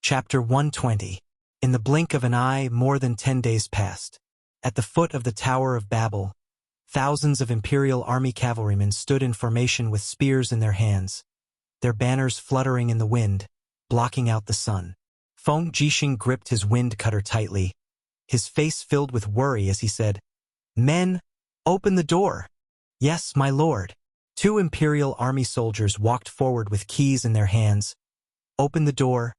Chapter 120. In the blink of an eye, more than 10 days passed. At the foot of the Tower of Babel, thousands of Imperial Army cavalrymen stood in formation with spears in their hands, their banners fluttering in the wind, blocking out the sun. Feng Jixing gripped his wind cutter tightly, his face filled with worry as he said, "Men, open the door." "Yes, my lord." Two Imperial Army soldiers walked forward with keys in their hands, opened the door,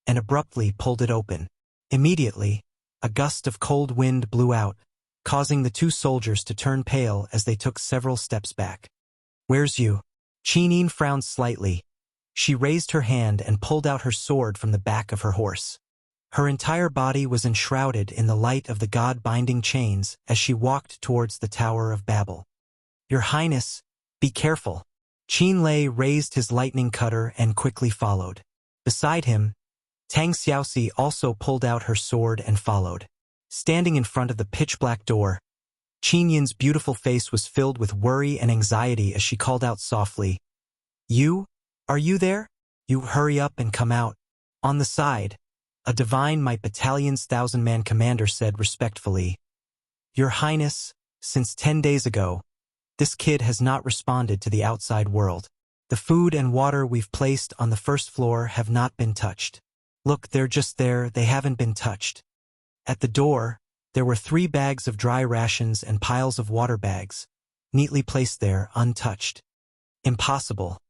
and abruptly pulled it open. Immediately, a gust of cold wind blew out, causing the two soldiers to turn pale as they took several steps back. "Where's you?" Qin frowned slightly. She raised her hand and pulled out her sword from the back of her horse. Her entire body was enshrouded in the light of the god-binding chains as she walked towards the Tower of Babel. "Your Highness, be careful." Qin Lei raised his lightning cutter and quickly followed. Beside him, Tang Xiaoxi also pulled out her sword and followed. Standing in front of the pitch-black door, Qin Yin's beautiful face was filled with worry and anxiety as she called out softly, Are you there? You hurry up and come out." On the side, a Divine Might Battalion's 1,000-man commander said respectfully, "Your Highness, since 10 days ago, this kid has not responded to the outside world. The food and water we've placed on the first floor have not been touched. Look, they're just there, they haven't been touched." At the door, there were 3 bags of dry rations and piles of water bags, neatly placed there, untouched. Impossible.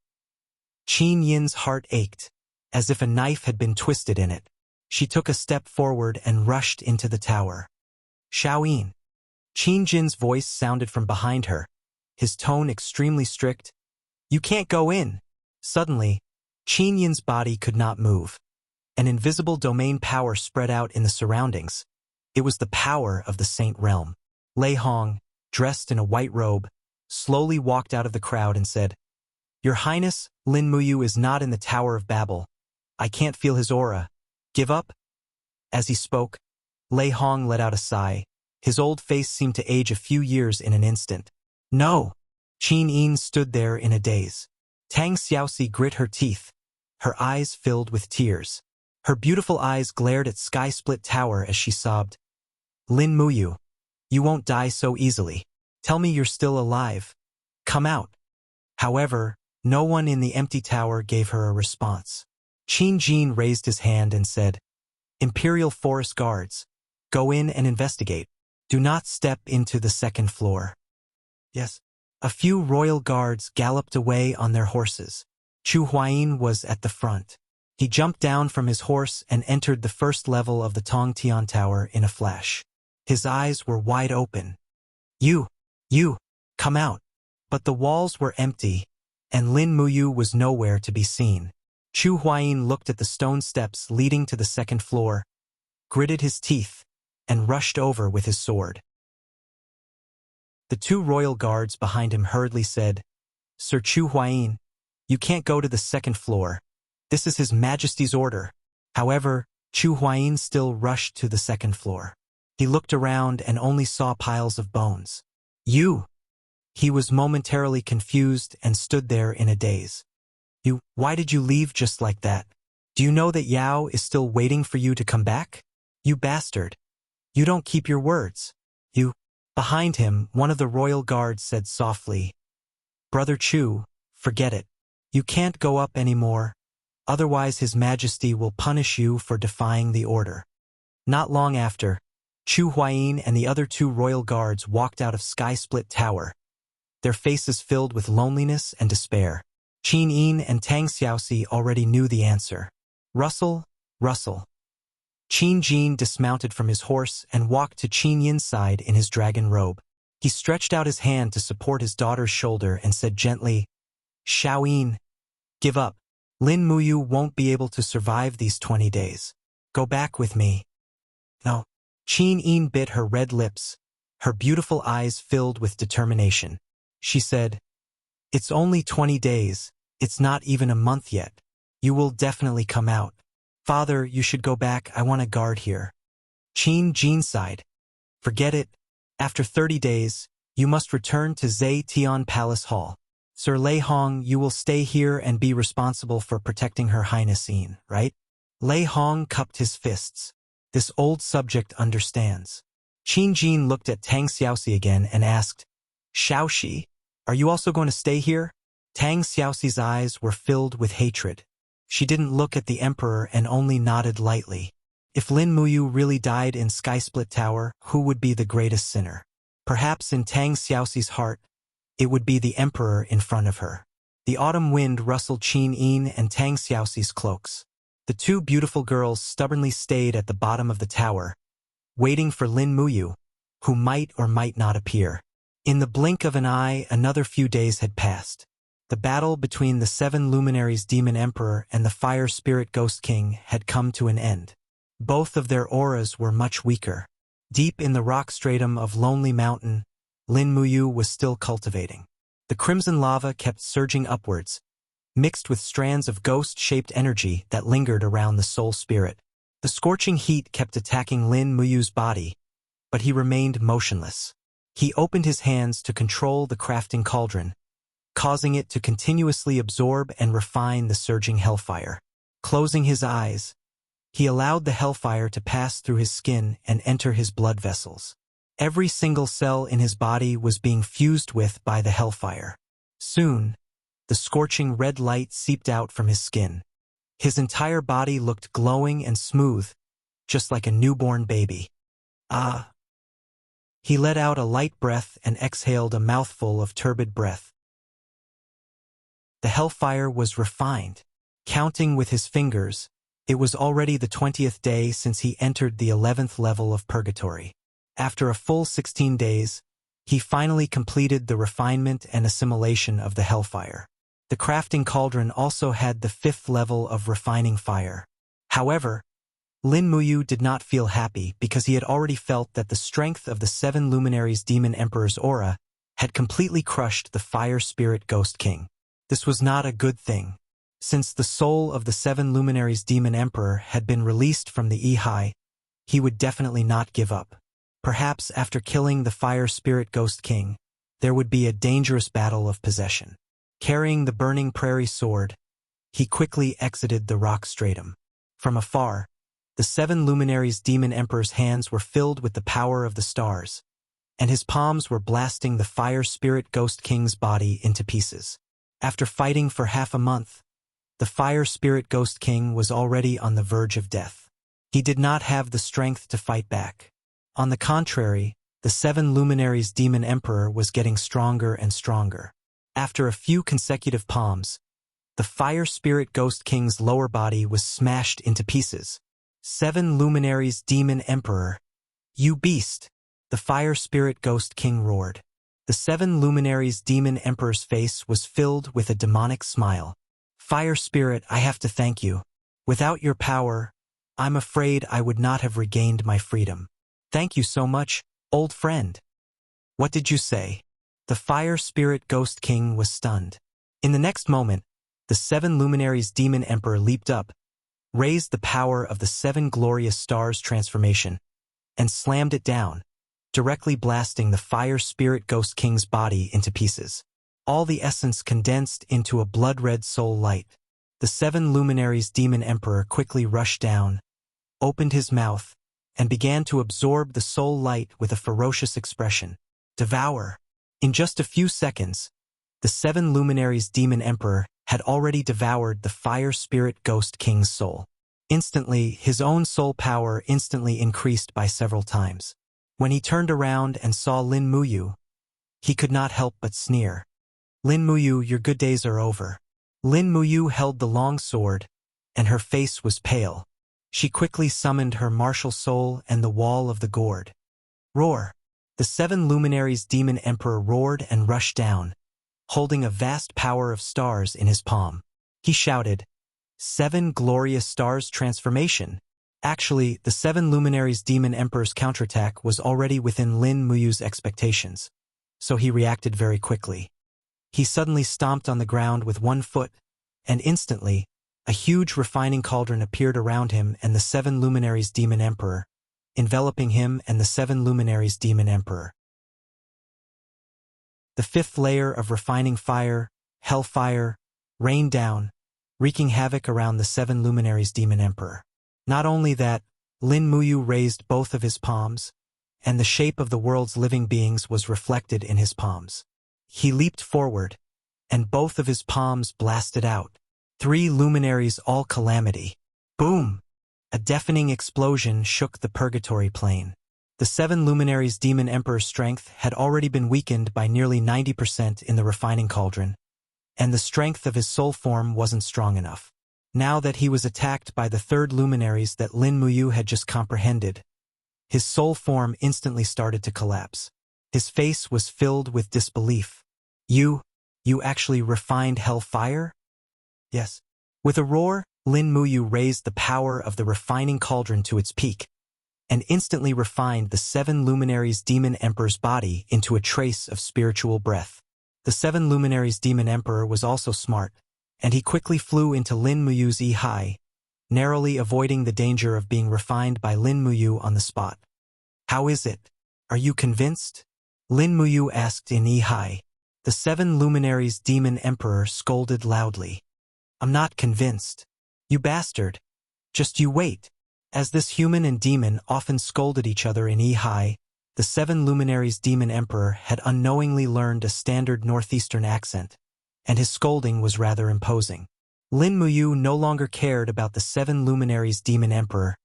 Qin Yin's heart ached, as if a knife had been twisted in it. She took a step forward and rushed into the tower. "Xiaoyin." Qin Jin's voice sounded from behind her, his tone extremely strict. "You can't go in." Suddenly, Qin Yin's body could not move. An invisible domain power spread out in the surroundings. It was the power of the Saint Realm. Lei Hong, dressed in a white robe, slowly walked out of the crowd and said, "Your Highness, Lin Muyu is not in the Tower of Babel. I can't feel his aura. Give up?" As he spoke, Lei Hong let out a sigh. His old face seemed to age a few years in an instant. "No!" Qin Yin stood there in a daze. Tang Xiaoxi grit her teeth, her eyes filled with tears. Her beautiful eyes glared at Sky-Split Tower as she sobbed, "Lin Muyu, you won't die so easily. Tell me you're still alive. Come out." However, no one in the empty tower gave her a response. Qin Jin raised his hand and said, "Imperial Forest Guards, go in and investigate. Do not step into the second floor." "Yes." A few royal guards galloped away on their horses. Chu Huayin was at the front. He jumped down from his horse and entered the first level of the Tongtian Tower in a flash. His eyes were wide open. You, come out." But the walls were empty, and Lin Muyu was nowhere to be seen. Chu Huayin looked at the stone steps leading to the second floor, gritted his teeth, and rushed over with his sword. The 2 royal guards behind him hurriedly said, "Sir Chu Huayin, you can't go to the second floor. This is His Majesty's order." However, Chu Huayin still rushed to the second floor. He looked around and only saw piles of bones. "You!" He was momentarily confused and stood there in a daze. Why did you leave just like that? Do you know that Yao is still waiting for you to come back? You bastard. You don't keep your words. Behind him, one of the royal guards said softly, "Brother Chu, forget it. You can't go up anymore. Otherwise His Majesty will punish you for defying the order." Not long after, Chu Huayin and the other 2 royal guards walked out of Sky-Split Tower, their faces filled with loneliness and despair. Qin Yin and Tang Xiaoxi already knew the answer. "Russell." Qin Jin dismounted from his horse and walked to Qin Yin's side in his dragon robe. He stretched out his hand to support his daughter's shoulder and said gently, "Xiaoyin, give up. Lin Muyu won't be able to survive these 20 days. Go back with me." "No." Qin Yin bit her red lips, her beautiful eyes filled with determination. She said, "It's only 20 days. It's not even a month yet. You will definitely come out. Father, you should go back. I want to guard here." Qin Jin sighed. "Forget it. After 30 days, you must return to Zhe Tian Palace Hall. Sir Lei Hong, you will stay here and be responsible for protecting Her Highness Yin, right?" Lei Hong cupped his fists. This old subject understands. Qin Jin looked at Tang Xiaoxi again and asked, Xiaoxi, are you also going to stay here? Tang Xiaoxi's eyes were filled with hatred. She didn't look at the emperor and only nodded lightly. If Lin Muyu really died in Skysplit Tower, who would be the greatest sinner? Perhaps in Tang Xiaoxi's heart, it would be the emperor in front of her. The autumn wind rustled Qin Yin and Tang Xiaoxi's cloaks. The two beautiful girls stubbornly stayed at the bottom of the tower, waiting for Lin Muyu, who might or might not appear. In the blink of an eye, another few days had passed. The battle between the 7 luminaries Demon Emperor and the Fire Spirit Ghost King had come to an end. Both of their auras were much weaker. Deep in the rock stratum of Lonely Mountain, Lin Muyu was still cultivating. The crimson lava kept surging upwards, mixed with strands of ghost-shaped energy that lingered around the soul spirit. The scorching heat kept attacking Lin Muyu's body, but he remained motionless. He opened his hands to control the crafting cauldron, causing it to continuously absorb and refine the surging hellfire. Closing his eyes, he allowed the hellfire to pass through his skin and enter his blood vessels. Every single cell in his body was being fused with by the hellfire. Soon, the scorching red light seeped out from his skin. His entire body looked glowing and smooth, just like a newborn baby. Ah! He let out a light breath and exhaled a mouthful of turbid breath. The hellfire was refined. Counting with his fingers, it was already the 20th day since he entered the 11th level of purgatory. After a full 16 days, he finally completed the refinement and assimilation of the hellfire. The crafting cauldron also had the 5th level of refining fire. However, Lin Muyu did not feel happy because he had already felt that the strength of the 7 luminaries Demon Emperor's aura had completely crushed the Fire Spirit Ghost King. This was not a good thing. Since the soul of the 7 luminaries Demon Emperor had been released from the Ehai, he would definitely not give up. Perhaps after killing the Fire Spirit Ghost King, there would be a dangerous battle of possession. Carrying the burning prairie sword, he quickly exited the rock stratum. From afar, the 7 luminaries Demon Emperor's hands were filled with the power of the stars, and his palms were blasting the Fire Spirit Ghost King's body into pieces. After fighting for half a month, the Fire Spirit Ghost King was already on the verge of death. He did not have the strength to fight back. On the contrary, the 7 luminaries Demon Emperor was getting stronger and stronger. After a few consecutive palms, the Fire Spirit Ghost King's lower body was smashed into pieces. 7 luminaries Demon Emperor, you beast! The Fire Spirit Ghost King roared. The 7 luminaries Demon Emperor's face was filled with a demonic smile. Fire Spirit, I have to thank you. Without your power, I'm afraid I would not have regained my freedom. Thank you so much, old friend. What did you say? The Fire Spirit Ghost King was stunned. In the next moment, the 7 luminaries Demon Emperor leaped up, raised the power of the 7 glorious stars transformation, and slammed it down, directly blasting the Fire Spirit Ghost King's body into pieces. All the essence condensed into a blood-red soul light. The 7 luminaries Demon Emperor quickly rushed down, opened his mouth, and began to absorb the soul light with a ferocious expression. Devour! In just a few seconds, the 7 luminaries Demon Emperor had already devoured the Fire Spirit Ghost King's soul. Instantly, his own soul power instantly increased by several times. When he turned around and saw Lin Muyu, he could not help but sneer. Lin Muyu, your good days are over. Lin Muyu held the long sword, and her face was pale. She quickly summoned her martial soul and the wall of the gourd. Roar! The 7 luminaries Demon Emperor roared and rushed down, holding a vast power of stars in his palm. He shouted, 7 glorious stars transformation! Actually, the 7 luminaries Demon Emperor's counterattack was already within Lin Muyu's expectations, so he reacted very quickly. He suddenly stomped on the ground with one foot, and instantly, a huge refining cauldron appeared around him and the 7 luminaries Demon Emperor, enveloping him and the 7 luminaries Demon Emperor. The 5th layer of refining fire, hellfire, rained down, wreaking havoc around the 7 luminaries Demon Emperor. Not only that, Lin Muyu raised both of his palms, and the shape of the world's living beings was reflected in his palms. He leaped forward, and both of his palms blasted out. 3 luminaries all calamity. Boom! A deafening explosion shook the purgatory plane. The 7 luminaries' demon emperor's strength had already been weakened by nearly 90% in the refining cauldron, and the strength of his soul form wasn't strong enough. Now that he was attacked by the 3rd luminaries that Lin Muyu had just comprehended, his soul form instantly started to collapse. His face was filled with disbelief. You actually refined hellfire? Yes. With a roar, Lin Muyu raised the power of the refining cauldron to its peak, and instantly refined the 7 luminaries' demon emperor's body into a trace of spiritual breath. The 7 luminaries' demon emperor was also smart, and he quickly flew into Lin Muyu's Yi, narrowly avoiding the danger of being refined by Lin Muyu on the spot. How is it? Are you convinced? Lin Muyu asked in Yi. The 7 luminaries' demon emperor scolded loudly. I'm not convinced. You bastard. Just you wait. As this human and demon often scolded each other in Yi, the 7 luminaries' demon emperor had unknowingly learned a standard northeastern accent, and his scolding was rather imposing. Lin Muyu no longer cared about the 7 luminaries' demon emperor,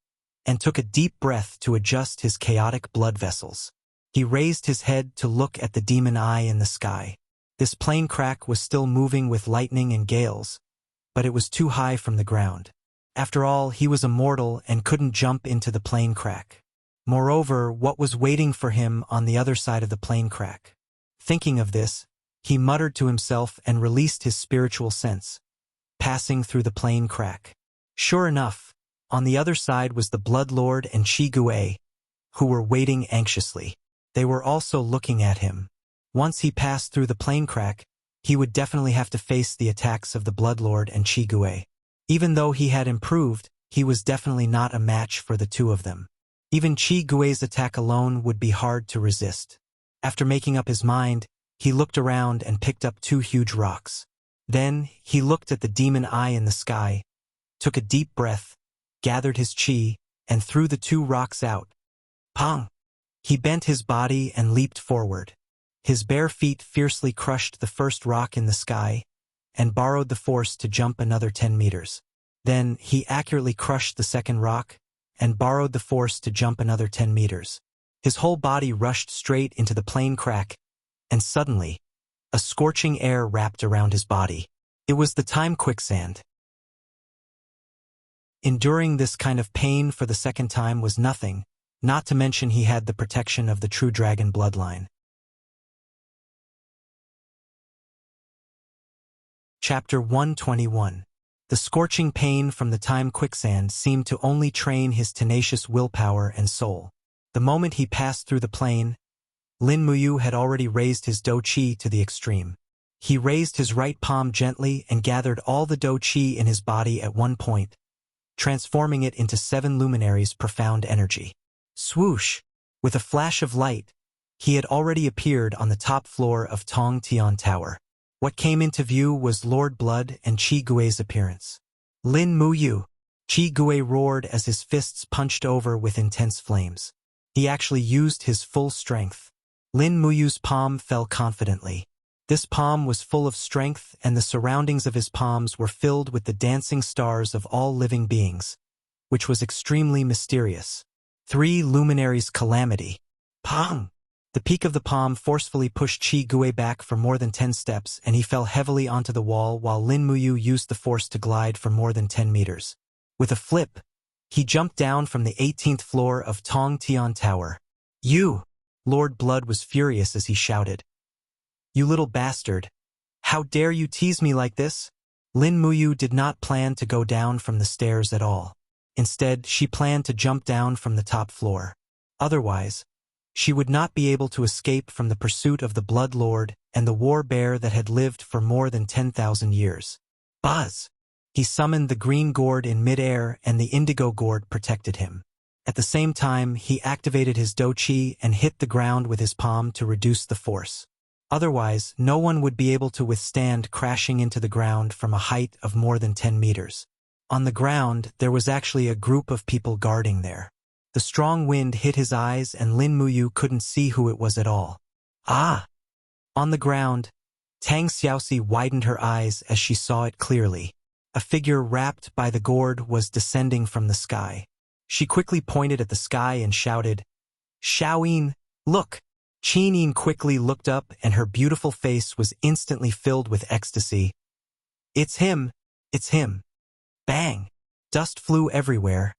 and took a deep breath to adjust his chaotic blood vessels. He raised his head to look at the demon eye in the sky. This plane crack was still moving with lightning and gales, but it was too high from the ground. After all, he was a mortal and couldn't jump into the plane crack. Moreover, what was waiting for him on the other side of the plane crack? Thinking of this, he muttered to himself and released his spiritual sense, passing through the plane crack. Sure enough, on the other side was the Blood Lord and Qi Gui, who were waiting anxiously. They were also looking at him. Once he passed through the plane crack, he would definitely have to face the attacks of the Blood Lord and Qi Gui. Even though he had improved, he was definitely not a match for the two of them. Even Qi Gui's attack alone would be hard to resist. After making up his mind, he looked around and picked up 2 huge rocks. Then, he looked at the demon eye in the sky, took a deep breath, gathered his qi, and threw the 2 rocks out. Pong! He bent his body and leaped forward. His bare feet fiercely crushed the first rock in the sky, and borrowed the force to jump another 10 meters. Then, he accurately crushed the second rock, and borrowed the force to jump another 10 meters. His whole body rushed straight into the plane crack, and suddenly, a scorching air wrapped around his body. It was the time quicksand. Enduring this kind of pain for the second time was nothing, not to mention he had the protection of the true dragon bloodline. Chapter 121. The scorching pain from the time quicksand seemed to only train his tenacious willpower and soul. The moment he passed through the plane, Lin Muyu had already raised his do qi to the extreme. He raised his right palm gently and gathered all the do qi in his body at one point, transforming it into 7 luminaries' profound energy. Swoosh! With a flash of light, he had already appeared on the top floor of Tong Tian Tower. What came into view was Lord Blood and Qi Gui's appearance. Lin Muyu! Qi Gui roared as his fists punched over with intense flames. He actually used his full strength. Lin Muyu's palm fell confidently. This palm was full of strength, and the surroundings of his palms were filled with the dancing stars of all living beings, which was extremely mysterious. 3 luminaries' calamity. Pong! The peak of the palm forcefully pushed Qi Gui back for more than 10 steps, and he fell heavily onto the wall while Lin Muyu used the force to glide for more than 10 meters. With a flip, he jumped down from the 18th floor of Tong Tian Tower. You! Lord Blood was furious as he shouted. You little bastard! How dare you tease me like this? Lin Muyu did not plan to go down from the stairs at all. Instead, she planned to jump down from the top floor. Otherwise, she would not be able to escape from the pursuit of the Blood Lord and the war bear that had lived for more than 10,000 years. Buzz! He summoned the green gourd in midair, and the indigo gourd protected him. At the same time, he activated his do qi and hit the ground with his palm to reduce the force. Otherwise, no one would be able to withstand crashing into the ground from a height of more than 10 meters. On the ground, there was actually a group of people guarding there. The strong wind hit his eyes and Lin Muyu couldn't see who it was at all. Ah! On the ground, Tang Xiaoxi widened her eyes as she saw it clearly. A figure wrapped by the gourd was descending from the sky. She quickly pointed at the sky and shouted, "Xiaoyin, look!" Qin quickly looked up and her beautiful face was instantly filled with ecstasy. "It's him! It's him!" Bang! Dust flew everywhere,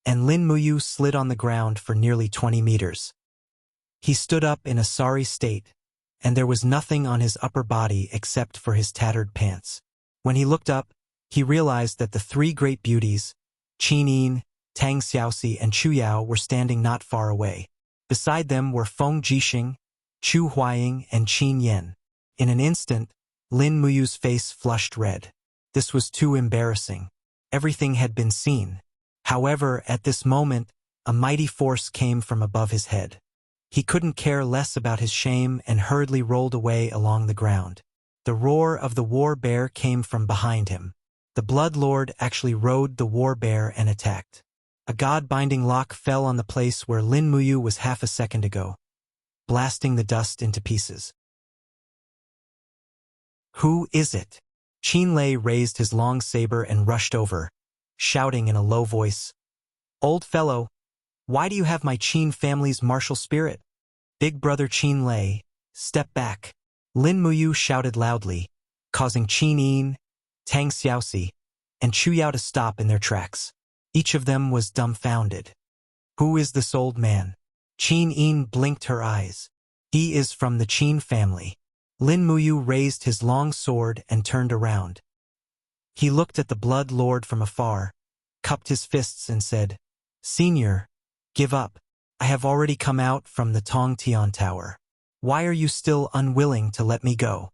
and Lin Muyu slid on the ground for nearly 20 meters. He stood up in a sorry state, and there was nothing on his upper body except for his tattered pants. When he looked up, he realized that the three great beauties, Qin, Tang Xiaoxi, and Chu Yao, were standing not far away. Beside them were Feng Jixing, Chu Huaying, and Qin Yan. In an instant, Lin Muyu's face flushed red. This was too embarrassing. Everything had been seen. However, at this moment, a mighty force came from above his head. He couldn't care less about his shame and hurriedly rolled away along the ground. The roar of the war bear came from behind him. The Blood Lord actually rode the war bear and attacked. A god-binding lock fell on the place where Lin Muyu was half a second ago, blasting the dust into pieces. "Who is it?" Qin Lei raised his long saber and rushed over, shouting in a low voice, "Old fellow, why do you have my Qin family's martial spirit? Big brother Qin Lei, step back." Lin Muyu shouted loudly, causing Qin, Tang Xiaoxi, and Chu Yao to stop in their tracks. Each of them was dumbfounded. "Who is this old man?" Qin blinked her eyes. "He is from the Qin family." Lin Muyu raised his long sword and turned around. He looked at the Blood Lord from afar, cupped his fists and said, "Senior, give up. I have already come out from the Tongtian Tower. Why are you still unwilling to let me go?"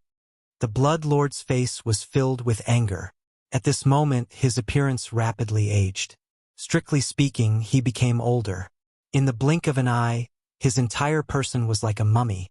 The Blood Lord's face was filled with anger. At this moment, his appearance rapidly aged. Strictly speaking, he became older. In the blink of an eye, his entire person was like a mummy,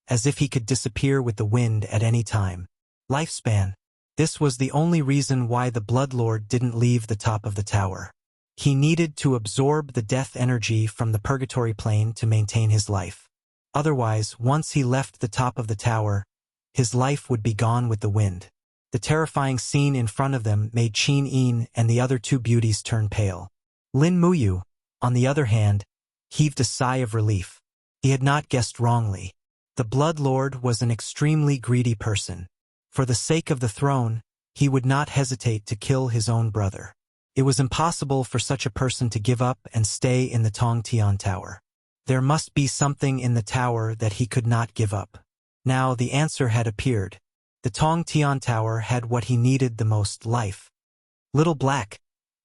as if he could disappear with the wind at any time. Lifespan. This was the only reason why the Blood Lord didn't leave the top of the tower. He needed to absorb the death energy from the purgatory plane to maintain his life. Otherwise, once he left the top of the tower, his life would be gone with the wind. The terrifying scene in front of them made Qin and the other two beauties turn pale. Lin Muyu, on the other hand, heaved a sigh of relief. He had not guessed wrongly. The Blood Lord was an extremely greedy person. For the sake of the throne, he would not hesitate to kill his own brother. It was impossible for such a person to give up and stay in the Tongtian Tower. There must be something in the tower that he could not give up. Now the answer had appeared. The Tongtian Tower had what he needed the most: life. "Little Black,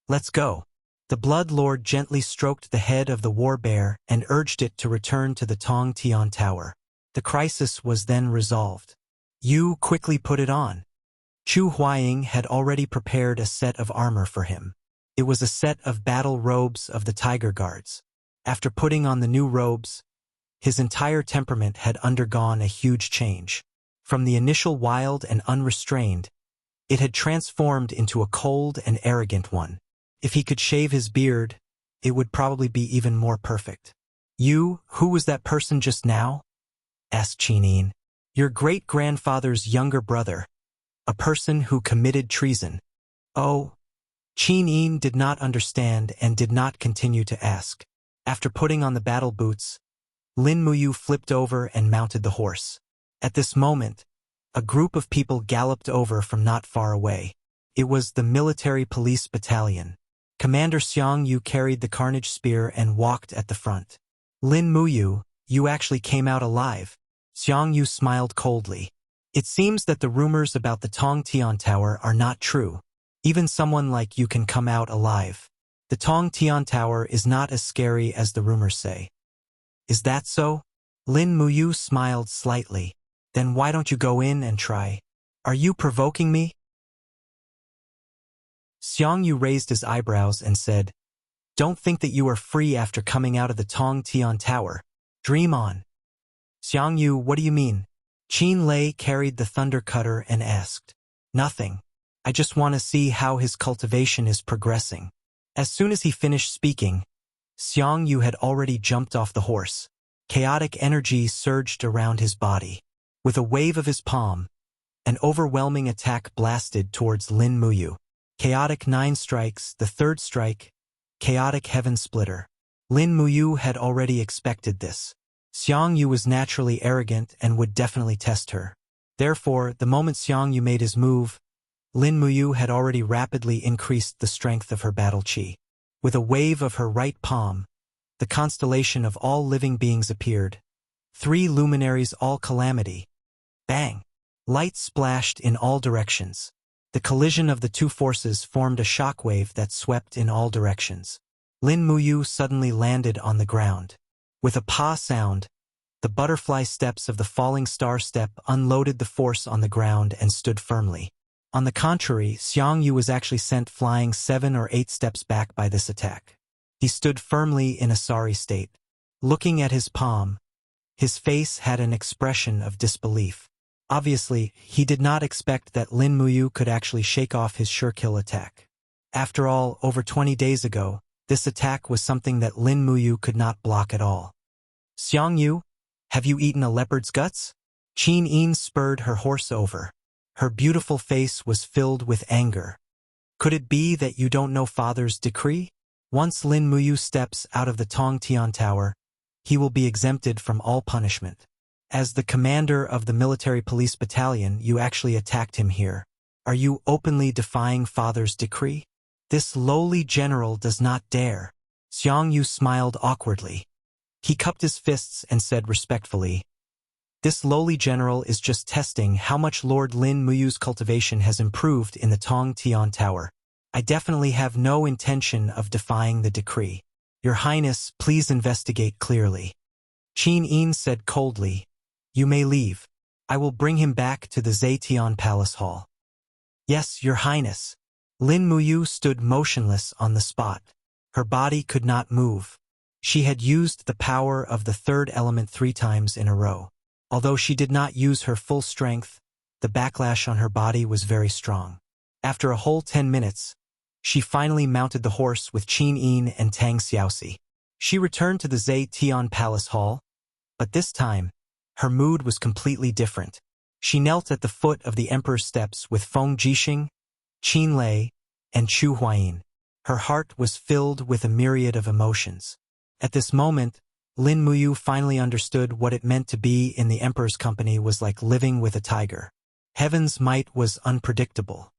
let's go." The Blood Lord gently stroked the head of the war bear and urged it to return to the Tongtian Tower. The crisis was then resolved. "You quickly put it on." Chu Huaying had already prepared a set of armor for him. It was a set of battle robes of the Tiger Guards. After putting on the new robes, his entire temperament had undergone a huge change. From the initial wild and unrestrained, it had transformed into a cold and arrogant one. If he could shave his beard, it would probably be even more perfect. "Who was that person just now?" asked Qin. "Your great-grandfather's younger brother, a person who committed treason." "Oh." Qin did not understand and did not continue to ask. After putting on the battle boots, Lin Muyu flipped over and mounted the horse. At this moment, a group of people galloped over from not far away. It was the military police battalion. Commander Xiang Yu carried the carnage spear and walked at the front. "Lin Muyu, you actually came out alive." Xiang Yu smiled coldly. "It seems that the rumors about the Tongtian Tower are not true. Even someone like you can come out alive. The Tongtian Tower is not as scary as the rumors say." "Is that so?" Lin Muyu smiled slightly. "Then why don't you go in and try? Are you provoking me?" Xiang Yu raised his eyebrows and said, "Don't think that you are free after coming out of the Tongtian Tower. Dream on." "Xiang Yu, what do you mean?" Qin Lei carried the thunder cutter and asked. "Nothing. I just want to see how his cultivation is progressing. As soon as he finished speaking, Xiang Yu had already jumped off the horse. Chaotic energy surged around his body. With a wave of his palm, an overwhelming attack blasted towards Lin Muyu. Chaotic 9 strikes, the third strike, chaotic heaven splitter. Lin Muyu had already expected this. Xiang Yu was naturally arrogant and would definitely test her. Therefore, the moment Xiang Yu made his move, Lin Muyu had already rapidly increased the strength of her battle chi. With a wave of her right palm, the constellation of all living beings appeared. 3 luminaries, all calamity. Bang! Light splashed in all directions. The collision of the 2 forces formed a shockwave that swept in all directions. Lin Muyu suddenly landed on the ground. With a pa sound, the butterfly steps of the falling star step unloaded the force on the ground and stood firmly. On the contrary, Xiang Yu was actually sent flying 7 or 8 steps back by this attack. He stood firmly in a sorry state. Looking at his palm, his face had an expression of disbelief. Obviously, he did not expect that Lin Muyu could actually shake off his sure-kill attack. After all, over 20 days ago, this attack was something that Lin Muyu could not block at all. Xiang Yu, have you eaten a leopard's guts? Qin Yin spurred her horse over. Her beautiful face was filled with anger. Could it be that you don't know Father's decree? Once Lin Muyu steps out of the Tong Tian Tower, he will be exempted from all punishment. As the commander of the military police battalion, you actually attacked him here. Are you openly defying Father's decree? This lowly general does not dare. Xiang Yu smiled awkwardly. He cupped his fists and said respectfully, "This lowly general is just testing how much Lord Lin Muyu's cultivation has improved in the Tong Tian Tower. I definitely have no intention of defying the decree. Your Highness, please investigate clearly." Qin Yin said coldly, "You may leave. I will bring him back to the Zetian Palace Hall." "Yes, Your Highness." Lin Muyu stood motionless on the spot. Her body could not move. She had used the power of the 3rd element 3 times in a row. Although she did not use her full strength, the backlash on her body was very strong. After a whole 10 minutes, she finally mounted the horse with Qin Yin and Tang Xiaoxi. She returned to the Zetian Palace Hall, but this time, her mood was completely different. She knelt at the foot of the Emperor's steps with Feng Jixing, Qin Lei, and Chu Huayin. Her heart was filled with a myriad of emotions. At this moment, Lin Muyu finally understood what it meant to be in the Emperor's company was like living with a tiger. Heaven's might was unpredictable.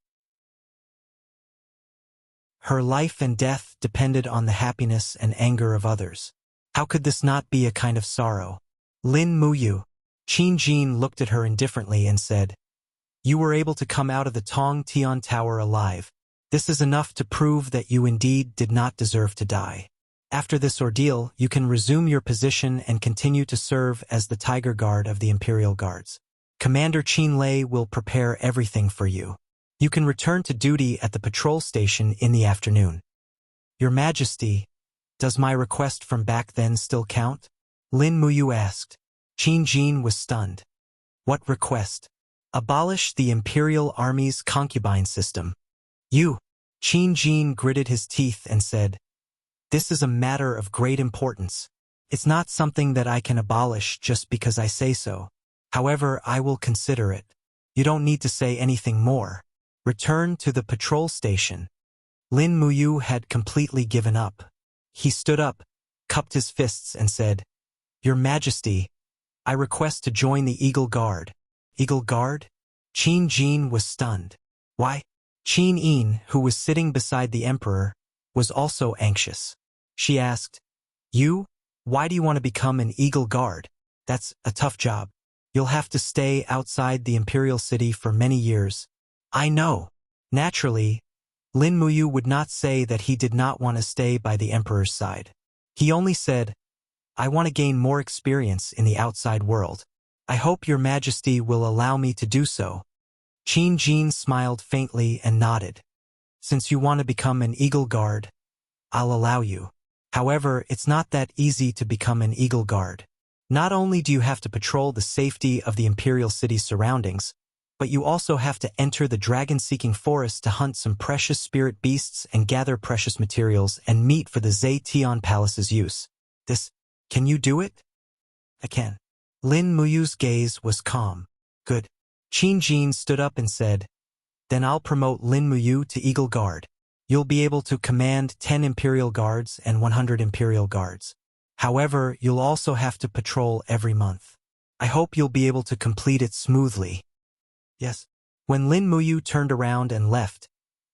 Her life and death depended on the happiness and anger of others. How could this not be a kind of sorrow? Lin Muyu. Qin Jin looked at her indifferently and said, "You were able to come out of the Tong Tian Tower alive. This is enough to prove that you indeed did not deserve to die. After this ordeal, you can resume your position and continue to serve as the Tiger Guard of the Imperial Guards. Commander Qin Lei will prepare everything for you. You can return to duty at the patrol station in the afternoon." "Your Majesty, does my request from back then still count?" Lin Muyu asked. Qin Jin was stunned. "What request?" "Abolish the Imperial Army's concubine system." "You?" Qin Jin gritted his teeth and said, "This is a matter of great importance. It's not something that I can abolish just because I say so. However, I will consider it. You don't need to say anything more. Return to the patrol station." Lin Muyu had completely given up. He stood up, cupped his fists and said, "Your Majesty, I request to join the Eagle Guard." "Eagle Guard?" Qin Jin was stunned. "Why?" Qin Yin, who was sitting beside the Emperor, was also anxious. She asked, "You? Why do you want to become an Eagle Guard? That's a tough job. You'll have to stay outside the Imperial City for many years." "I know." Naturally, Lin Muyu would not say that he did not want to stay by the Emperor's side. He only said, "I want to gain more experience in the outside world. I hope Your Majesty will allow me to do so." Qin Jin smiled faintly and nodded. "Since you want to become an Eagle Guard, I'll allow you. However, it's not that easy to become an Eagle Guard. Not only do you have to patrol the safety of the Imperial City's surroundings, but you also have to enter the dragon-seeking forest to hunt some precious spirit beasts and gather precious materials and meat for the Zetian Palace's use. Can you do it? I can. Lin Muyu's gaze was calm. Good. Qin Jin stood up and said, then I'll promote Lin Muyu to Eagle Guard. You'll be able to command 10 Imperial Guards and 100 Imperial Guards. However, you'll also have to patrol every month. I hope you'll be able to complete it smoothly. Yes. When Lin Muyu turned around and left,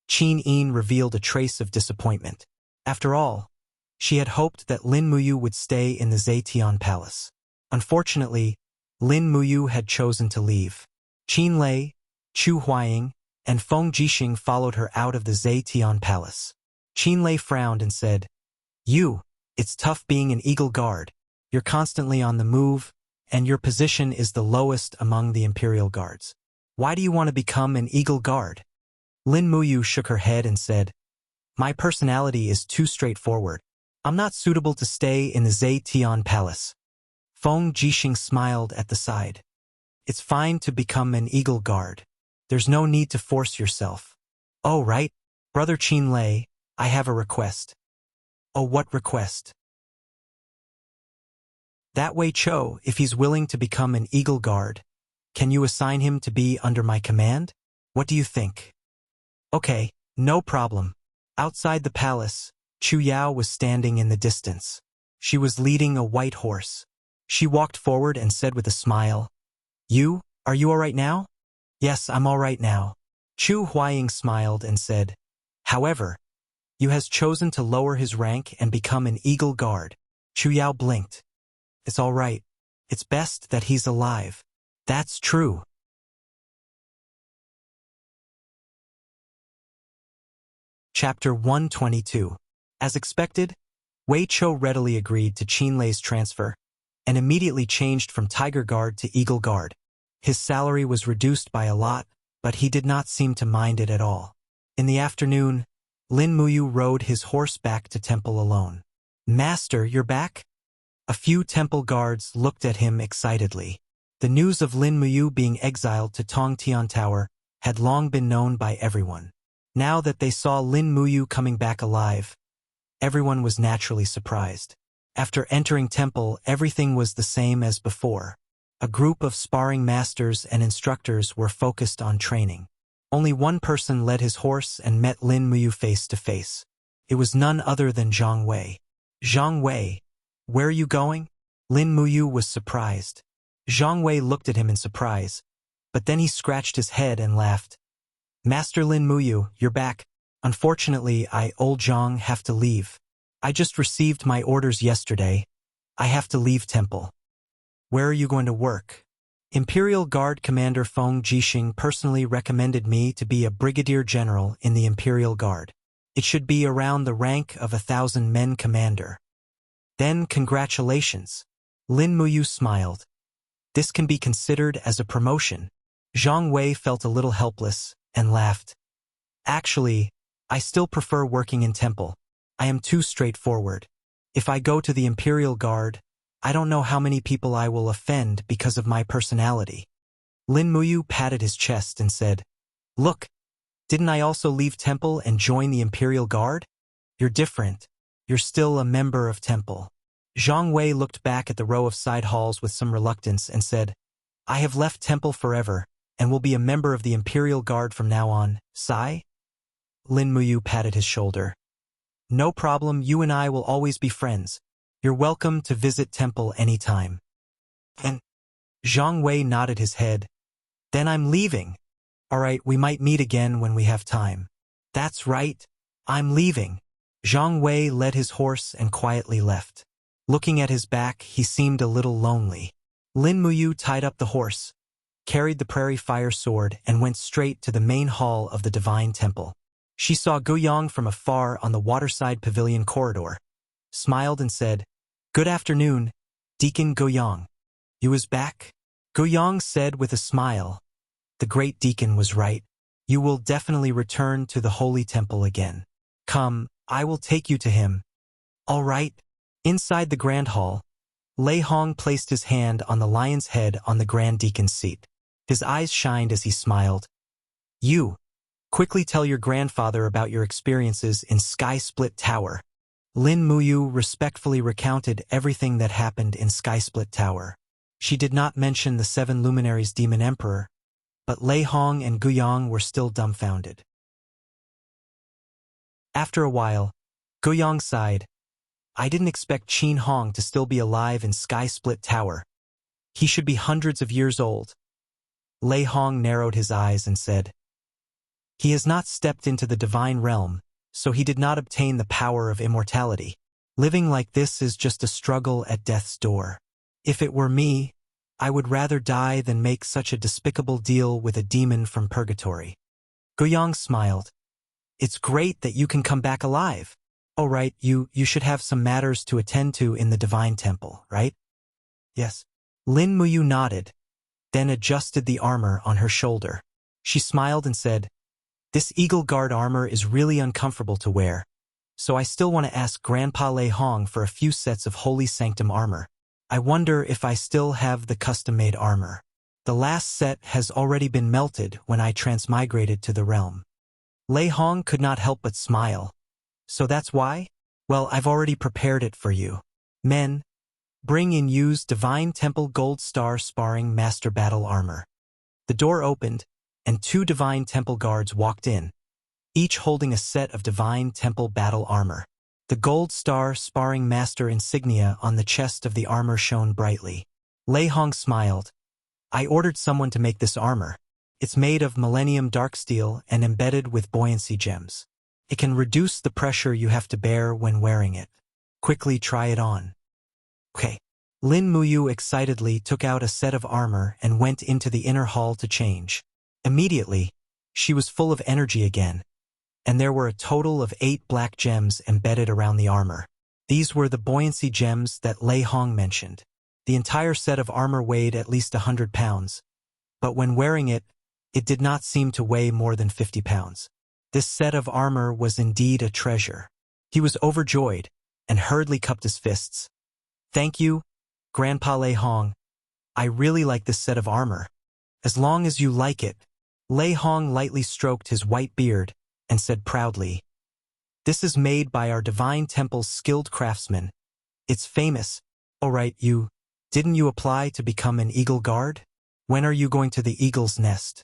Qin Yin revealed a trace of disappointment. After all, she had hoped that Lin Muyu would stay in the Zetian Palace. Unfortunately, Lin Muyu had chosen to leave. Qin Lei, Chu Huaying, and Feng Jixing followed her out of the Zetian Palace. Qin Lei frowned and said, it's tough being an Eagle Guard. You're constantly on the move, and your position is the lowest among the Imperial Guards. Why do you want to become an Eagle Guard? Lin Muyu shook her head and said, my personality is too straightforward. I'm not suitable to stay in the Zetian Palace. Feng Jixing smiled at the side. It's fine to become an Eagle Guard. There's no need to force yourself. Oh, right. Brother Qin Lei, I have a request. Oh, what request? That Wei Cho, if he's willing to become an Eagle Guard, can you assign him to be under my command? What do you think? Okay, no problem. Outside the palace, Chu Yao was standing in the distance. She was leading a white horse. She walked forward and said with a smile, are you all right now? Yes, I'm all right now. Chu Huaying smiled and said, however, you has chosen to lower his rank and become an Eagle Guard. Chu Yao blinked. It's all right. It's best that he's alive. That's true. Chapter 122. As expected, Wei Cho readily agreed to Qin Lei's transfer and immediately changed from Tiger Guard to Eagle Guard. His salary was reduced by a lot, but he did not seem to mind it at all. In the afternoon, Lin Muyu rode his horse back to temple alone. Master, you're back? A few temple guards looked at him excitedly. The news of Lin Muyu being exiled to Tongtian Tower had long been known by everyone. Now that they saw Lin Muyu coming back alive, everyone was naturally surprised. After entering temple, everything was the same as before. A group of sparring masters and instructors were focused on training. Only one person led his horse and met Lin Muyu face to face. It was none other than Zhang Wei. Zhang Wei, where are you going? Lin Muyu was surprised. Zhang Wei looked at him in surprise, but then he scratched his head and laughed. Master Lin Muyu, you're back. Unfortunately, old Zhang, have to leave. I just received my orders yesterday. I have to leave temple. Where are you going to work? Imperial Guard Commander Feng Jixing personally recommended me to be a brigadier general in the Imperial Guard. It should be around the rank of 1,000-men commander. Then congratulations. Lin Muyu smiled. This can be considered as a promotion. Zhang Wei felt a little helpless and laughed. Actually, I still prefer working in temple. I am too straightforward. If I go to the Imperial Guard, I don't know how many people I will offend because of my personality. Lin Muyu patted his chest and said, look, didn't I also leave temple and join the Imperial Guard? You're different. You're still a member of temple. Zhang Wei looked back at the row of side halls with some reluctance and said, I have left temple forever and will be a member of the Imperial Guard from now on. Sigh? Lin Muyu patted his shoulder. No problem, you and I will always be friends. You're welcome to visit temple anytime. And Zhang Wei nodded his head. Then I'm leaving. All right, we might meet again when we have time. That's right. I'm leaving. Zhang Wei led his horse and quietly left. Looking at his back, he seemed a little lonely. Lin Muyu tied up the horse, carried the prairie fire sword, and went straight to the main hall of the Divine Temple. She saw Guiyang from afar on the waterside pavilion corridor, smiled and said, Good afternoon, Deacon Guiyang. You is back? Guiyang said with a smile. The great deacon was right. You will definitely return to the holy temple again. Come, I will take you to him. All right. Inside the grand hall, Lei Hong placed his hand on the lion's head on the grand deacon's seat. His eyes shined as he smiled. You, quickly tell your grandfather about your experiences in Sky Split Tower. Lin Muyu respectfully recounted everything that happened in Sky Split Tower. She did not mention the 7 luminaries Demon Emperor, but Lei Hong and Guiyang were still dumbfounded. After a while, Guiyang sighed. I didn't expect Qin Hong to still be alive in Sky Split Tower. He should be hundreds of years old. Lei Hong narrowed his eyes and said, He has not stepped into the divine realm, so he did not obtain the power of immortality. Living like this is just a struggle at death's door. If it were me, I would rather die than make such a despicable deal with a demon from purgatory. Guiyang smiled. It's great that you can come back alive. Oh right, you should have some matters to attend to in the divine temple, right? Yes. Lin Muyu nodded, then adjusted the armor on her shoulder. She smiled and said, This Eagle Guard armor is really uncomfortable to wear, so I still want to ask Grandpa Lei Hong for a few sets of Holy Sanctum armor. I wonder if I still have the custom-made armor. The last set has already been melted when I transmigrated to the realm. Lei Hong could not help but smile. So that's why? Well, I've already prepared it for you. Men, bring in Yu's Divine Temple Gold Star Sparring Master Battle Armor. The door opened, and 2 Divine Temple guards walked in, each holding a set of Divine Temple battle armor. The Gold Star Sparring Master insignia on the chest of the armor shone brightly. Lei Hong smiled. I ordered someone to make this armor. It's made of Millennium Dark Steel and embedded with buoyancy gems. It can reduce the pressure you have to bear when wearing it. Quickly try it on. Okay. Lin Muyu excitedly took out a set of armor and went into the inner hall to change. Immediately, she was full of energy again, and there were a total of 8 black gems embedded around the armor. These were the buoyancy gems that Lei Hong mentioned. The entire set of armor weighed at least 100 pounds, but when wearing it, it did not seem to weigh more than 50 pounds. This set of armor was indeed a treasure. He was overjoyed and hurriedly cupped his fists. Thank you, Grandpa Lei Hong. I really like this set of armor. As long as you like it. Lei Hong lightly stroked his white beard and said proudly, This is made by our Divine Temple's skilled craftsmen. It's famous. All right, didn't you apply to become an Eagle Guard? When are you going to the Eagle's Nest?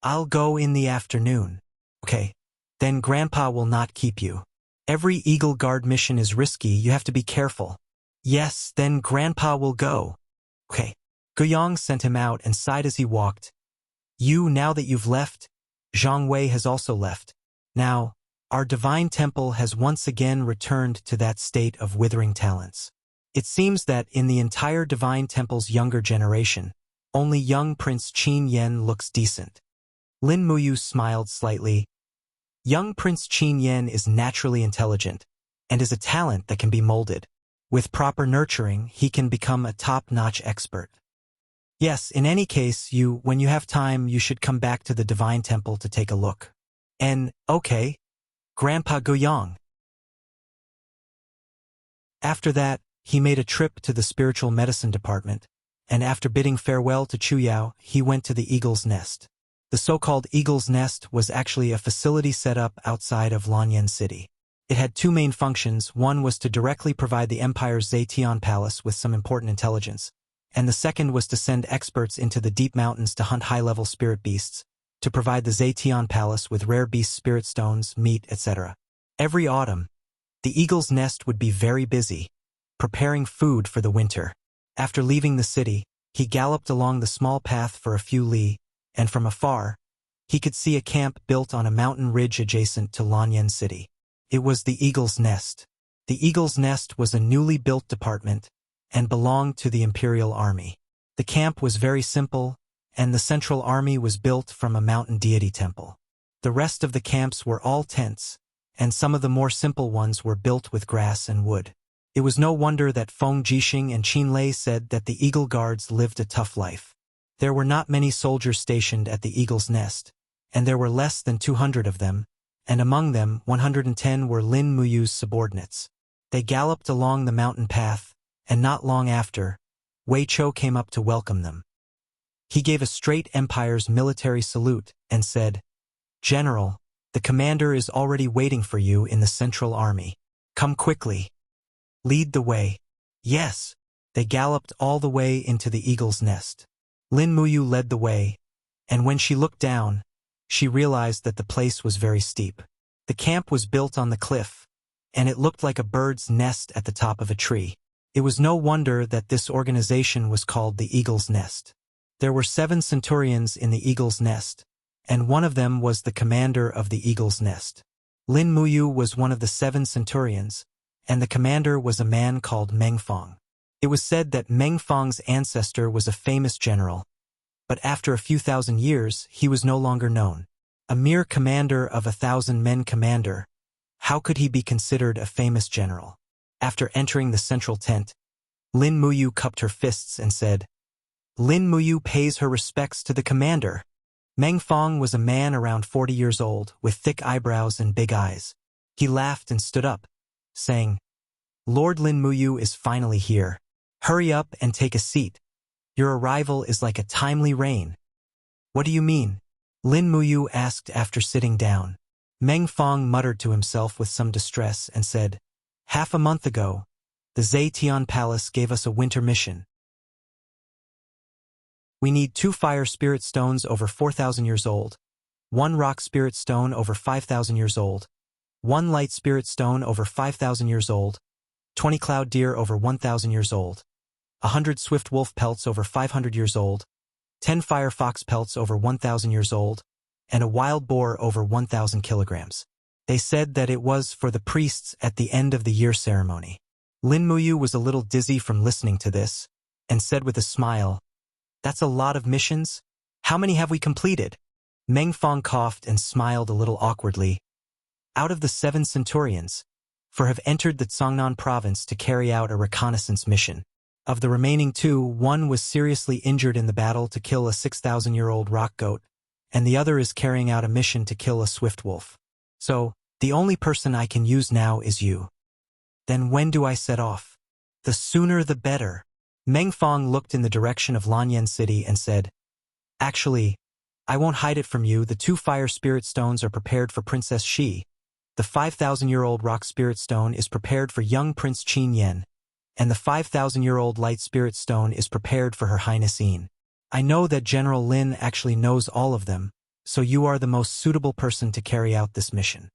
I'll go in the afternoon. Okay, then Grandpa will not keep you. Every Eagle Guard mission is risky, you have to be careful. Yes, then Grandpa will go. Okay. Guiyang sent him out and sighed as he walked. Now that you've left, Zhang Wei has also left. Now, our Divine Temple has once again returned to that state of withering talents. It seems that in the entire Divine Temple's younger generation, only young Prince Qin Yen looks decent. Lin Muyu smiled slightly. Young Prince Qin Yen is naturally intelligent, and is a talent that can be molded. With proper nurturing, he can become a top-notch expert. Yes, in any case, when you have time, you should come back to the Divine Temple to take a look. And, okay, Grandpa Guiyang. After that, he made a trip to the Spiritual Medicine Department, and after bidding farewell to Chuyao, he went to the Eagle's Nest. The so-called Eagle's Nest was actually a facility set up outside of Lanyan City. It had 2 main functions. One was to directly provide the Empire's Zetian Palace with some important intelligence, and the second was to send experts into the deep mountains to hunt high-level spirit beasts, to provide the Zetian Palace with rare beast spirit stones, meat, etc. Every autumn, the Eagle's Nest would be very busy, preparing food for the winter. After leaving the city, he galloped along the small path for a few li, and from afar, he could see a camp built on a mountain ridge adjacent to Lanyan City. It was the Eagle's Nest. The Eagle's Nest was a newly built department and belonged to the Imperial Army. The camp was very simple, and the Central Army was built from a mountain deity temple. The rest of the camps were all tents, and some of the more simple ones were built with grass and wood. It was no wonder that Feng Jixing and Qin Lei said that the Eagle Guards lived a tough life. There were not many soldiers stationed at the Eagle's Nest, and there were less than 200 of them, and among them 110 were Lin Muyu's subordinates. They galloped along the mountain path, and not long after, Wei Chou came up to welcome them. He gave a straight empire's military salute and said, "General, the commander is already waiting for you in the central army. Come quickly. Lead the way." Yes. They galloped all the way into the eagle's nest. Lin Muyu led the way, and when she looked down, she realized that the place was very steep. The camp was built on the cliff, and it looked like a bird's nest at the top of a tree. It was no wonder that this organization was called the Eagle's Nest. There were 7 centurions in the Eagle's Nest, and one of them was the commander of the Eagle's Nest. Lin Muyu was one of the 7 centurions, and the commander was a man called Meng Fong. It was said that Meng Fong's ancestor was a famous general, but after a few thousand years, he was no longer known. A mere commander of 1,000-men commander, how could he be considered a famous general? After entering the central tent, Lin Muyu cupped her fists and said, "Lin Muyu pays her respects to the commander." Meng Fong was a man around 40 years old, with thick eyebrows and big eyes. He laughed and stood up, saying, "Lord Lin Muyu is finally here. Hurry up and take a seat. Your arrival is like a timely rain." "What do you mean?" Lin Muyu asked after sitting down. Meng Fong muttered to himself with some distress and said, "Half a month ago, the Zetian Palace gave us a winter mission. We need 2 fire spirit stones over 4,000 years old, 1 rock spirit stone over 5,000 years old, 1 light spirit stone over 5,000 years old, 20 cloud deer over 1,000 years old, 100 swift wolf pelts over 500 years old, 10 fire fox pelts over 1,000 years old, and a wild boar over 1,000 kilograms. They said that it was for the priests at the end of the year ceremony. Lin Muyu was a little dizzy from listening to this, and said with a smile, "That's a lot of missions. How many have we completed?" Meng Fong coughed and smiled a little awkwardly. "Out of the 7 centurions, 4 have entered the Cangnan province to carry out a reconnaissance mission. Of the remaining 2, 1 was seriously injured in the battle to kill a 6,000-year-old rock goat, and the other is carrying out a mission to kill a swift wolf. So, the only person I can use now is you." "Then when do I set off?" "The sooner the better." Meng Fong looked in the direction of Lanyan City and said, "Actually, I won't hide it from you. The 2 fire spirit stones are prepared for Princess Shi. The 5,000-year-old rock spirit stone is prepared for young Prince Qin Yen, and the 5,000-year-old light spirit stone is prepared for Her Highness Yin. I know that General Lin actually knows all of them, so you are the most suitable person to carry out this mission."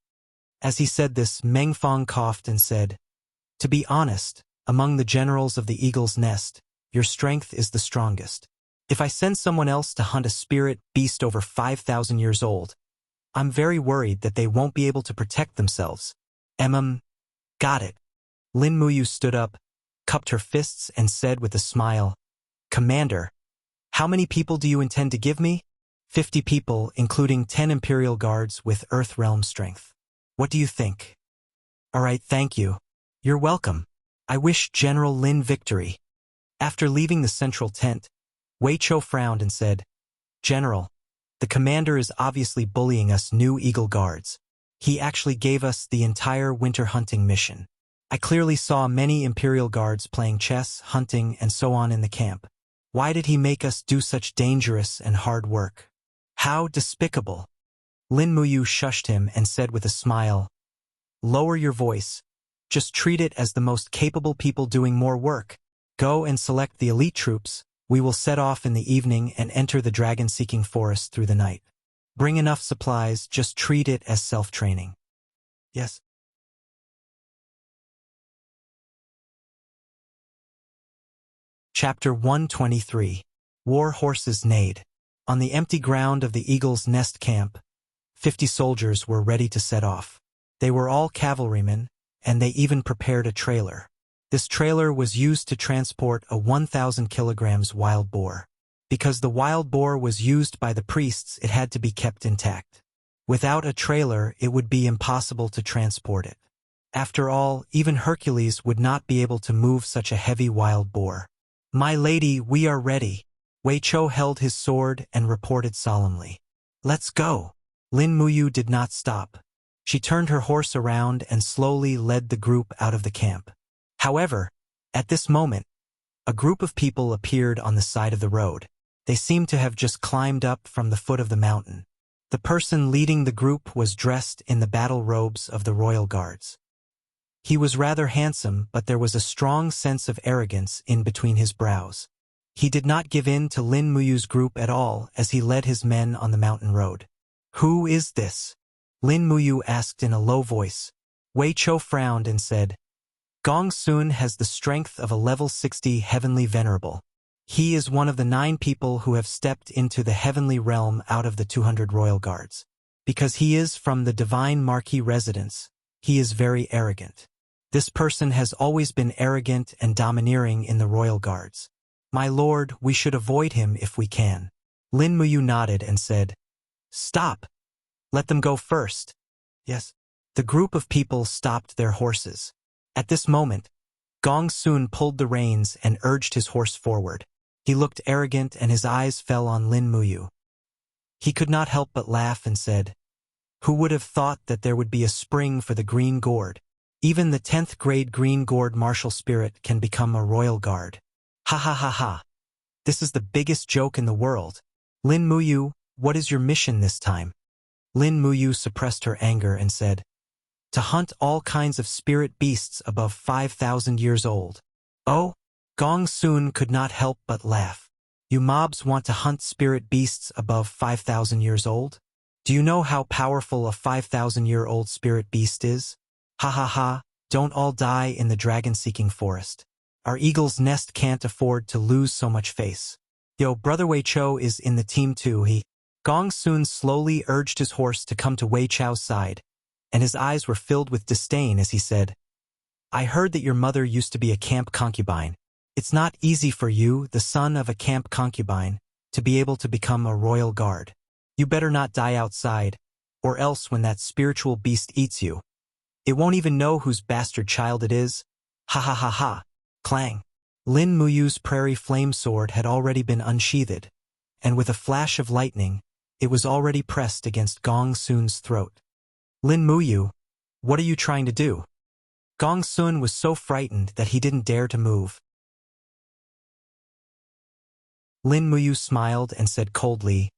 As he said this, Meng Fong coughed and said, "To be honest, among the generals of the Eagle's Nest, your strength is the strongest. If I send someone else to hunt a spirit beast over 5,000 years old, I'm very worried that they won't be able to protect themselves." Got it." Lin Muyu stood up, cupped her fists and said with a smile, "Commander, how many people do you intend to give me?" 50 people, including 10 Imperial Guards with Earth Realm strength. What do you think?" "All right, thank you. You're welcome. I wish General Lin victory." After leaving the central tent, Wei Chou frowned and said, "General, the commander is obviously bullying us new Eagle Guards. He actually gave us the entire winter hunting mission. I clearly saw many Imperial Guards playing chess, hunting, and so on in the camp. Why did he make us do such dangerous and hard work? How despicable." Lin Muyu shushed him and said with a smile, "Lower your voice. Just treat it as the most capable people doing more work. Go and select the elite troops. We will set off in the evening and enter the dragon-seeking forest through the night. Bring enough supplies, just treat it as self-training." "Yes." Chapter 123. War Horses Neighed. On the empty ground of the Eagle's Nest camp, 50 soldiers were ready to set off. They were all cavalrymen, and they even prepared a trailer. This trailer was used to transport a 1,000 kilograms wild boar. Because the wild boar was used by the priests, it had to be kept intact. Without a trailer, it would be impossible to transport it. After all, even Hercules would not be able to move such a heavy wild boar. "My lady, we are ready." Wei Chou held his sword and reported solemnly. "Let's go." Lin Muyu did not stop. She turned her horse around and slowly led the group out of the camp. However, at this moment, a group of people appeared on the side of the road. They seemed to have just climbed up from the foot of the mountain. The person leading the group was dressed in the battle robes of the royal guards. He was rather handsome, but there was a strong sense of arrogance in between his brows. He did not give in to Lin Muyu's group at all as he led his men on the mountain road. "Who is this?" Lin Muyu asked in a low voice. Wei Chou frowned and said, "Gong Sun has the strength of a level 60 heavenly venerable. He is one of the 9 people who have stepped into the heavenly realm out of the 200 royal guards. Because he is from the divine marquis residence, he is very arrogant. This person has always been arrogant and domineering in the royal guards. My lord, we should avoid him if we can." Lin Muyu nodded and said, "Stop! Let them go first." "Yes." The group of people stopped their horses. At this moment, Gong Sun pulled the reins and urged his horse forward. He looked arrogant and his eyes fell on Lin Muyu. He could not help but laugh and said, "Who would have thought that there would be a spring for the Green Gourd? Even the 10th grade Green Gourd martial spirit can become a royal guard. Ha ha ha ha. This is the biggest joke in the world. Lin Muyu, what is your mission this time?" Lin Muyu suppressed her anger and said, "To hunt all kinds of spirit beasts above 5,000 years old." "Oh?" Gong Sun could not help but laugh. "You mobs want to hunt spirit beasts above 5,000 years old? Do you know how powerful a 5,000-year-old spirit beast is? Ha ha ha, don't all die in the dragon-seeking forest. Our eagle's nest can't afford to lose so much face. Yo, Brother Wei Chou is in the team too, Gong Sun slowly urged his horse to come to Wei Chou's side, and his eyes were filled with disdain as he said, "I heard that your mother used to be a camp concubine. It's not easy for you, the son of a camp concubine, to be able to become a royal guard. You better not die outside, or else when that spiritual beast eats you, it won't even know whose bastard child it is. Ha ha ha ha." Clang. Lin Muyu's prairie flame sword had already been unsheathed, and with a flash of lightning, it was already pressed against Gong Sun's throat. "Lin Muyu, what are you trying to do?" Gong Sun was so frightened that he didn't dare to move. Lin Muyu smiled and said coldly,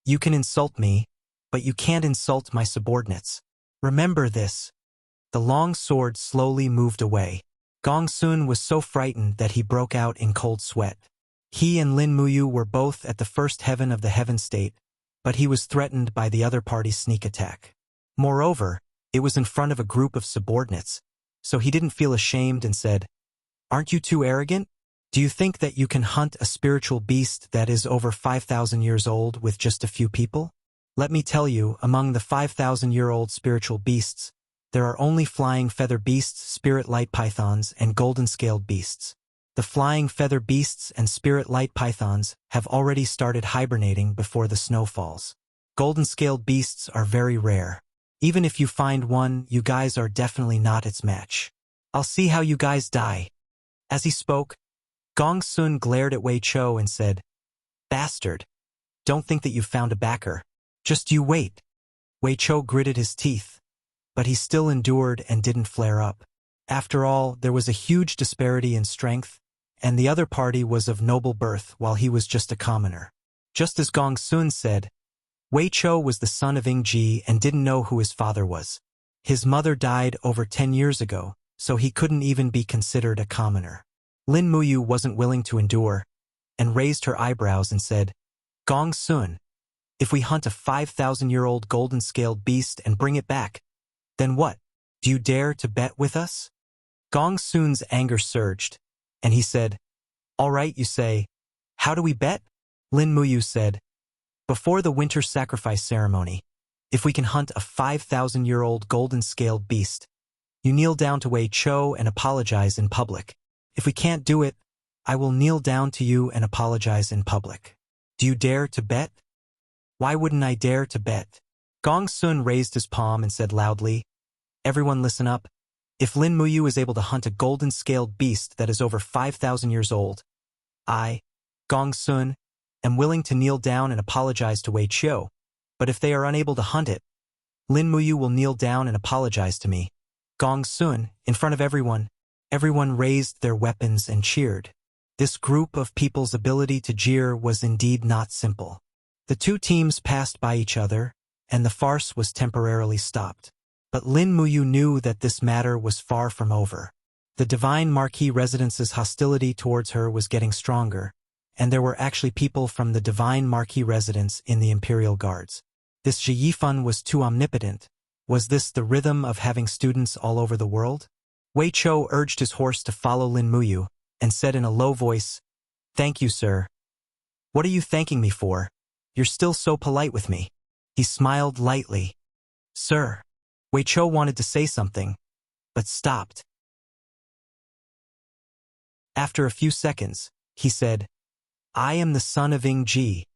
"You can insult me, but you can't insult my subordinates. Remember this." The long sword slowly moved away. Gong Sun was so frightened that he broke out in cold sweat. He and Lin Muyu were both at the first heaven of the heaven state, but he was threatened by the other party's sneak attack. Moreover, it was in front of a group of subordinates, so he didn't feel ashamed and said, "Aren't you too arrogant? Do you think that you can hunt a spiritual beast that is over 5,000 years old with just a few people? Let me tell you, among the 5,000-year-old spiritual beasts, there are only flying feather beasts, spirit light pythons, and golden-scaled beasts. The flying feather beasts and spirit light pythons have already started hibernating before the snow falls. Golden-scaled beasts are very rare. Even if you find one, you guys are definitely not its match. I'll see how you guys die." As he spoke, Gong Sun glared at Wei Chou and said, "Bastard, don't think that you've found a backer. Just you wait." Wei Chou gritted his teeth, but he still endured and didn't flare up. After all, there was a huge disparity in strength, and the other party was of noble birth while he was just a commoner. Just as Gong Sun said, Wei Chou was the son of Ing Ji and didn't know who his father was. His mother died over 10 years ago, so he couldn't even be considered a commoner. Lin Muyu wasn't willing to endure, and raised her eyebrows and said, "Gong Sun, if we hunt a 5,000-year-old golden-scaled beast and bring it back, then what? Do you dare to bet with us?" Gong Sun's anger surged, and he said, "All right, you say. How do we bet?" Lin Muyu said, "Before the winter sacrifice ceremony, if we can hunt a 5,000-year-old golden-scaled beast, you kneel down to Wei Chou and apologize in public. If we can't do it, I will kneel down to you and apologize in public. Do you dare to bet?" "Why wouldn't I dare to bet?" Gong Sun raised his palm and said loudly, "Everyone listen up. If Lin Muyu is able to hunt a golden-scaled beast that is over 5,000 years old, I, Gong Sun, am willing to kneel down and apologize to Wei Chou. But if they are unable to hunt it, Lin Muyu will kneel down and apologize to me." Gong Sun, in front of everyone, everyone raised their weapons and cheered. This group of people's ability to jeer was indeed not simple. The two teams passed by each other, and the farce was temporarily stopped. But Lin Muyu knew that this matter was far from over. The Divine Marquis Residence's hostility towards her was getting stronger, and there were actually people from the Divine Marquis Residence in the Imperial Guards. This Zhi Yifan was too omnipotent. Was this the rhythm of having students all over the world? Wei Chou urged his horse to follow Lin Muyu, and said in a low voice, "Thank you, sir." "What are you thanking me for? You're still so polite with me." He smiled lightly. "Sir." Wei Chou wanted to say something, but stopped. After a few seconds, he said, "I am the son of Ying Ji.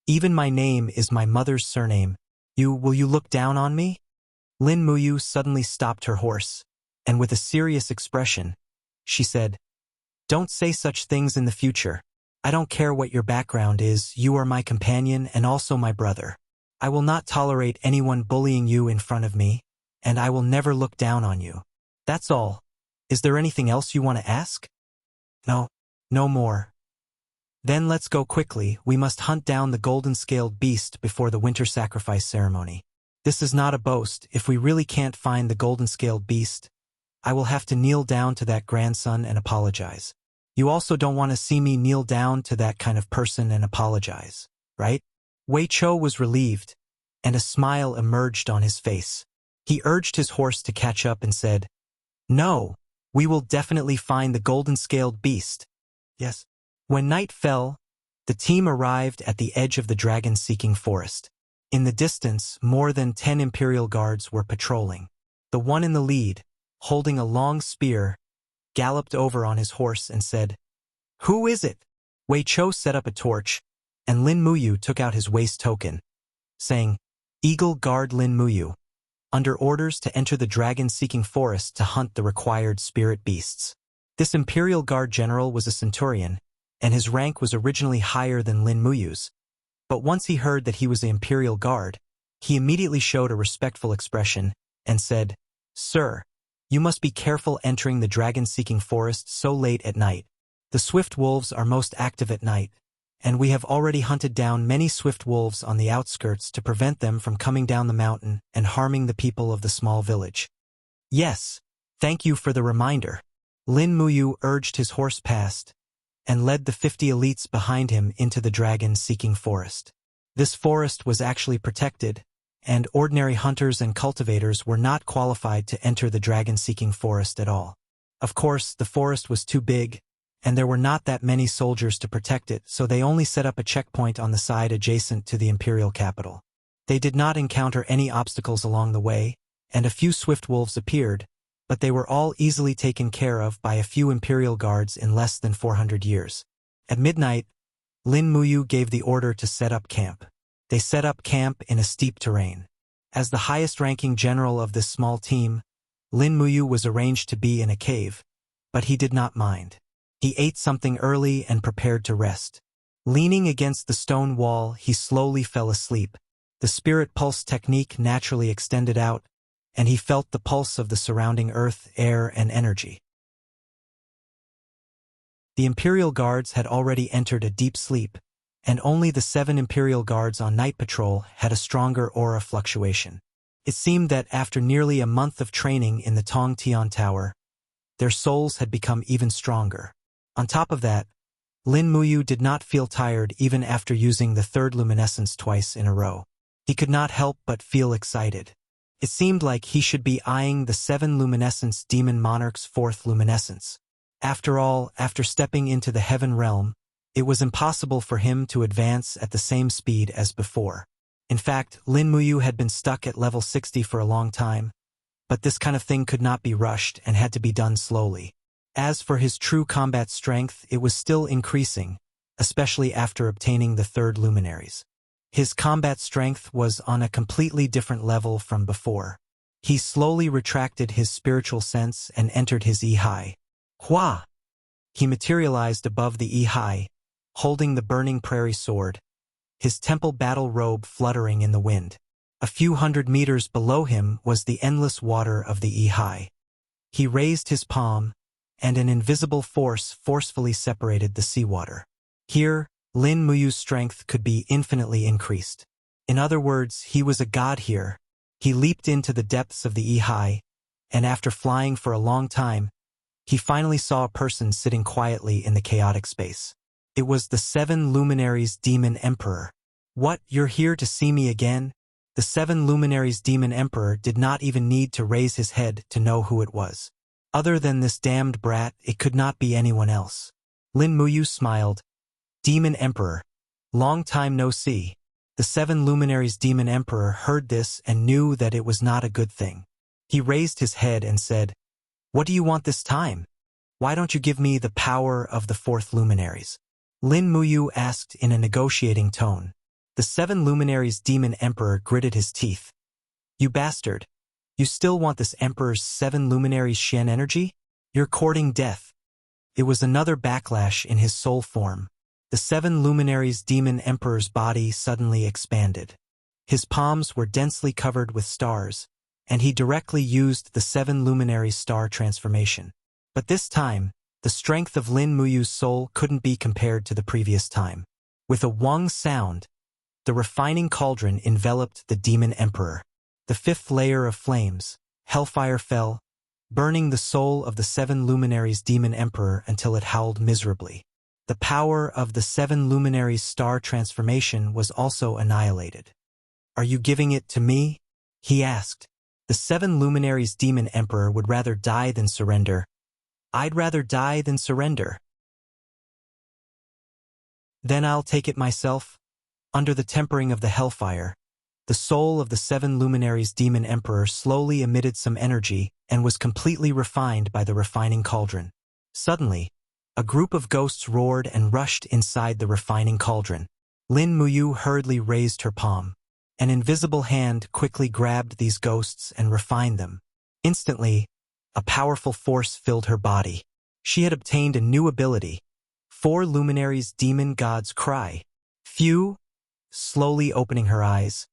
Even my name is my mother's surname. Will you look down on me?" Lin Muyu suddenly stopped her horse, and with a serious expression, she said, "Don't say such things in the future. I don't care what your background is, you are my companion and also my brother. I will not tolerate anyone bullying you in front of me, and I will never look down on you. That's all. Is there anything else you want to ask?" "No, no more." "Then let's go quickly. We must hunt down the golden-scaled beast before the winter sacrifice ceremony. This is not a boast. If we really can't find the golden-scaled beast, I will have to kneel down to that grandson and apologize. You also don't want to see me kneel down to that kind of person and apologize, right?" Wei Chou was relieved, and a smile emerged on his face. He urged his horse to catch up and said, "No, we will definitely find the golden-scaled beast." Yes. When night fell, the team arrived at the edge of the dragon-seeking forest. In the distance, more than 10 Imperial Guards were patrolling. The one in the lead, holding a long spear, galloped over on his horse and said, "Who is it?" Wei Chou set up a torch, and Lin Muyu took out his waist token, saying, "Eagle Guard Lin Muyu, under orders to enter the dragon-seeking forest to hunt the required spirit beasts." This Imperial Guard general was a centurion, and his rank was originally higher than Lin Muyu's. But once he heard that he was the Imperial Guard, he immediately showed a respectful expression and said, "Sir, you must be careful entering the dragon-seeking forest so late at night. The swift wolves are most active at night, and we have already hunted down many swift wolves on the outskirts to prevent them from coming down the mountain and harming the people of the small village." "Yes, thank you for the reminder." Lin Muyu urged his horse past, and led the 50 elites behind him into the dragon-seeking forest. This forest was actually protected, and ordinary hunters and cultivators were not qualified to enter the dragon-seeking forest at all. Of course, the forest was too big, and there were not that many soldiers to protect it, so they only set up a checkpoint on the side adjacent to the imperial capital. They did not encounter any obstacles along the way, and a few swift wolves appeared, but they were all easily taken care of by a few imperial guards in less than 400 years. At midnight, Lin Muyu gave the order to set up camp. They set up camp in a steep terrain. As the highest-ranking general of this small team, Lin Muyu was arranged to be in a cave, but he did not mind. He ate something early and prepared to rest. Leaning against the stone wall, he slowly fell asleep. The spirit pulse technique naturally extended out, and he felt the pulse of the surrounding earth, air, and energy. The Imperial Guards had already entered a deep sleep, and only the 7 Imperial Guards on night patrol had a stronger aura fluctuation. It seemed that after nearly a month of training in the Tong Tian Tower, their souls had become even stronger. On top of that, Lin Muyu did not feel tired even after using the 3rd luminescence twice in a row. He could not help but feel excited. It seemed like he should be eyeing the 7 luminescence demon monarch's 4th luminescence. After all, after stepping into the heaven realm, it was impossible for him to advance at the same speed as before. In fact, Lin Muyu had been stuck at level 60 for a long time, but this kind of thing could not be rushed and had to be done slowly. As for his true combat strength, it was still increasing, especially after obtaining the 3rd luminaries. His combat strength was on a completely different level from before. He slowly retracted his spiritual sense and entered his E-High. Hua! He materialized above the E-High, holding the burning prairie sword, his temple battle robe fluttering in the wind. A few hundred meters below him was the endless water of the E-High. He raised his palm, and an invisible force forcefully separated the seawater. Here, Lin Muyu's strength could be infinitely increased. In other words, he was a god here. He leaped into the depths of the Ehai, and after flying for a long time, he finally saw a person sitting quietly in the chaotic space. It was the 7 Luminaries Demon Emperor. "What, you're here to see me again?" The 7 Luminaries Demon Emperor did not even need to raise his head to know who it was. Other than this damned brat, it could not be anyone else. Lin Muyu smiled. "Demon Emperor. Long time no see." The 7 Luminaries Demon Emperor heard this and knew that it was not a good thing. He raised his head and said, "What do you want this time? Why don't you give me the power of the 4th Luminaries?" Lin Muyu asked in a negotiating tone. The 7 Luminaries Demon Emperor gritted his teeth. "You bastard. You still want this Emperor's 7 Luminaries Shen energy? You're courting death." It was another backlash in his soul form. The 7 Luminaries Demon Emperor's body suddenly expanded. His palms were densely covered with stars, and he directly used the 7 Luminaries star transformation. But this time, the strength of Lin Muyu's soul couldn't be compared to the previous time. With a wong sound, the refining cauldron enveloped the Demon Emperor. The 5th layer of flames, hellfire fell, burning the soul of the 7 Luminaries Demon Emperor until it howled miserably. The power of the 7 Luminaries star transformation was also annihilated. "Are you giving it to me?" he asked. The 7 Luminaries Demon Emperor would rather die than surrender. "I'd rather die than surrender." "Then I'll take it myself." Under the tempering of the hellfire, the soul of the 7 Luminaries Demon Emperor slowly emitted some energy and was completely refined by the refining cauldron. Suddenly, a group of ghosts roared and rushed inside the refining cauldron. Lin Muyu hurriedly raised her palm. An invisible hand quickly grabbed these ghosts and refined them. Instantly, a powerful force filled her body. She had obtained a new ability, 4 Luminaries Demon God's Cry. Phew! Slowly opening her eyes,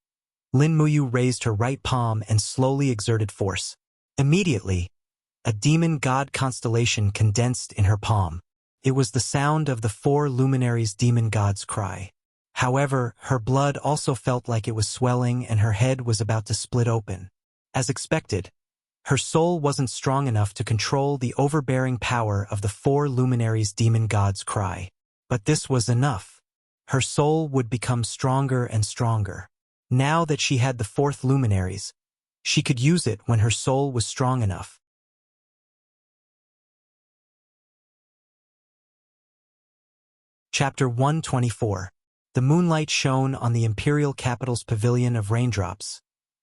Lin Muyu raised her right palm and slowly exerted force. Immediately, a demon god constellation condensed in her palm. It was the sound of the 4 Luminaries Demon God's Cry. However, her blood also felt like it was swelling and her head was about to split open. As expected, her soul wasn't strong enough to control the overbearing power of the 4 Luminaries Demon God's Cry. But this was enough. Her soul would become stronger and stronger. Now that she had the 4th Luminaries, she could use it when her soul was strong enough. Chapter 124. The moonlight shone on the imperial capital's pavilion of raindrops,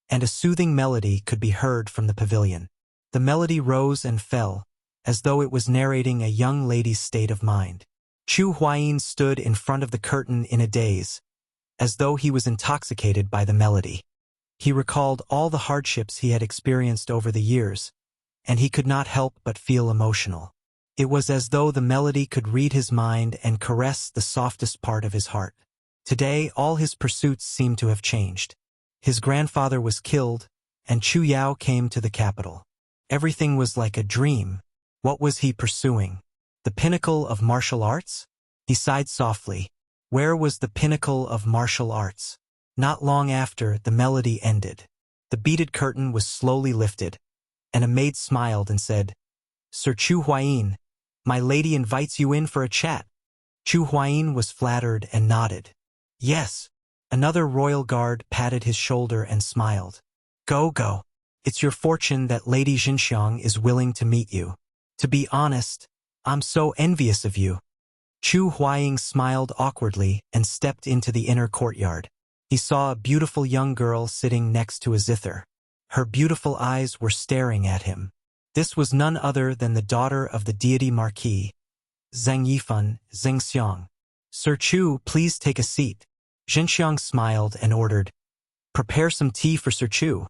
and a soothing melody could be heard from the pavilion. The melody rose and fell, as though it was narrating a young lady's state of mind. Chu Huayin stood in front of the curtain in a daze, as though he was intoxicated by the melody. He recalled all the hardships he had experienced over the years, and he could not help but feel emotional. It was as though the melody could read his mind and caress the softest part of his heart. Today, all his pursuits seemed to have changed. His grandfather was killed, and Chu Yao came to the capital. Everything was like a dream. What was he pursuing? The pinnacle of martial arts? He sighed softly. Where was the pinnacle of martial arts? Not long after, the melody ended. The beaded curtain was slowly lifted, and a maid smiled and said, "Sir Chu Huayin, my lady invites you in for a chat." Chu Huayin was flattered and nodded. "Yes." Another royal guard patted his shoulder and smiled. Go. It's your fortune that Lady Xinxiang is willing to meet you. To be honest, I'm so envious of you." Chu Huayin smiled awkwardly and stepped into the inner courtyard. He saw a beautiful young girl sitting next to a zither. Her beautiful eyes were staring at him. This was none other than the daughter of the deity Marquis, Zheng Yifan, Zhengxiang. "Sir Chu, please take a seat." Zhengxiang smiled and ordered, "Prepare some tea for Sir Chu."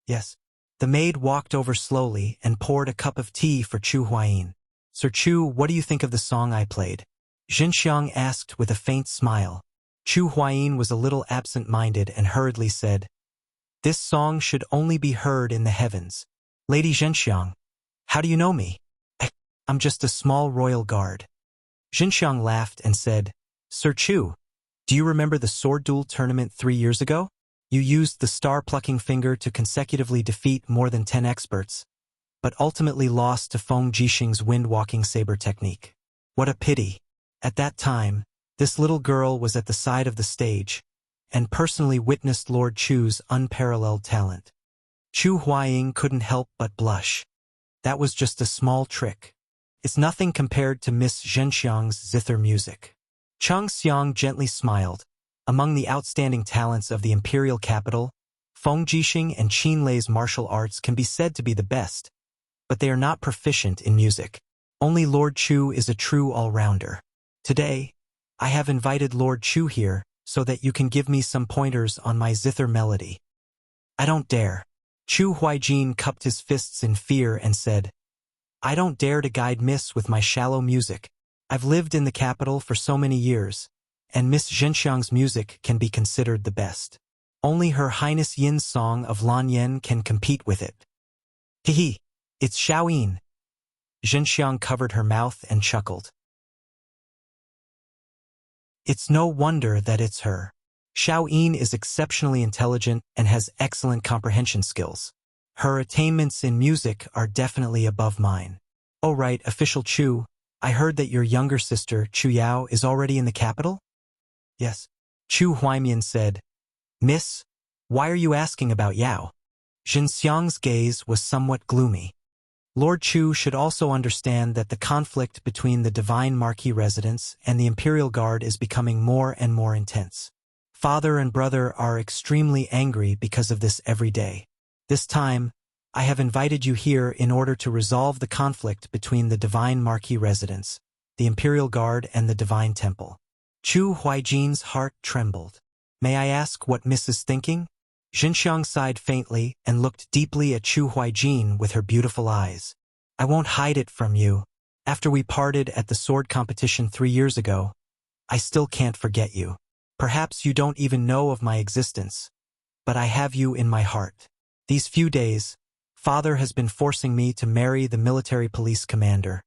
"Yes." The maid walked over slowly and poured a cup of tea for Chu Huayin. "Sir Chu, what do you think of the song I played?" Zhengxiang asked with a faint smile. Chu Huayin was a little absent-minded and hurriedly said, "This song should only be heard in the heavens." "Lady Zhengxiang, how do you know me?" I'm just a small royal guard. Xinxiang laughed and said, Sir Chu, do you remember the sword duel tournament 3 years ago? You used the star-plucking finger to consecutively defeat more than 10 experts, but ultimately lost to Feng Jixing's wind-walking saber technique. What a pity. At that time, this little girl was at the side of the stage, and personally witnessed Lord Chu's unparalleled talent. Chu Huaying couldn't help but blush. That was just a small trick. It's nothing compared to Miss Zhenxiang's zither music. Cheng Xiang gently smiled. Among the outstanding talents of the imperial capital, Feng Jixing and Qin Lei's martial arts can be said to be the best, but they are not proficient in music. Only Lord Chu is a true all-rounder. Today, I have invited Lord Chu here so that you can give me some pointers on my zither melody. I don't dare. Chu Huaijin cupped his fists in fear and said, I don't dare to guide Miss with my shallow music. I've lived in the capital for so many years, and Miss Zhenxiang's music can be considered the best. Only Her Highness Yin's song of Lan Yen can compete with it. Hehe, it's Xiaoyin. Zhenxiang covered her mouth and chuckled. It's no wonder that it's her. Xiaoyin is exceptionally intelligent and has excellent comprehension skills. Her attainments in music are definitely above mine. Oh right, Official Chu, I heard that your younger sister, Chu Yao, is already in the capital? Yes. Chu Huaimian said, Miss, why are you asking about Yao? Xinxiang's gaze was somewhat gloomy. Lord Chu should also understand that the conflict between the Divine Marquis residence and the Imperial Guard is becoming more and more intense. Father and brother are extremely angry because of this every day. This time, I have invited you here in order to resolve the conflict between the Divine Marquis residence, the Imperial Guard, and the Divine Temple. Chu Huaijin's heart trembled. May I ask what Miss is thinking? Xinxiang sighed faintly and looked deeply at Chu Huaijin with her beautiful eyes. I won't hide it from you. After we parted at the sword competition 3 years ago, I still can't forget you. Perhaps you don't even know of my existence, but I have you in my heart. These few days, Father has been forcing me to marry the military police commander,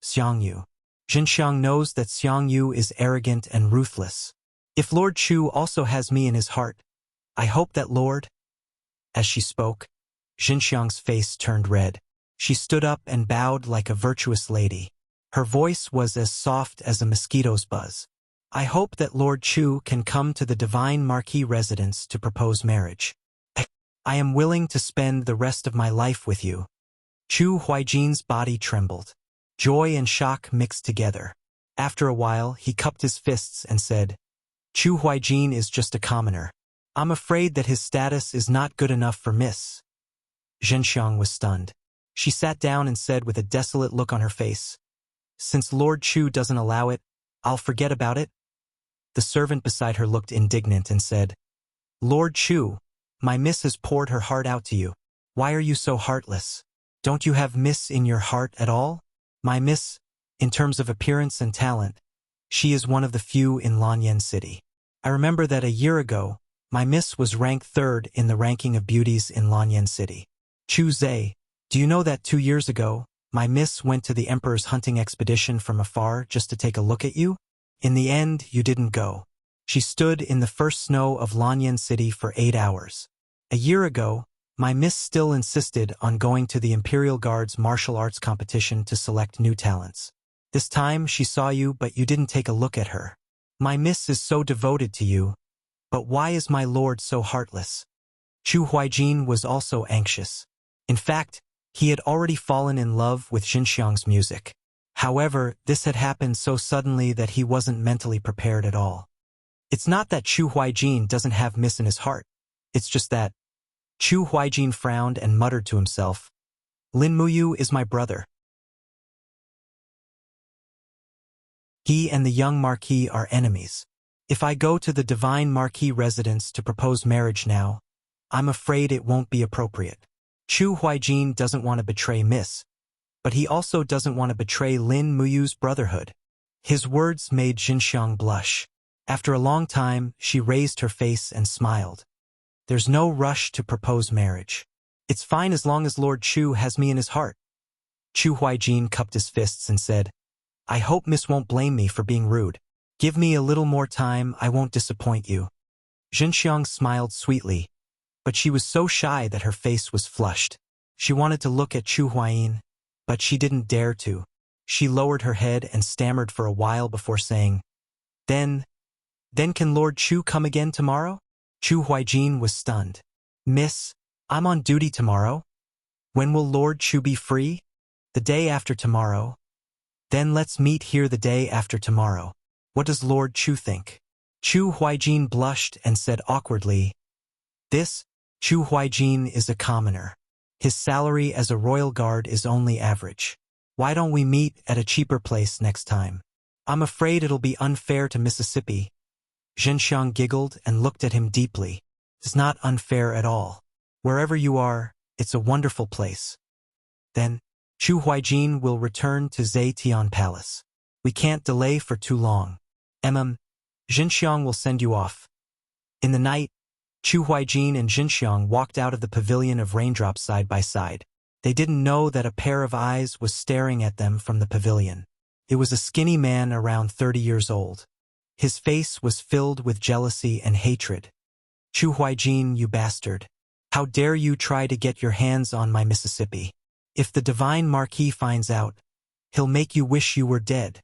Xiang Yu. Xinxiang knows that Xiang Yu is arrogant and ruthless. If Lord Chu also has me in his heart, I hope that Lord... As she spoke, Xinxiang's face turned red. She stood up and bowed like a virtuous lady. Her voice was as soft as a mosquito's buzz. I hope that Lord Chu can come to the Divine Marquis residence to propose marriage. I am willing to spend the rest of my life with you. Chu Huaijin's body trembled. Joy and shock mixed together. After a while, he cupped his fists and said, Chu Huaijin is just a commoner. I'm afraid that his status is not good enough for Miss. Zhenxiang was stunned. She sat down and said with a desolate look on her face, Since Lord Chu doesn't allow it, I'll forget about it. The servant beside her looked indignant and said, Lord Chu, my Miss has poured her heart out to you. Why are you so heartless? Don't you have Miss in your heart at all? My Miss, in terms of appearance and talent, she is one of the few in Lanyan City. I remember that a year ago, my Miss was ranked 3rd in the ranking of beauties in Lanyan City. Chu Zhe, do you know that 2 years ago, my Miss went to the Emperor's hunting expedition from afar just to take a look at you? In the end, you didn't go. She stood in the first snow of Lanyan City for 8 hours. A year ago, my Miss still insisted on going to the Imperial Guard's martial arts competition to select new talents. This time she saw you, but you didn't take a look at her. My Miss is so devoted to you, but why is my lord so heartless? Chu Huaijin was also anxious. In fact, he had already fallen in love with Xinxiang's music. However, this had happened so suddenly that he wasn't mentally prepared at all. It's not that Chu Huaijin doesn't have Miss in his heart. It's just that Chu Huaijin frowned and muttered to himself, Lin Muyu is my brother. He and the young Marquis are enemies. If I go to the Divine Marquis residence to propose marriage now, I'm afraid it won't be appropriate. Chu Huaijin doesn't want to betray Miss, but he also doesn't want to betray Lin Muyu's brotherhood. His words made Xinxiang blush. After a long time, she raised her face and smiled. There's no rush to propose marriage. It's fine as long as Lord Chu has me in his heart. Chu Huaijin cupped his fists and said, I hope Miss won't blame me for being rude. Give me a little more time, I won't disappoint you. Xinxiang smiled sweetly, but she was so shy that her face was flushed. She wanted to look at Chu Huayin, but she didn't dare to. She lowered her head and stammered for a while before saying, Then can Lord Chu come again tomorrow? Chu Huaijin was stunned. Miss, I'm on duty tomorrow. When will Lord Chu be free? The day after tomorrow. Then let's meet here the day after tomorrow. What does Lord Chu think? Chu Huaijin blushed and said awkwardly, This, Chu Huaijin is a commoner. His salary as a royal guard is only average. Why don't we meet at a cheaper place next time? I'm afraid it'll be unfair to Mississippi. Xinxiang giggled and looked at him deeply. It's not unfair at all. Wherever you are, it's a wonderful place. Then, Chu Huaijin will return to Zetian Palace. We can't delay for too long. Xinxiang will send you off. In the night, Chu Huaijin and Xinxiang walked out of the pavilion of raindrops side by side. They didn't know that a pair of eyes was staring at them from the pavilion. It was a skinny man around 30 years old. His face was filled with jealousy and hatred. Chu Huaijin, you bastard. How dare you try to get your hands on my Mississippi? If the divine Marquis finds out, he'll make you wish you were dead.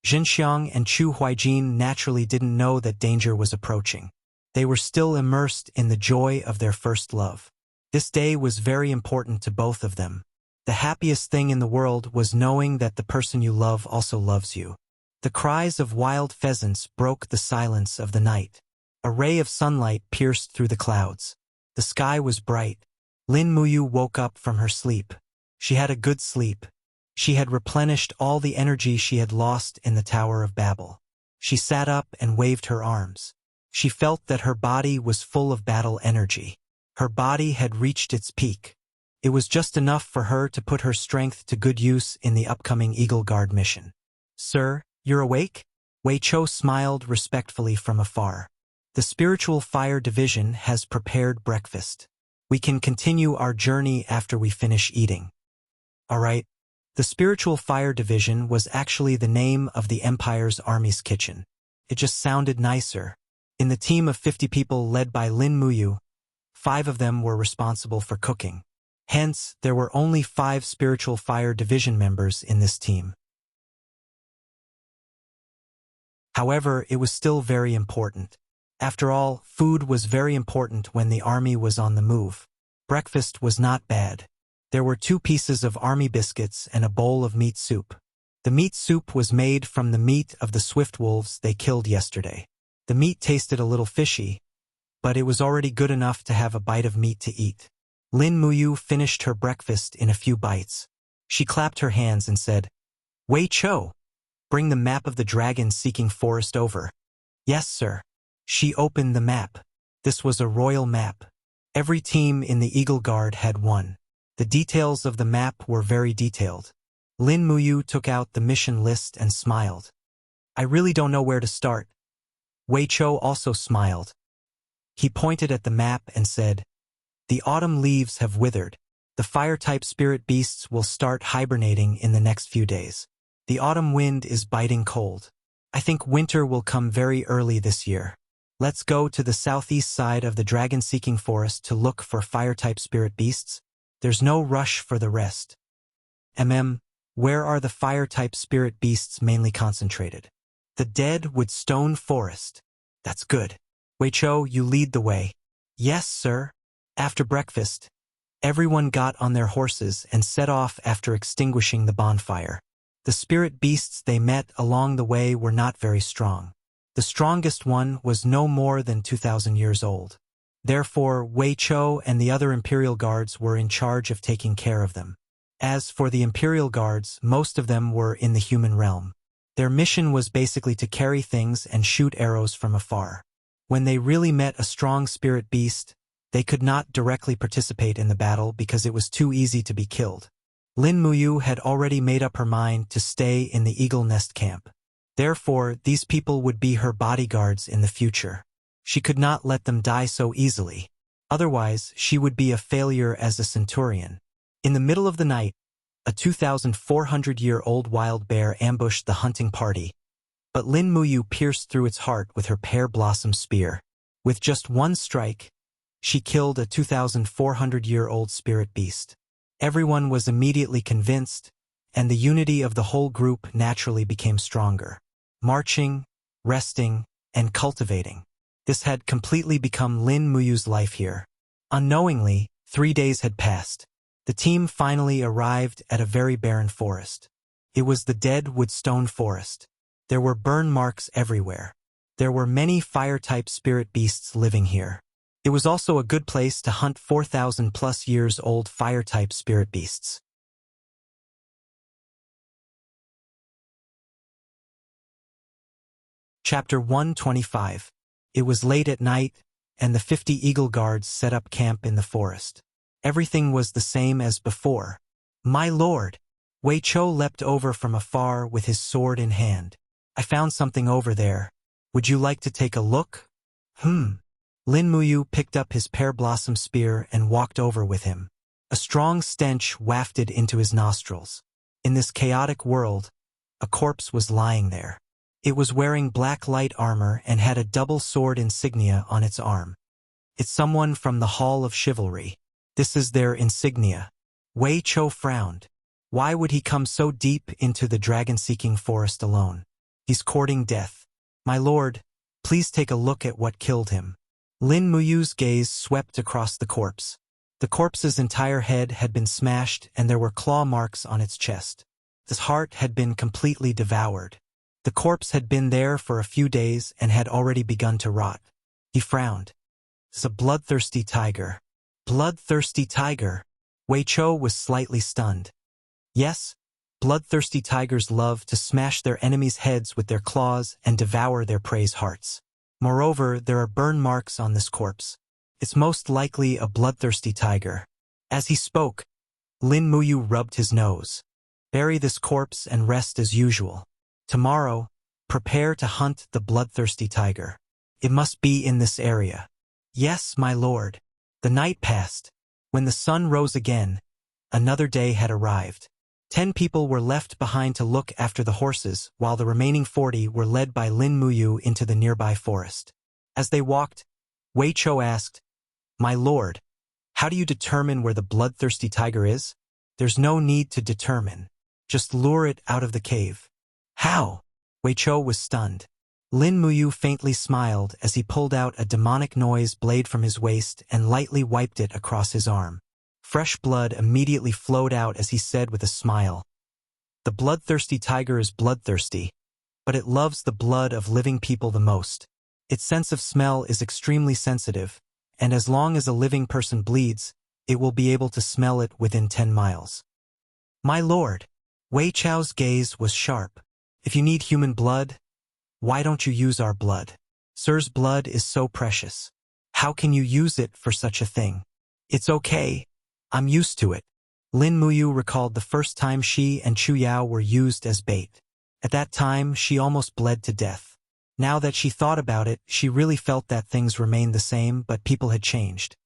Xinxiang and Chu Huaijin naturally didn't know that danger was approaching. They were still immersed in the joy of their first love. This day was very important to both of them. The happiest thing in the world was knowing that the person you love also loves you. The cries of wild pheasants broke the silence of the night. A ray of sunlight pierced through the clouds. The sky was bright. Lin Muyu woke up from her sleep. She had a good sleep. She had replenished all the energy she had lost in the Tower of Babel. She sat up and waved her arms. She felt that her body was full of battle energy. Her body had reached its peak. It was just enough for her to put her strength to good use in the upcoming Eagle Guard mission. Sir, you're awake? Wei Chou smiled respectfully from afar. The Spiritual Fire Division has prepared breakfast. We can continue our journey after we finish eating. All right. The Spiritual Fire Division was actually the name of the Empire's army's kitchen. It just sounded nicer. In the team of 50 people led by Lin Muyu, 5 of them were responsible for cooking. Hence, there were only 5 Spiritual Fire Division members in this team. However, it was still very important. After all, food was very important when the army was on the move. Breakfast was not bad. There were 2 pieces of army biscuits and a bowl of meat soup. The meat soup was made from the meat of the swift wolves they killed yesterday. The meat tasted a little fishy, but it was already good enough to have a bite of meat to eat. Lin Muyu finished her breakfast in a few bites. She clapped her hands and said, Wei Chou, bring the map of the dragon-seeking forest over. Yes, sir. She opened the map. This was a royal map. Every team in the Eagle Guard had one. The details of the map were very detailed. Lin Muyu took out the mission list and smiled. I really don't know where to start. Wei Chou also smiled. He pointed at the map and said, The autumn leaves have withered. The fire-type spirit beasts will start hibernating in the next few days. The autumn wind is biting cold. I think winter will come very early this year. Let's go to the southeast side of the dragon-seeking forest to look for fire-type spirit beasts. There's no rush for the rest. Where are the fire-type spirit beasts mainly concentrated? The Deadwood Stone Forest. That's good. Wei Chou, you lead the way. Yes, sir. After breakfast, everyone got on their horses and set off after extinguishing the bonfire. The spirit beasts they met along the way were not very strong. The strongest one was no more than 2,000 years old. Therefore, Wei Chou and the other Imperial Guards were in charge of taking care of them. As for the Imperial Guards, most of them were in the human realm. Their mission was basically to carry things and shoot arrows from afar. When they really met a strong spirit beast, they could not directly participate in the battle because it was too easy to be killed. Lin Muyu had already made up her mind to stay in the Eagle Nest camp. Therefore, these people would be her bodyguards in the future. She could not let them die so easily. Otherwise, she would be a failure as a centurion. In the middle of the night, A 2,400-year-old wild bear ambushed the hunting party, but Lin Muyu pierced through its heart with her pear blossom spear. With just one strike, she killed a 2,400-year-old spirit beast. Everyone was immediately convinced, and the unity of the whole group naturally became stronger. Marching, resting, and cultivating. This had completely become Lin Muyu's life here. Unknowingly, 3 days had passed. The team finally arrived at a very barren forest. It was the dead woodstone forest. There were burn marks everywhere. There were many fire-type spirit beasts living here. It was also a good place to hunt 4,000+ years old fire-type spirit beasts. Chapter 125. It was late at night, and the 50 eagle guards set up camp in the forest. Everything was the same as before. "My lord!" Wei Chou leapt over from afar with his sword in hand. "I found something over there. Would you like to take a look?" Lin Muyu picked up his pear blossom spear and walked over with him. A strong stench wafted into his nostrils. In this chaotic world, a corpse was lying there. It was wearing black light armor and had a double sword insignia on its arm. "It's someone from the Hall of Chivalry. This is their insignia." Wei Chou frowned. Why would he come so deep into the dragon-seeking forest alone? "He's courting death. My lord, please take a look at what killed him." Lin Muyu's gaze swept across the corpse. The corpse's entire head had been smashed and there were claw marks on its chest. His heart had been completely devoured. The corpse had been there for a few days and had already begun to rot. He frowned. "It's a bloodthirsty tiger." Bloodthirsty tiger? Wei Chou was slightly stunned. Yes, bloodthirsty tigers love to smash their enemies' heads with their claws and devour their prey's hearts. Moreover, there are burn marks on this corpse. It's most likely a bloodthirsty tiger. As he spoke, Lin Muyu rubbed his nose. "Bury this corpse and rest as usual. Tomorrow, prepare to hunt the bloodthirsty tiger. It must be in this area." "Yes, my lord." The night passed. When the sun rose again, another day had arrived. 10 people were left behind to look after the horses, while the remaining 40 were led by Lin Muyu into the nearby forest. As they walked, Wei Chou asked, "My lord, how do you determine where the bloodthirsty tiger is?" "There's no need to determine. Just lure it out of the cave." "How?" Wei Chou was stunned. Lin Muyu faintly smiled as he pulled out a demonic noise blade from his waist and lightly wiped it across his arm. Fresh blood immediately flowed out as he said with a smile, "The bloodthirsty tiger is bloodthirsty, but it loves the blood of living people the most. Its sense of smell is extremely sensitive, and as long as a living person bleeds, it will be able to smell it within 10 miles. "My lord," Wei Chou's gaze was sharp. "If you need human blood, why don't you use our blood? Sir's blood is so precious. How can you use it for such a thing?" "It's okay. I'm used to it." Lin Muyu recalled the first time she and Chu Yao were used as bait. At that time, she almost bled to death. Now that she thought about it, she really felt that things remained the same, but people had changed.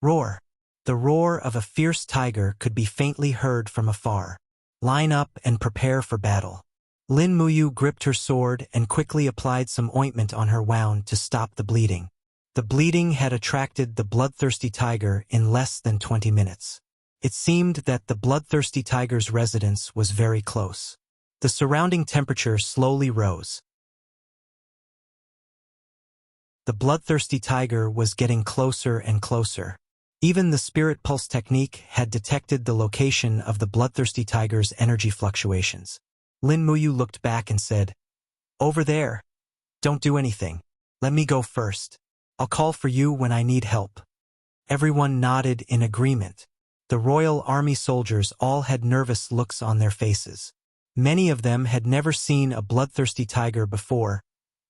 Roar. The roar of a fierce tiger could be faintly heard from afar. "Line up and prepare for battle." Lin Muyu gripped her sword and quickly applied some ointment on her wound to stop the bleeding. The bleeding had attracted the bloodthirsty tiger in less than 20 minutes. It seemed that the bloodthirsty tiger's residence was very close. The surrounding temperature slowly rose. The bloodthirsty tiger was getting closer and closer. Even the spirit pulse technique had detected the location of the bloodthirsty tiger's energy fluctuations. Lin Muyu looked back and said, "Over there. Don't do anything. Let me go first. I'll call for you when I need help." Everyone nodded in agreement. The royal army soldiers all had nervous looks on their faces. Many of them had never seen a bloodthirsty tiger before,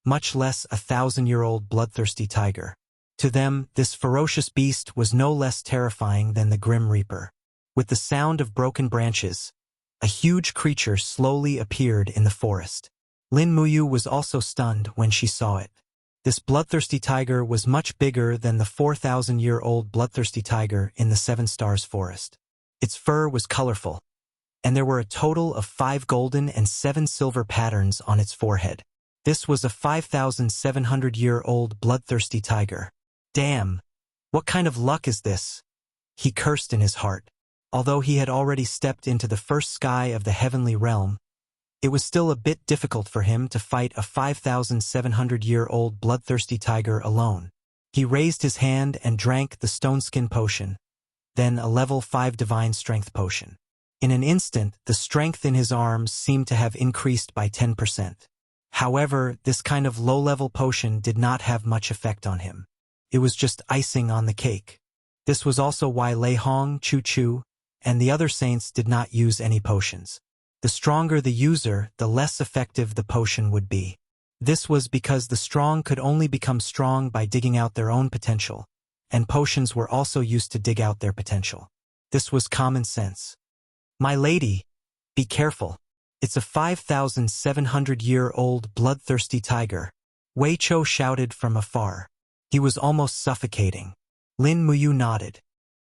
much less a 1,000-year-old bloodthirsty tiger. To them, this ferocious beast was no less terrifying than the Grim Reaper. With the sound of broken branches, a huge creature slowly appeared in the forest. Lin Muyu was also stunned when she saw it. This bloodthirsty tiger was much bigger than the 4,000-year-old bloodthirsty tiger in the Seven Stars Forest. Its fur was colorful. and there were a total of 5 golden and 7 silver patterns on its forehead. This was a 5,700-year-old bloodthirsty tiger. Damn! What kind of luck is this? He cursed in his heart. Although he had already stepped into the first sky of the heavenly realm, it was still a bit difficult for him to fight a 5,700-year-old bloodthirsty tiger alone. He raised his hand and drank the stoneskin potion, then a level 5 divine strength potion. In an instant, the strength in his arms seemed to have increased by 10%. However, this kind of low-level potion did not have much effect on him. It was just icing on the cake. This was also why Lei Hong, Chu Chu, and the other saints did not use any potions. The stronger the user, the less effective the potion would be. This was because the strong could only become strong by digging out their own potential, and potions were also used to dig out their potential. This was common sense. My lady, be careful. It's a 5,700-year-old bloodthirsty tiger. Wei Chou shouted from afar. He was almost suffocating. Lin Muyu nodded.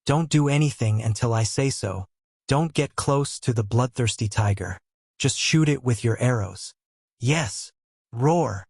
Don't do anything until I say so. Don't get close to the bloodthirsty tiger. Just shoot it with your arrows. Yes. Roar.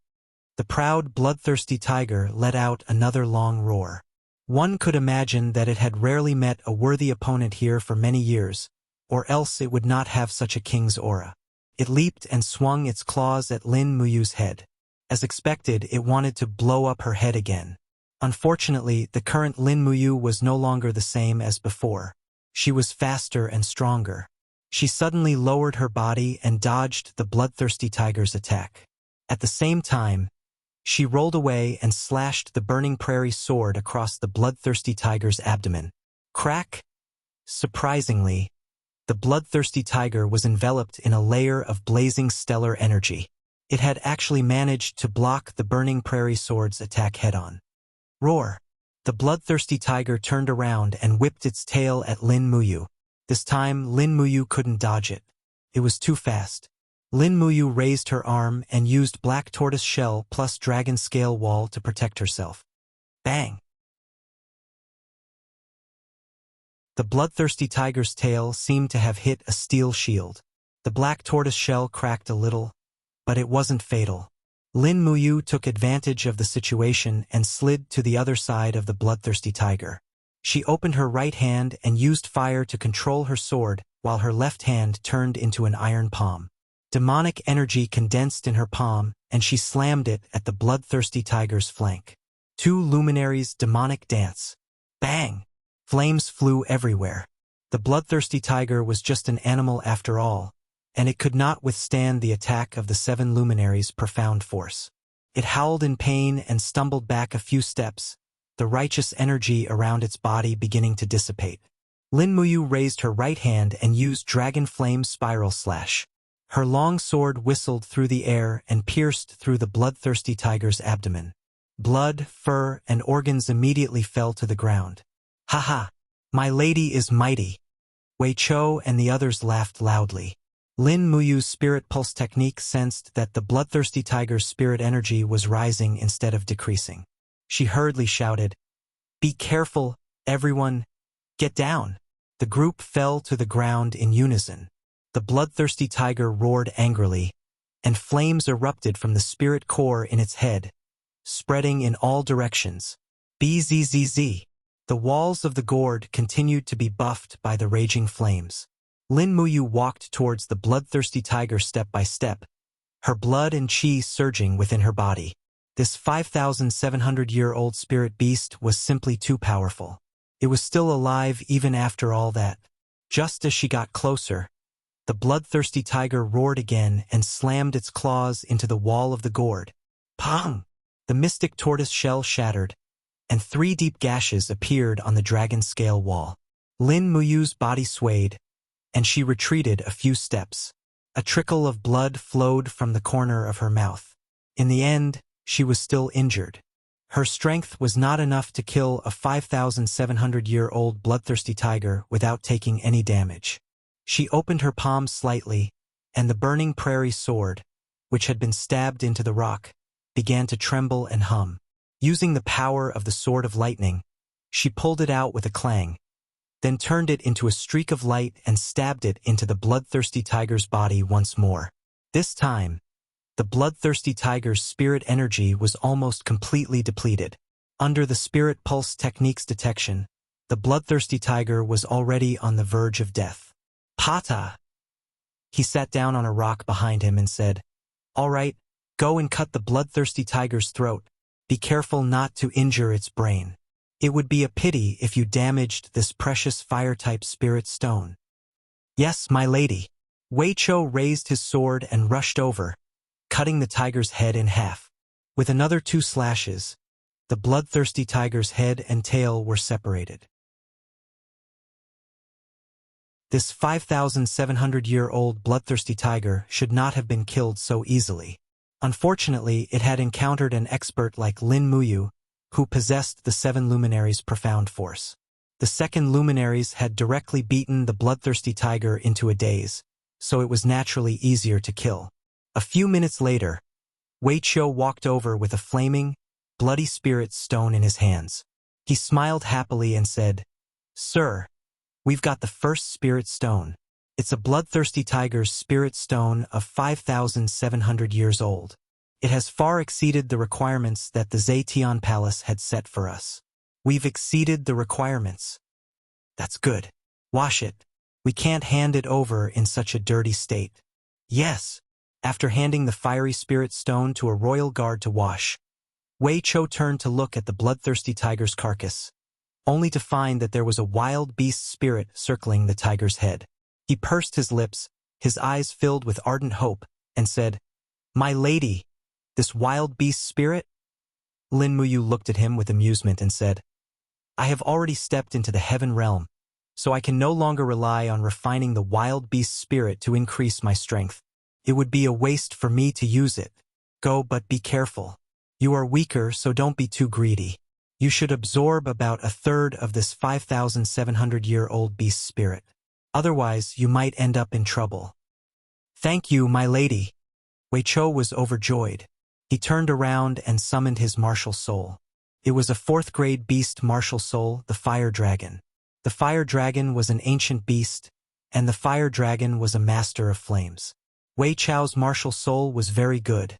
The proud bloodthirsty tiger let out another long roar. One could imagine that it had rarely met a worthy opponent here for many years, or else it would not have such a king's aura. It leaped and swung its claws at Lin Muyu's head. As expected, it wanted to blow up her head again. Unfortunately, the current Lin Muyu was no longer the same as before. She was faster and stronger. She suddenly lowered her body and dodged the bloodthirsty tiger's attack. At the same time, she rolled away and slashed the burning prairie sword across the bloodthirsty tiger's abdomen. Crack! Surprisingly, the bloodthirsty tiger was enveloped in a layer of blazing stellar energy. It had actually managed to block the burning prairie sword's attack head-on. Roar! The bloodthirsty tiger turned around and whipped its tail at Lin Muyu. This time, Lin Muyu couldn't dodge it. It was too fast. Lin Muyu raised her arm and used black tortoise shell plus dragon scale wall to protect herself. Bang! The bloodthirsty tiger's tail seemed to have hit a steel shield. The black tortoise shell cracked a little, but it wasn't fatal. Lin Muyu took advantage of the situation and slid to the other side of the bloodthirsty tiger. She opened her right hand and used fire to control her sword, while her left hand turned into an iron palm. Demonic energy condensed in her palm, and she slammed it at the bloodthirsty tiger's flank. 2 luminaries' demonic dance. Bang! Flames flew everywhere. The bloodthirsty tiger was just an animal after all, and it could not withstand the attack of the 7 luminaries' profound force. It howled in pain and stumbled back a few steps, the righteous energy around its body beginning to dissipate. Lin Muyu raised her right hand and used Dragon Flame Spiral Slash. Her long sword whistled through the air and pierced through the bloodthirsty tiger's abdomen. Blood, fur, and organs immediately fell to the ground. Ha! My lady is mighty. Wei Chou and the others laughed loudly. Lin Muyu's spirit pulse technique sensed that the bloodthirsty tiger's spirit energy was rising instead of decreasing. She hurriedly shouted, "Be careful, everyone! Get down!" The group fell to the ground in unison. The bloodthirsty tiger roared angrily, and flames erupted from the spirit core in its head, spreading in all directions. Bzzz. The walls of the gourd continued to be buffed by the raging flames. Lin Muyu walked towards the bloodthirsty tiger step by step, her blood and chi surging within her body. This 5,700-year-old spirit beast was simply too powerful. It was still alive even after all that. Just as she got closer, the bloodthirsty tiger roared again and slammed its claws into the wall of the gourd. Pong! The mystic tortoise shell shattered, and 3 deep gashes appeared on the dragon scale wall. Lin Muyu's body swayed, and she retreated a few steps. A trickle of blood flowed from the corner of her mouth. In the end, she was still injured. Her strength was not enough to kill a 5,700-year-old bloodthirsty tiger without taking any damage. She opened her palm slightly, and the burning prairie sword, which had been stabbed into the rock, began to tremble and hum. Using the power of the Sword of Lightning, she pulled it out with a clang. then turned it into a streak of light and stabbed it into the bloodthirsty tiger's body once more. This time, the bloodthirsty tiger's spirit energy was almost completely depleted. Under the spirit pulse technique's detection, the bloodthirsty tiger was already on the verge of death. Pata! He sat down on a rock behind him and said, "All right, go and cut the bloodthirsty tiger's throat. Be careful not to injure its brain. It would be a pity if you damaged this precious fire-type spirit stone." "Yes, my lady." Wei Chou raised his sword and rushed over, cutting the tiger's head in half. With another 2 slashes, the bloodthirsty tiger's head and tail were separated. This 5,700-year-old bloodthirsty tiger should not have been killed so easily. Unfortunately, it had encountered an expert like Lin Muyu, who possessed the 7 luminaries' profound force. The second luminaries had directly beaten the bloodthirsty tiger into a daze, so it was naturally easier to kill. A few minutes later, Wei Chou walked over with a flaming, bloody spirit stone in his hands. He smiled happily and said, "Sir, we've got the first spirit stone. It's a bloodthirsty tiger's spirit stone of 5,700 years old. It has far exceeded the requirements that the Zetian Palace had set for us." "We've exceeded the requirements." "That's good. Wash it. We can't hand it over in such a dirty state." "Yes." After handing the fiery spirit stone to a royal guard to wash, Wei Chou turned to look at the bloodthirsty tiger's carcass, only to find that there was a wild beast spirit circling the tiger's head. He pursed his lips, his eyes filled with ardent hope, and said, "My lady, this wild beast spirit?" Lin Muyu looked at him with amusement and said, "I have already stepped into the heaven realm, so I can no longer rely on refining the wild beast spirit to increase my strength. It would be a waste for me to use it. Go, but be careful. You are weaker, so don't be too greedy. You should absorb about a third of this 5,700-year-old beast spirit. Otherwise, you might end up in trouble." "Thank you, my lady." Wei Chou was overjoyed. He turned around and summoned his martial soul. It was a 4th-grade beast martial soul, the fire dragon. The fire dragon was an ancient beast, and the fire dragon was a master of flames. Wei Chou's martial soul was very good,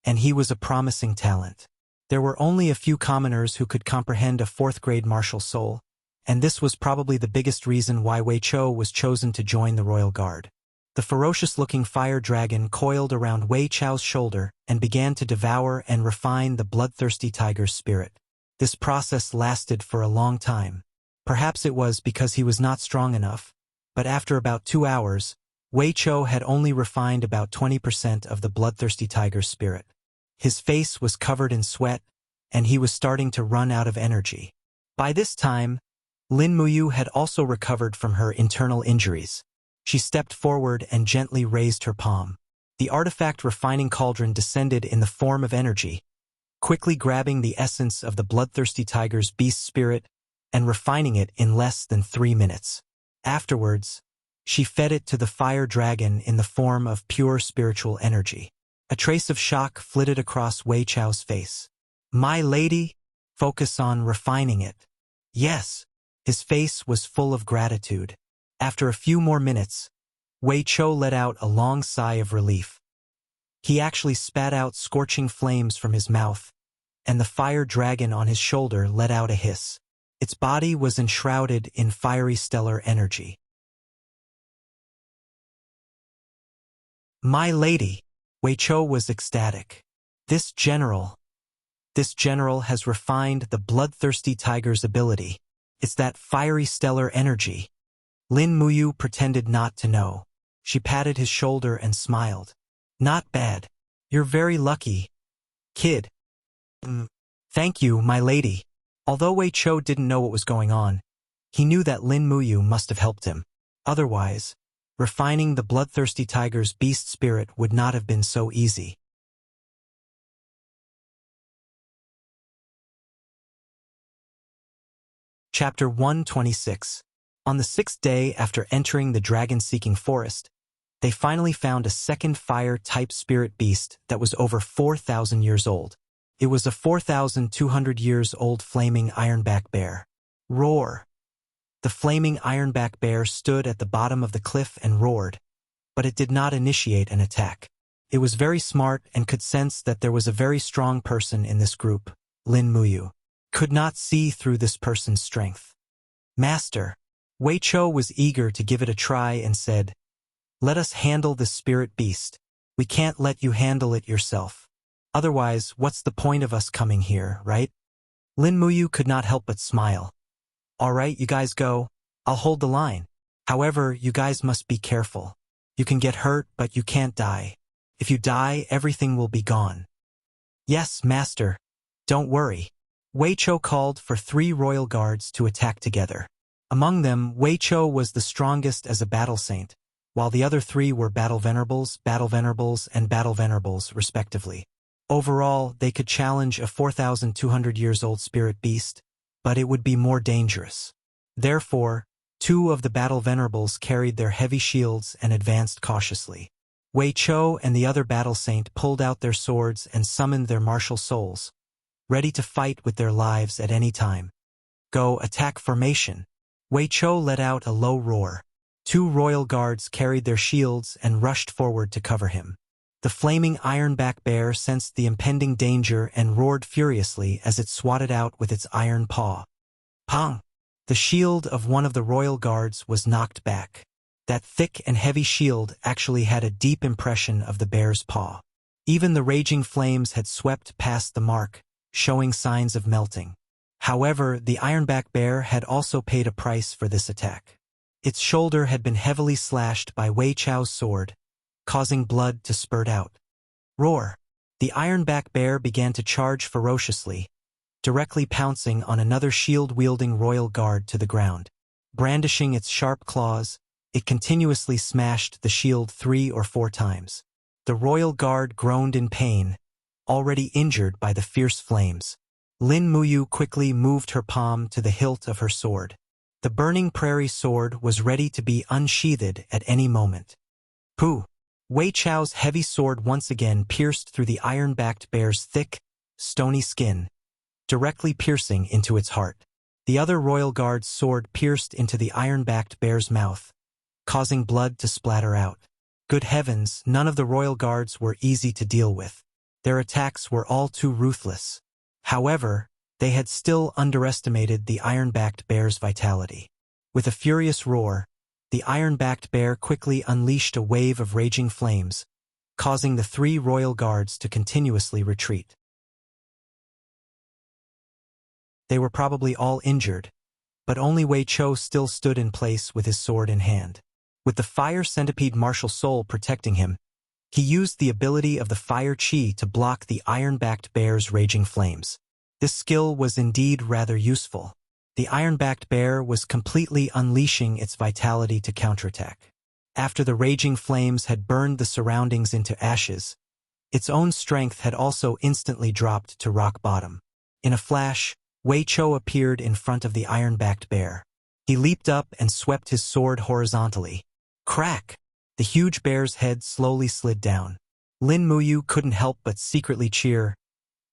and he was a promising talent. There were only a few commoners who could comprehend a 4th-grade martial soul, and this was probably the biggest reason why Wei Chou was chosen to join the royal guard. The ferocious-looking fire dragon coiled around Wei Chou's shoulder and began to devour and refine the bloodthirsty tiger's spirit. This process lasted for a long time. Perhaps it was because he was not strong enough, but after about 2 hours, Wei Chou had only refined about 20% of the bloodthirsty tiger's spirit. His face was covered in sweat, and he was starting to run out of energy. By this time, Lin Muyu had also recovered from her internal injuries. She stepped forward and gently raised her palm. The artifact refining cauldron descended in the form of energy, quickly grabbing the essence of the bloodthirsty tiger's beast spirit and refining it in less than 3 minutes. Afterwards, she fed it to the fire dragon in the form of pure spiritual energy. A trace of shock flitted across Wei Chou's face. "My lady, focus on refining it." "Yes." His face was full of gratitude. After a few more minutes, Wei Chou let out a long sigh of relief. He actually spat out scorching flames from his mouth, and the fire dragon on his shoulder let out a hiss. Its body was enshrouded in fiery stellar energy. "My lady!" Wei Chou was ecstatic. This general has refined the bloodthirsty tiger's ability. It's that fiery stellar energy." Lin Muyu pretended not to know. She patted his shoulder and smiled. "Not bad. You're very lucky, kid." "Thank you, my lady." Although Wei Chou didn't know what was going on, he knew that Lin Muyu must have helped him. Otherwise, refining the bloodthirsty tiger's beast spirit would not have been so easy. Chapter 126. On the 6th day after entering the dragon-seeking forest, they finally found a second fire-type spirit beast that was over 4,000 years old. It was a 4,200 years old flaming ironback bear. Roar! The flaming ironback bear stood at the bottom of the cliff and roared, but it did not initiate an attack. It was very smart and could sense that there was a very strong person in this group. Lin Muyu could not see through this person's strength. Master, Wei Chou was eager to give it a try and said, "Let us handle this spirit beast. We can't let you handle it yourself. Otherwise, what's the point of us coming here, right?" Lin Muyu could not help but smile. "All right, you guys go. I'll hold the line. However, you guys must be careful. You can get hurt, but you can't die. If you die, everything will be gone." "Yes, master. Don't worry." Wei Chou called for 3 royal guards to attack together. Among them, Wei Chou was the strongest as a battle saint, while the other 3 were battle venerables, and battle venerables, respectively. Overall, they could challenge a 4,200 years old spirit beast, but it would be more dangerous. Therefore, 2 of the battle venerables carried their heavy shields and advanced cautiously. Wei Chou and the other battle saint pulled out their swords and summoned their martial souls, ready to fight with their lives at any time. "Go, attack formation." Wei Chou let out a low roar. 2 royal guards carried their shields and rushed forward to cover him. The flaming ironback bear sensed the impending danger and roared furiously as it swatted out with its iron paw. Pong! The shield of one of the royal guards was knocked back. That thick and heavy shield actually had a deep impression of the bear's paw. Even the raging flames had swept past the mark, showing signs of melting. However, the ironback bear had also paid a price for this attack. Its shoulder had been heavily slashed by Wei Chou's sword, causing blood to spurt out. Roar! The ironback bear began to charge ferociously, directly pouncing on another shield-wielding royal guard to the ground. Brandishing its sharp claws, it continuously smashed the shield 3 or 4 times. The royal guard groaned in pain, already injured by the fierce flames. Lin Muyu quickly moved her palm to the hilt of her sword. The burning prairie sword was ready to be unsheathed at any moment. Pooh! Wei Chou's heavy sword once again pierced through the iron-backed bear's thick, stony skin, directly piercing into its heart. The other royal guard's sword pierced into the iron-backed bear's mouth, causing blood to splatter out. Good heavens, none of the royal guards were easy to deal with. Their attacks were all too ruthless. However, they had still underestimated the iron-backed bear's vitality. With a furious roar, the iron-backed bear quickly unleashed a wave of raging flames, causing the 3 royal guards to continuously retreat. They were probably all injured, but only Wei Chou still stood in place with his sword in hand. With the fire centipede martial soul protecting him, he used the ability of the fire chi to block the iron-backed bear's raging flames. This skill was indeed rather useful. The iron-backed bear was completely unleashing its vitality to counterattack. After the raging flames had burned the surroundings into ashes, its own strength had also instantly dropped to rock bottom. In a flash, Wei Chou appeared in front of the iron-backed bear. He leaped up and swept his sword horizontally. Crack! The huge bear's head slowly slid down. Lin Muyu couldn't help but secretly cheer.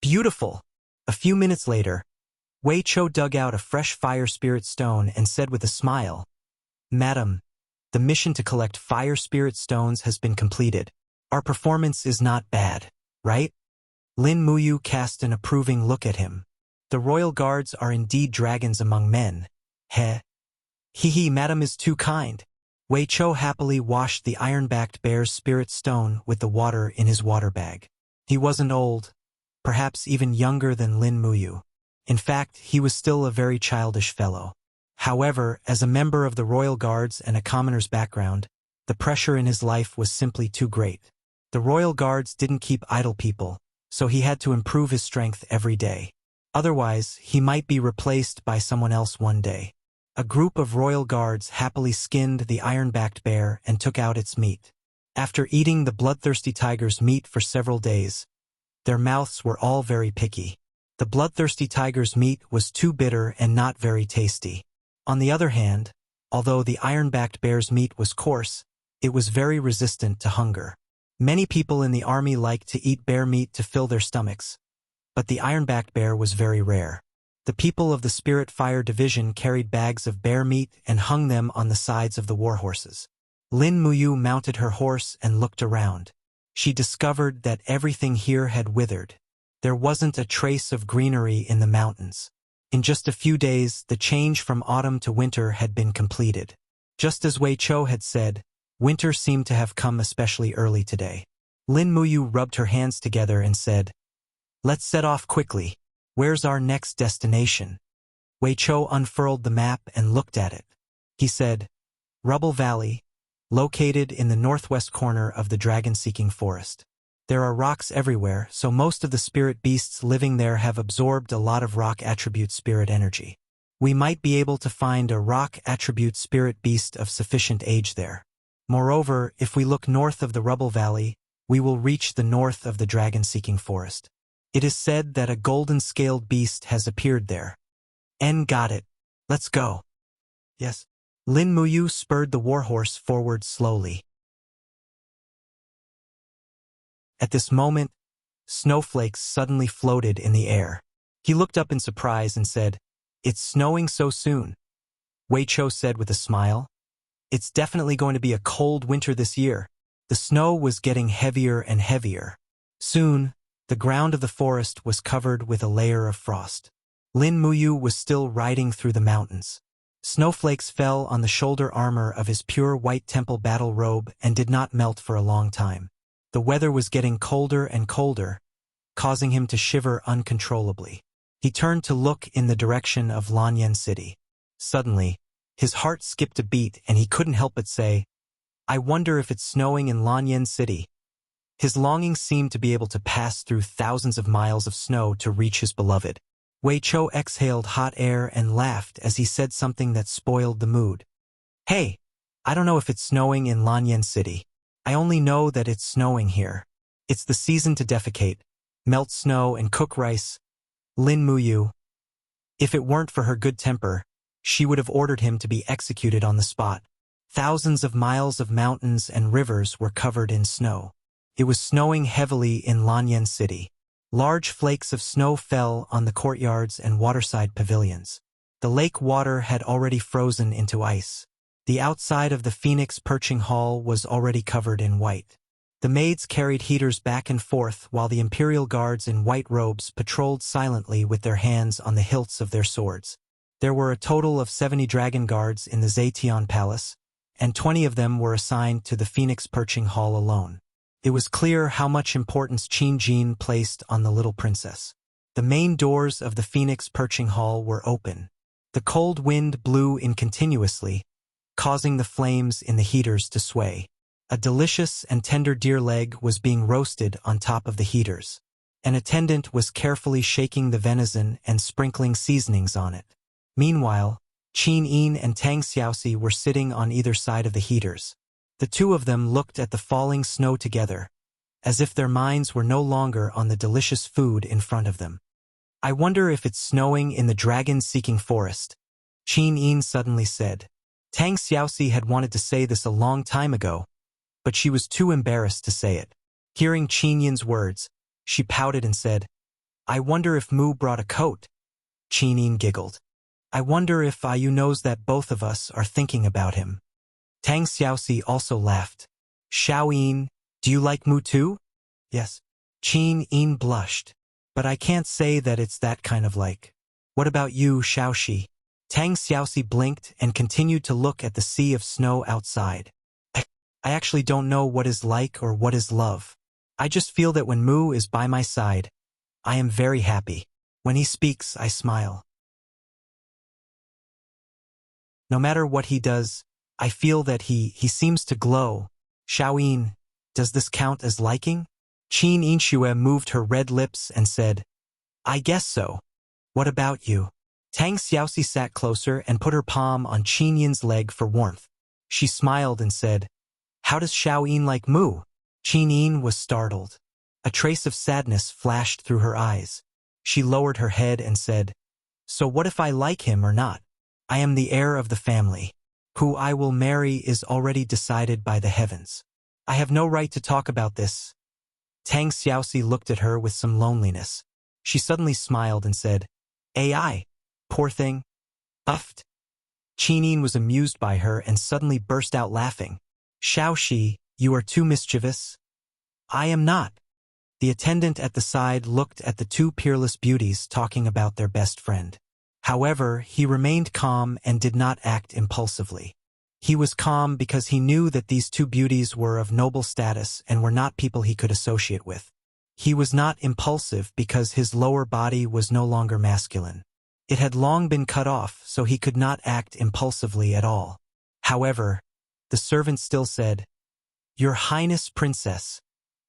Beautiful! A few minutes later, Wei Chou dug out a fresh fire spirit stone and said with a smile, "Madam, the mission to collect fire spirit stones has been completed. Our performance is not bad, right?" Lin Muyu cast an approving look at him. "The royal guards are indeed dragons among men. Heh. Hee, madam is too kind." Wei Chou happily washed the iron-backed bear's spirit stone with the water in his water bag. He wasn't old, perhaps even younger than Lin Muyu. In fact, he was still a very childish fellow. However, as a member of the royal guards and a commoner's background, the pressure in his life was simply too great. The royal guards didn't keep idle people, so he had to improve his strength every day. Otherwise, he might be replaced by someone else one day. A group of royal guards happily skinned the iron-backed bear and took out its meat. After eating the bloodthirsty tiger's meat for several days, their mouths were all very picky. The bloodthirsty tiger's meat was too bitter and not very tasty. On the other hand, although the iron-backed bear's meat was coarse, it was very resistant to hunger. Many people in the army liked to eat bear meat to fill their stomachs, but the iron-backed bear was very rare. The people of the Spirit Fire Division carried bags of bear meat and hung them on the sides of the war horses. Lin Muyu mounted her horse and looked around. She discovered that everything here had withered. There wasn't a trace of greenery in the mountains. In just a few days, the change from autumn to winter had been completed. Just as Wei Chou had said, winter seemed to have come especially early today. Lin Muyu rubbed her hands together and said, "Let's set off quickly. Where's our next destination?" Wei Chou unfurled the map and looked at it. He said, "Rubble Valley, located in the northwest corner of the dragon-seeking forest. There are rocks everywhere, so most of the spirit beasts living there have absorbed a lot of rock attribute spirit energy. We might be able to find a rock attribute spirit beast of sufficient age there. Moreover, if we look north of the Rubble Valley, we will reach the north of the dragon-seeking forest. It is said that a golden-scaled beast has appeared there." Got it. Let's go." "Yes." Lin Muyu spurred the warhorse forward slowly. At this moment, snowflakes suddenly floated in the air. He looked up in surprise and said, "It's snowing so soon." Wei Chou said with a smile, "It's definitely going to be a cold winter this year." The snow was getting heavier and heavier. Soon, the ground of the forest was covered with a layer of frost. Lin Muyu was still riding through the mountains. Snowflakes fell on the shoulder armor of his pure white temple battle robe and did not melt for a long time. The weather was getting colder and colder, causing him to shiver uncontrollably. He turned to look in the direction of Lanyan City. Suddenly, his heart skipped a beat and he couldn't help but say, "I wonder if it's snowing in Lanyan City." His longing seemed to be able to pass through thousands of miles of snow to reach his beloved. Wei Chou exhaled hot air and laughed as he said something that spoiled the mood. "Hey, I don't know if it's snowing in Lanyan City. I only know that it's snowing here. It's the season to defecate, melt snow and cook rice." Lin Muyu. If it weren't for her good temper, she would have ordered him to be executed on the spot. Thousands of miles of mountains and rivers were covered in snow. It was snowing heavily in Lanyan City. Large flakes of snow fell on the courtyards and waterside pavilions. The lake water had already frozen into ice. The outside of the Phoenix Perching Hall was already covered in white. The maids carried heaters back and forth while the imperial guards in white robes patrolled silently with their hands on the hilts of their swords. There were a total of 70 dragon guards in the Zetian Palace, and 20 of them were assigned to the Phoenix Perching Hall alone. It was clear how much importance Qin Jin placed on the little princess. The main doors of the Phoenix Perching Hall were open. The cold wind blew in continuously, causing the flames in the heaters to sway. A delicious and tender deer leg was being roasted on top of the heaters. An attendant was carefully shaking the venison and sprinkling seasonings on it. Meanwhile, Qin Yin and Tang Xiaoxi were sitting on either side of the heaters. The two of them looked at the falling snow together, as if their minds were no longer on the delicious food in front of them. "I wonder if it's snowing in the dragon-seeking forest," Qin Yin suddenly said. Tang Xiaoxi had wanted to say this a long time ago, but she was too embarrassed to say it. Hearing Qin Yin's words, she pouted and said, "I wonder if Mu brought a coat." Qin Yin giggled. "I wonder if Yu knows that both of us are thinking about him." Tang Xiaoxi also laughed. "Xiao Yin, do you like Mu too?" "Yes." Qin Yin blushed. "But I can't say that it's that kind of like." "What about you, Xiaoxi?" Tang Xiaoxi blinked and continued to look at the sea of snow outside. I actually don't know what is like or what is love. I just feel that when Mu is by my side, I am very happy. When he speaks, I smile. No matter what he does, I feel that he seems to glow. Xiao Yin, does this count as liking? Qin Yinxue moved her red lips and said, "I guess so. What about you?" Tang Xiaoxi sat closer and put her palm on Qin Yin's leg for warmth. She smiled and said, "How does Xiao Yin like Mu?" Qin Yin was startled. A trace of sadness flashed through her eyes. She lowered her head and said, "So what if I like him or not? I am the heir of the family. Who I will marry is already decided by the heavens. I have no right to talk about this." Tang Xiaoxi looked at her with some loneliness. She suddenly smiled and said, "AI, poor thing. Uffed. Qinin was amused by her and suddenly burst out laughing. Xiaoxi, you are too mischievous. I am not. The attendant at the side looked at the two peerless beauties talking about their best friend. However, he remained calm and did not act impulsively. He was calm because he knew that these two beauties were of noble status and were not people he could associate with. He was not impulsive because his lower body was no longer masculine. It had long been cut off, so he could not act impulsively at all. However, the servant still said, Your Highness Princess,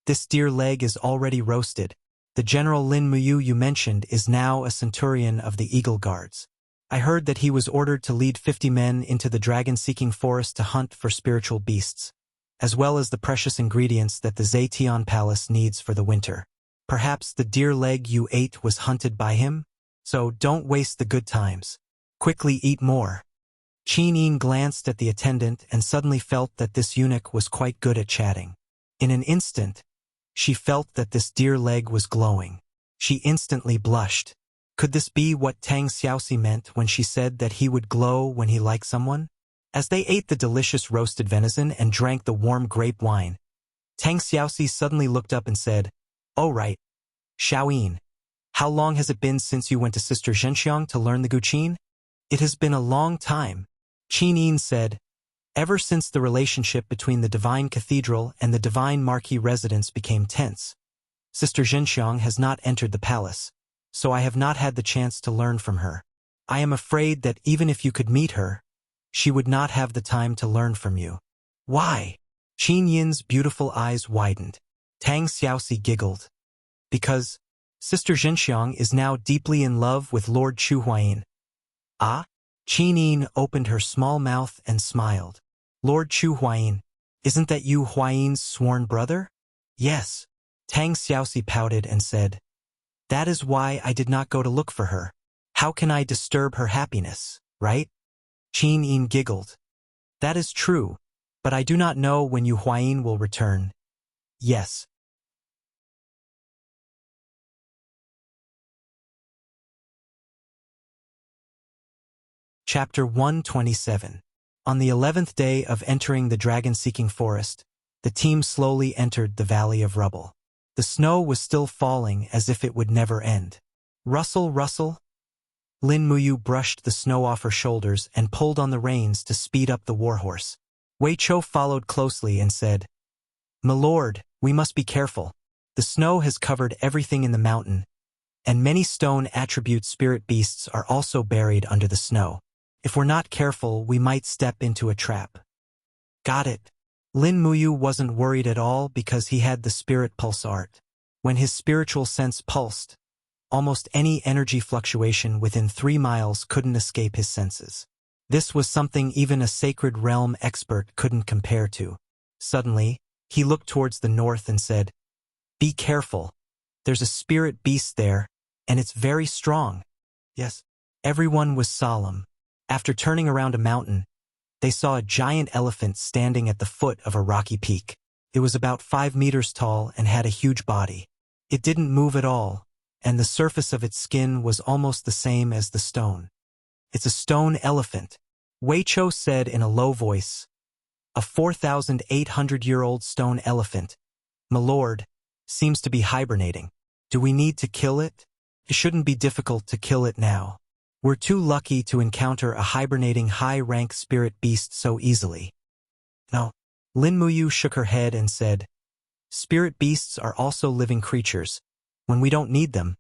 this deer leg is already roasted. The General Lin Muyu you mentioned is now a centurion of the Eagle Guards. I heard that he was ordered to lead 50 men into the dragon-seeking forest to hunt for spiritual beasts, as well as the precious ingredients that the Zetian Palace needs for the winter. Perhaps the deer leg you ate was hunted by him? So don't waste the good times. Quickly eat more. Qinin glanced at the attendant and suddenly felt that this eunuch was quite good at chatting. In an instant, she felt that this deer leg was glowing. She instantly blushed. Could this be what Tang Xiaoxi meant when she said that he would glow when he liked someone? As they ate the delicious roasted venison and drank the warm grape wine, Tang Xiaoxi suddenly looked up and said, Oh right, Xiaoyin, how long has it been since you went to Sister Zhenxiang to learn the Guqin? It has been a long time, Qinin said. Ever since the relationship between the Divine Cathedral and the Divine Marquis residence became tense, Sister Zhenxiang has not entered the palace, so I have not had the chance to learn from her. I am afraid that even if you could meet her, she would not have the time to learn from you. Why? Qin Yin's beautiful eyes widened. Tang Xiaoxi giggled. Because Sister Zhenxiang is now deeply in love with Lord Chu Huayin. Ah? Qinin opened her small mouth and smiled. Lord Chu Huayin, isn't that you Huayin's sworn brother? Yes. Tang Xiaoxi pouted and said, That is why I did not go to look for her. How can I disturb her happiness, right? Qinin giggled. That is true, but I do not know when you Huayin will return. Yes. Chapter 127. On the 11th day of entering the dragon-seeking forest, the team slowly entered the Valley of Rubble. The snow was still falling as if it would never end. Rustle, rustle. Lin Muyu brushed the snow off her shoulders and pulled on the reins to speed up the warhorse. Wei Chou followed closely and said, My lord, we must be careful. The snow has covered everything in the mountain, and many stone attribute spirit beasts are also buried under the snow. If we're not careful, we might step into a trap. Got it. Lin Muyu wasn't worried at all because he had the spirit pulse art. When his spiritual sense pulsed, almost any energy fluctuation within 3 miles couldn't escape his senses. This was something even a sacred realm expert couldn't compare to. Suddenly, he looked towards the north and said, Be careful. There's a spirit beast there, and it's very strong. Yes. Everyone was solemn. After turning around a mountain, they saw a giant elephant standing at the foot of a rocky peak. It was about 5 meters tall and had a huge body. It didn't move at all, and the surface of its skin was almost the same as the stone. It's a stone elephant, Wei Chou said in a low voice. A 4,800-year-old stone elephant, my lord, seems to be hibernating. Do we need to kill it? It shouldn't be difficult to kill it now. We're too lucky to encounter a hibernating high-rank spirit beast so easily. No. Lin Muyu shook her head and said, Spirit beasts are also living creatures. When we don't need them,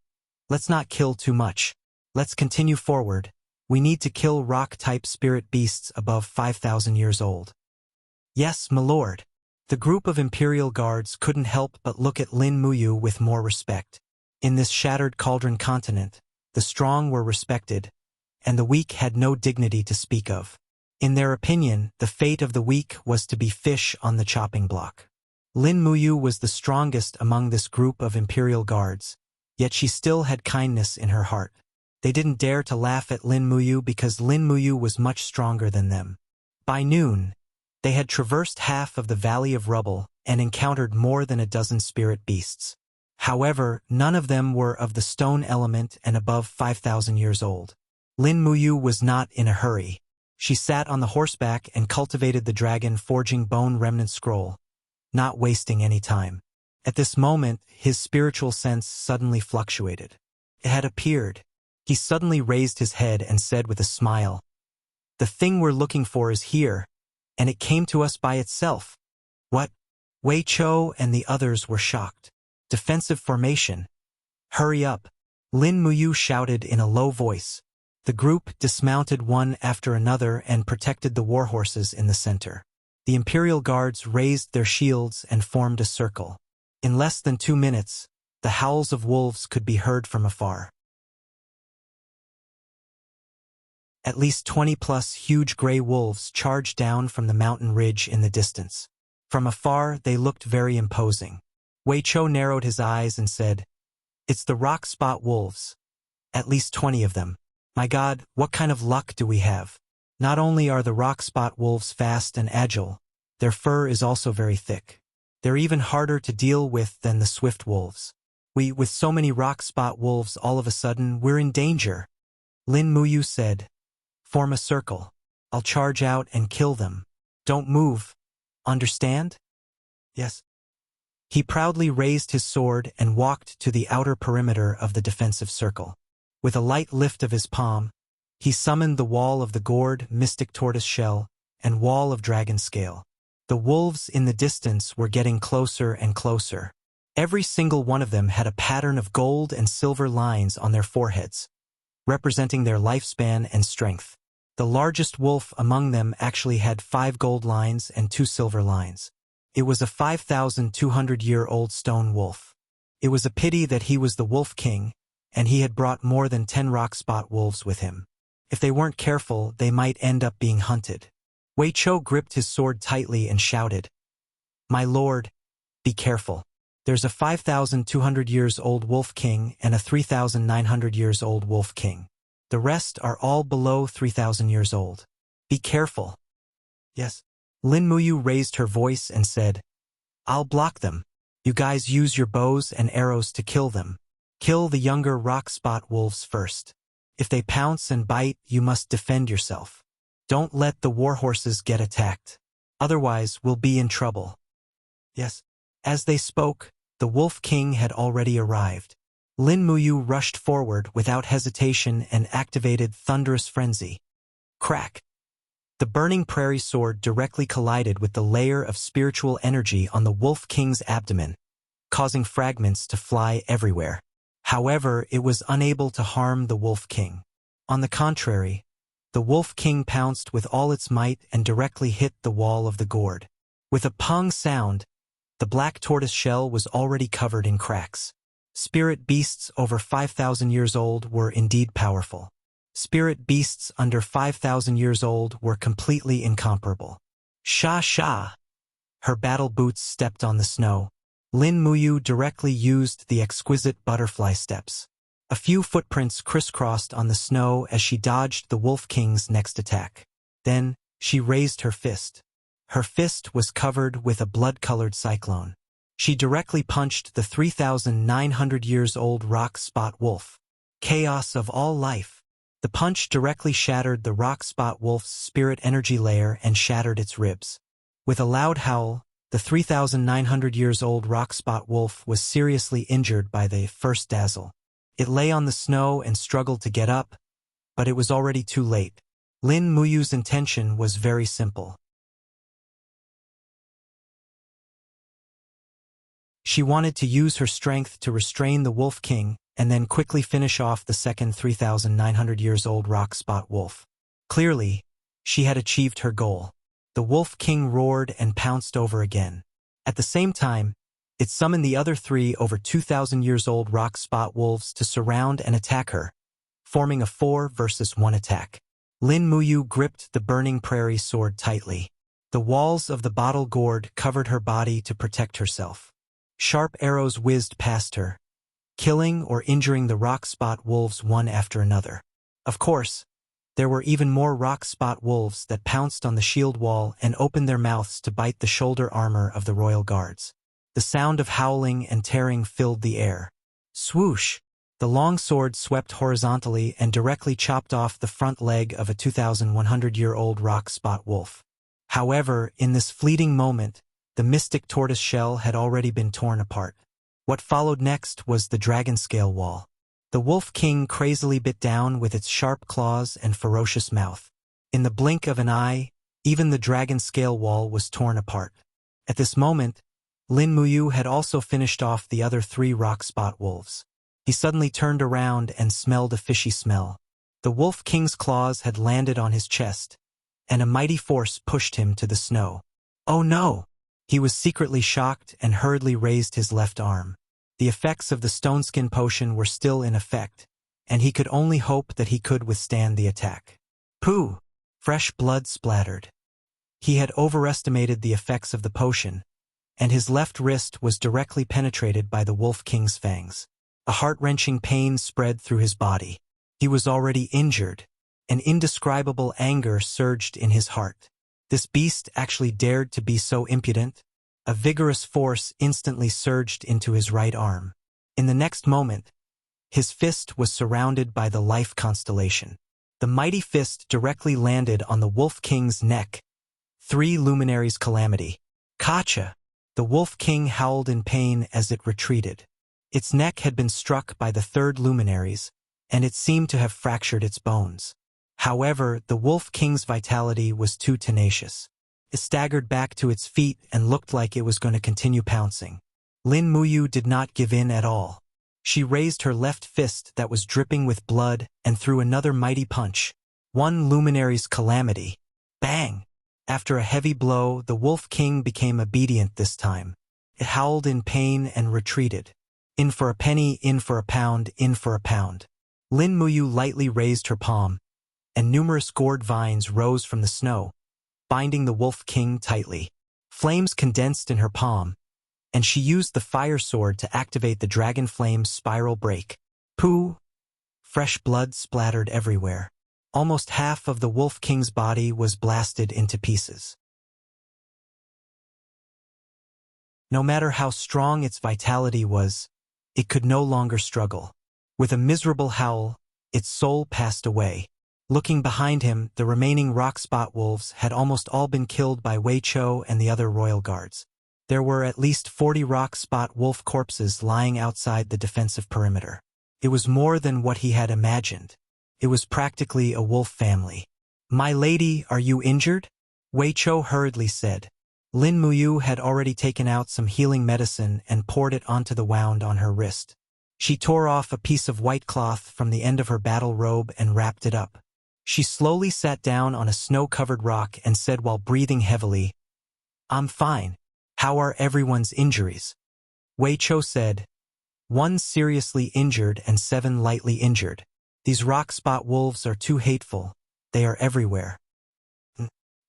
let's not kill too much. Let's continue forward. We need to kill rock-type spirit beasts above 5,000 years old. Yes, my lord. The group of Imperial Guards couldn't help but look at Lin Muyu with more respect. In this shattered cauldron continent, the strong were respected, and the weak had no dignity to speak of. In their opinion, the fate of the weak was to be fish on the chopping block. Lin Muyu was the strongest among this group of Imperial Guards, yet she still had kindness in her heart. They didn't dare to laugh at Lin Muyu because Lin Muyu was much stronger than them. By noon, they had traversed half of the Valley of Rubble and encountered more than a dozen spirit beasts. However, none of them were of the stone element and above 5,000 years old. Lin Muyu was not in a hurry. She sat on the horseback and cultivated the dragon-forging bone remnant scroll, not wasting any time. At this moment, his spiritual sense suddenly fluctuated. It had appeared. He suddenly raised his head and said with a smile, "The thing we're looking for is here, and it came to us by itself." "What?" Wei Chou and the others were shocked. "Defensive formation. Hurry up," Lin Muyu shouted in a low voice. The group dismounted one after another and protected the warhorses in the center. The Imperial Guards raised their shields and formed a circle. In less than 2 minutes, the howls of wolves could be heard from afar. At least 20+ huge gray wolves charged down from the mountain ridge in the distance. From afar, they looked very imposing. Wei Chou narrowed his eyes and said, "It's the rock spot wolves. At least 20 of them. My God, what kind of luck do we have? Not only are the rock spot wolves fast and agile, their fur is also very thick. They're even harder to deal with than the swift wolves. With so many rock spot wolves all of a sudden, we're in danger." Lin Muyu said, "Form a circle. I'll charge out and kill them. Don't move. Understand?" "Yes." He proudly raised his sword and walked to the outer perimeter of the defensive circle. With a light lift of his palm, he summoned the wall of the gourd, mystic tortoise shell, and wall of dragon scale. The wolves in the distance were getting closer and closer. Every single one of them had a pattern of gold and silver lines on their foreheads, representing their lifespan and strength. The largest wolf among them actually had 5 gold lines and 2 silver lines. It was a 5,200-year-old stone wolf. It was a pity that he was the Wolf King, and he had brought more than 10 rock spot wolves with him. If they weren't careful, they might end up being hunted. Wei Chou gripped his sword tightly and shouted, "My lord, be careful. There's a 5,200 years old Wolf King and a 3,900 years old Wolf King. The rest are all below 3,000 years old. Be careful." "Yes." Lin Muyu raised her voice and said, "I'll block them. You guys use your bows and arrows to kill them. Kill the younger rock spot wolves first. If they pounce and bite, you must defend yourself. Don't let the warhorses get attacked. Otherwise, we'll be in trouble." "Yes." As they spoke, the Wolf King had already arrived. Lin Muyu rushed forward without hesitation and activated Thunderous Frenzy. Crack! The burning prairie sword directly collided with the layer of spiritual energy on the Wolf King's abdomen, causing fragments to fly everywhere. However, it was unable to harm the Wolf King. On the contrary, the Wolf King pounced with all its might and directly hit the wall of the gourd. With a pong sound, the black tortoise shell was already covered in cracks. Spirit beasts over 5,000 years old were indeed powerful. Spirit beasts under 5,000 years old were completely incomparable. Sha sha! Her battle boots stepped on the snow. Lin Muyu directly used the exquisite butterfly steps. A few footprints crisscrossed on the snow as she dodged the Wolf King's next attack. Then, she raised her fist. Her fist was covered with a blood-colored cyclone. She directly punched the 3,900 years old rock spot wolf. Chaos of all life. The punch directly shattered the rock spot wolf's spirit energy layer and shattered its ribs. With a loud howl, the 3,900 years old rock spot wolf was seriously injured by the first dazzle. It lay on the snow and struggled to get up, but it was already too late. Lin Muyu's intention was very simple. She wanted to use her strength to restrain the Wolf King and then quickly finish off the second 3,900 years old rock spot wolf. Clearly, she had achieved her goal. The Wolf King roared and pounced over again. At the same time, it summoned the other 3 over 2,000 years old rock spot wolves to surround and attack her, forming a 4 versus 1 attack. Lin Muyu gripped the burning prairie sword tightly. The walls of the bottle gourd covered her body to protect herself. Sharp arrows whizzed past her, killing or injuring the rock spot wolves one after another. Of course, there were even more rock spot wolves that pounced on the shield wall and opened their mouths to bite the shoulder armor of the royal guards. The sound of howling and tearing filled the air. Swoosh! The long sword swept horizontally and directly chopped off the front leg of a 2,100-year-old rock-spot wolf. However, in this fleeting moment, the mystic tortoise shell had already been torn apart. What followed next was the dragon scale wall. The wolf king crazily bit down with its sharp claws and ferocious mouth. In the blink of an eye, even the dragon scale wall was torn apart. At this moment, Lin Muyu had also finished off the other 3 rock-spot wolves. He suddenly turned around and smelled a fishy smell. The wolf king's claws had landed on his chest, and a mighty force pushed him to the snow. Oh no! He was secretly shocked and hurriedly raised his left arm. The effects of the stoneskin potion were still in effect, and he could only hope that he could withstand the attack. Pooh! Fresh blood splattered. He had overestimated the effects of the potion, and his left wrist was directly penetrated by the wolf king's fangs. A heart-wrenching pain spread through his body. He was already injured. An indescribable anger surged in his heart. This beast actually dared to be so impudent. A vigorous force instantly surged into his right arm. In the next moment, his fist was surrounded by the life constellation. The mighty fist directly landed on the wolf king's neck. 3 luminaries calamity. Kacha! The wolf king howled in pain as it retreated. Its neck had been struck by the 3rd luminaries, and it seemed to have fractured its bones. However, the wolf king's vitality was too tenacious. It staggered back to its feet and looked like it was going to continue pouncing. Lin Muyu did not give in at all. She raised her left fist that was dripping with blood and threw another mighty punch. 1 luminary's calamity. Bang! After a heavy blow, the wolf king became obedient this time. It howled in pain and retreated. In for a penny, in for a pound, in for a pound. Lin Muyu lightly raised her palm, and numerous gourd vines rose from the snow, binding the wolf king tightly. Flames condensed in her palm, and she used the fire sword to activate the dragon flame's spiral break. Pooh! Fresh blood splattered everywhere. Almost half of the wolf king's body was blasted into pieces. No matter how strong its vitality was, it could no longer struggle. With a miserable howl, its soul passed away. Looking behind him, the remaining rock-spot wolves had almost all been killed by Wei Chou and the other royal guards. There were at least 40 rock-spot wolf corpses lying outside the defensive perimeter. It was more than what he had imagined. It was practically a wolf family. "My lady, are you injured?" Wei Chou hurriedly said. Lin Muyu had already taken out some healing medicine and poured it onto the wound on her wrist. She tore off a piece of white cloth from the end of her battle robe and wrapped it up. She slowly sat down on a snow-covered rock and said while breathing heavily, "I'm fine. How are everyone's injuries?" Wei Chou said, "1 seriously injured and 7 lightly injured. These rock-spot wolves are too hateful. They are everywhere."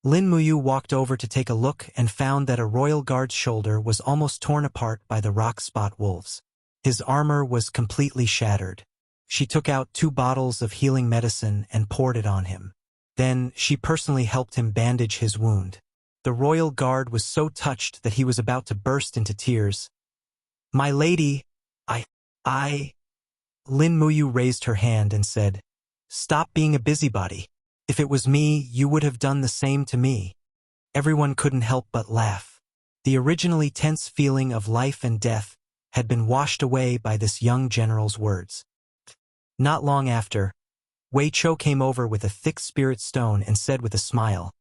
Lin Muyu walked over to take a look and found that a royal guard's shoulder was almost torn apart by the rock-spot wolves. His armor was completely shattered. She took out 2 bottles of healing medicine and poured it on him. Then she personally helped him bandage his wound. The royal guard was so touched that he was about to burst into tears. "My lady, I... Lin Muyu raised her hand and said, "Stop being a busybody. If it was me, you would have done the same to me." Everyone couldn't help but laugh. The originally tense feeling of life and death had been washed away by this young general's words. Not long after, Wei Chou came over with a thick spirit stone and said with a smile,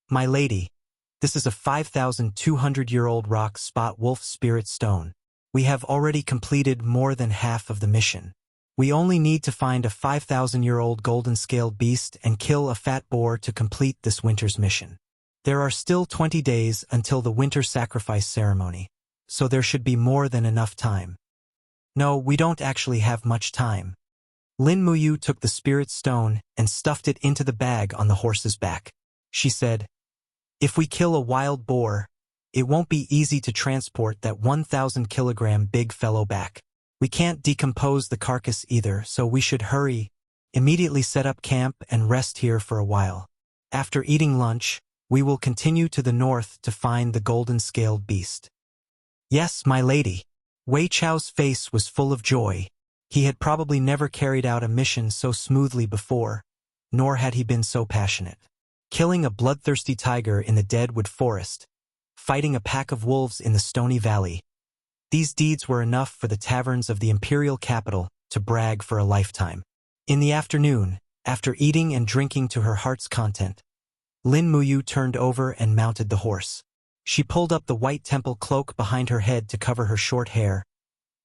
"My lady, this is a 5,200-year-old rock-spot wolf spirit stone. We have already completed more than half of the mission. We only need to find a 5,000-year-old golden-scaled beast and kill a fat boar to complete this winter's mission. There are still 20 days until the winter sacrifice ceremony, so there should be more than enough time." "No, we don't actually have much time." Lin Muyu took the spirit stone and stuffed it into the bag on the horse's back. She said, "If we kill a wild boar, it won't be easy to transport that 1,000-kilogram big fellow back. We can't decompose the carcass either, so we should hurry, immediately set up camp and rest here for a while. After eating lunch, we will continue to the north to find the golden-scaled beast." "Yes, my lady." Wei Chou's face was full of joy. He had probably never carried out a mission so smoothly before, nor had he been so passionate. Killing a bloodthirsty tiger in the deadwood forest, fighting a pack of wolves in the stony valley. These deeds were enough for the taverns of the imperial capital to brag for a lifetime. In the afternoon, after eating and drinking to her heart's content, Lin Muyu turned over and mounted the horse. She pulled up the white temple cloak behind her head to cover her short hair,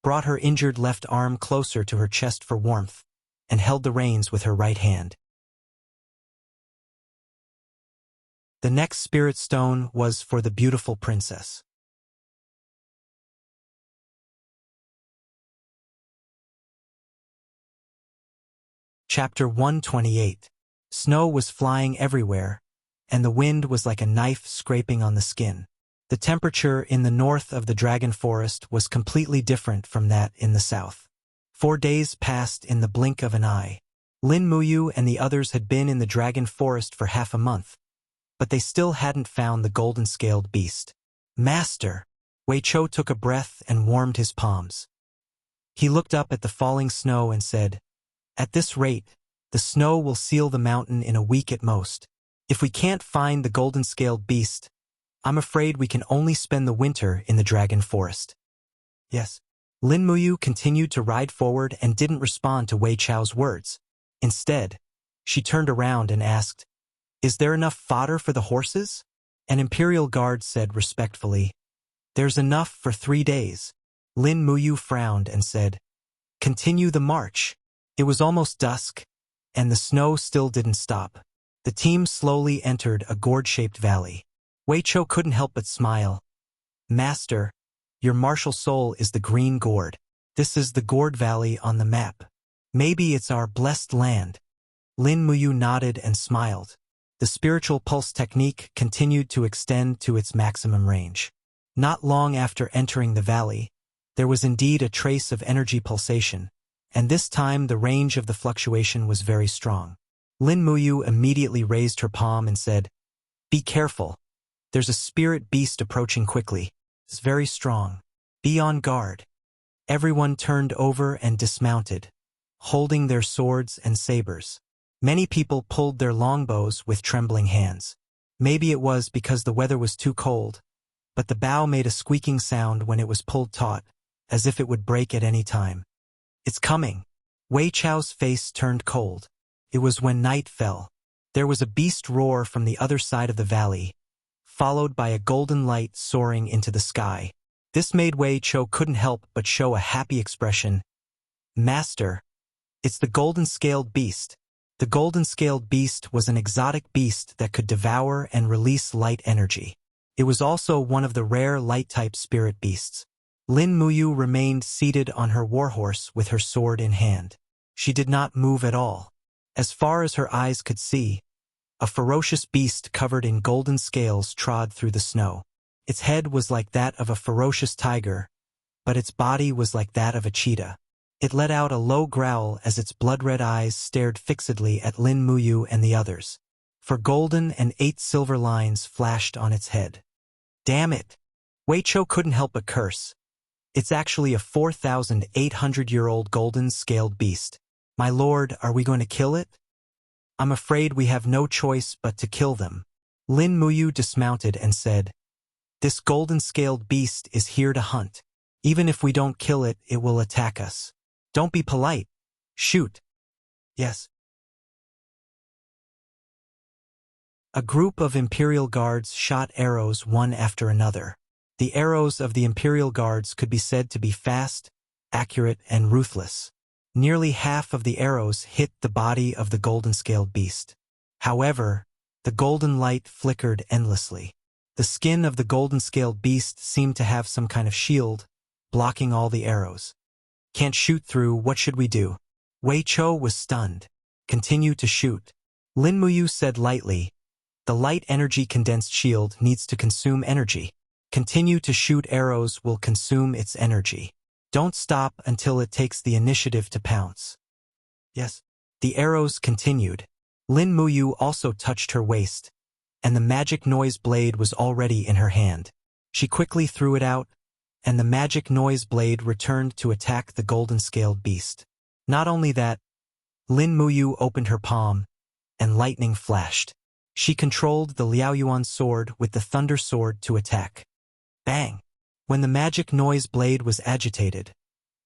brought her injured left arm closer to her chest for warmth, and held the reins with her right hand. The next spirit stone was for the beautiful princess. Chapter 128. Snow was flying everywhere, and the wind was like a knife scraping on the skin. The temperature in the north of the dragon forest was completely different from that in the south. 4 days passed in the blink of an eye. Lin Muyu and the others had been in the dragon forest for half a month, but they still hadn't found the golden-scaled beast. Master! Wei Chou took a breath and warmed his palms. He looked up at the falling snow and said, "At this rate, the snow will seal the mountain in a week at most. If we can't find the golden-scaled beast, I'm afraid we can only spend the winter in the dragon forest." Yes. Lin Muyu continued to ride forward and didn't respond to Wei Chou's words. Instead, she turned around and asked, "Is there enough fodder for the horses?" An imperial guard said respectfully, "There's enough for 3 days." Lin Muyu frowned and said, "Continue the march." It was almost dusk, and the snow still didn't stop. The team slowly entered a gourd-shaped valley. Wei Chou couldn't help but smile. "Master, your martial soul is the green gourd. This is the gourd valley on the map. Maybe it's our blessed land." Lin Muyu nodded and smiled. The spiritual pulse technique continued to extend to its maximum range. Not long after entering the valley, there was indeed a trace of energy pulsation, and this time the range of the fluctuation was very strong. Lin Muyu immediately raised her palm and said, "Be careful. There's a spirit beast approaching quickly. It's very strong. Be on guard." Everyone turned over and dismounted, holding their swords and sabers. Many people pulled their longbows with trembling hands. Maybe it was because the weather was too cold, but the bow made a squeaking sound when it was pulled taut, as if it would break at any time. "It's coming." Wei Chou's face turned cold. It was when night fell. There was a beast roar from the other side of the valley, followed by a golden light soaring into the sky. This made Wei Chou couldn't help but show a happy expression. "Master, it's the golden-scaled beast." The golden-scaled beast was an exotic beast that could devour and release light energy. It was also one of the rare light-type spirit beasts. Lin Muyu remained seated on her warhorse with her sword in hand. She did not move at all. As far as her eyes could see, a ferocious beast covered in golden scales trod through the snow. Its head was like that of a ferocious tiger, but its body was like that of a cheetah. It let out a low growl as its blood-red eyes stared fixedly at Lin Muyu and the others. 4 golden and 8 silver lines flashed on its head. "Damn it!" Wei Chou couldn't help but curse. "It's actually a 4,800-year-old golden-scaled beast. My lord, are we going to kill it?" "I'm afraid we have no choice but to kill them." Lin Muyu dismounted and said, "This golden-scaled beast is here to hunt. Even if we don't kill it, it will attack us. Don't be polite. Shoot." "Yes." A group of Imperial Guards shot arrows one after another. The arrows of the Imperial Guards could be said to be fast, accurate, and ruthless. Nearly half of the arrows hit the body of the golden-scaled beast. However, the golden light flickered endlessly. The skin of the golden-scaled beast seemed to have some kind of shield, blocking all the arrows. "Can't shoot through, what should we do?" Wei Chou was stunned. "Continue to shoot." Lin Muyu said lightly, "The light energy condensed shield needs to consume energy. Continue to shoot arrows will consume its energy. Don't stop until it takes the initiative to pounce." "Yes." The arrows continued. Lin Muyu also touched her waist, and the magic noise blade was already in her hand. She quickly threw it out, and the magic noise blade returned to attack the golden-scaled beast. Not only that, Lin Muyu opened her palm, and lightning flashed. She controlled the Liaoyuan sword with the thunder sword to attack. Bang! When the magic noise blade was agitated,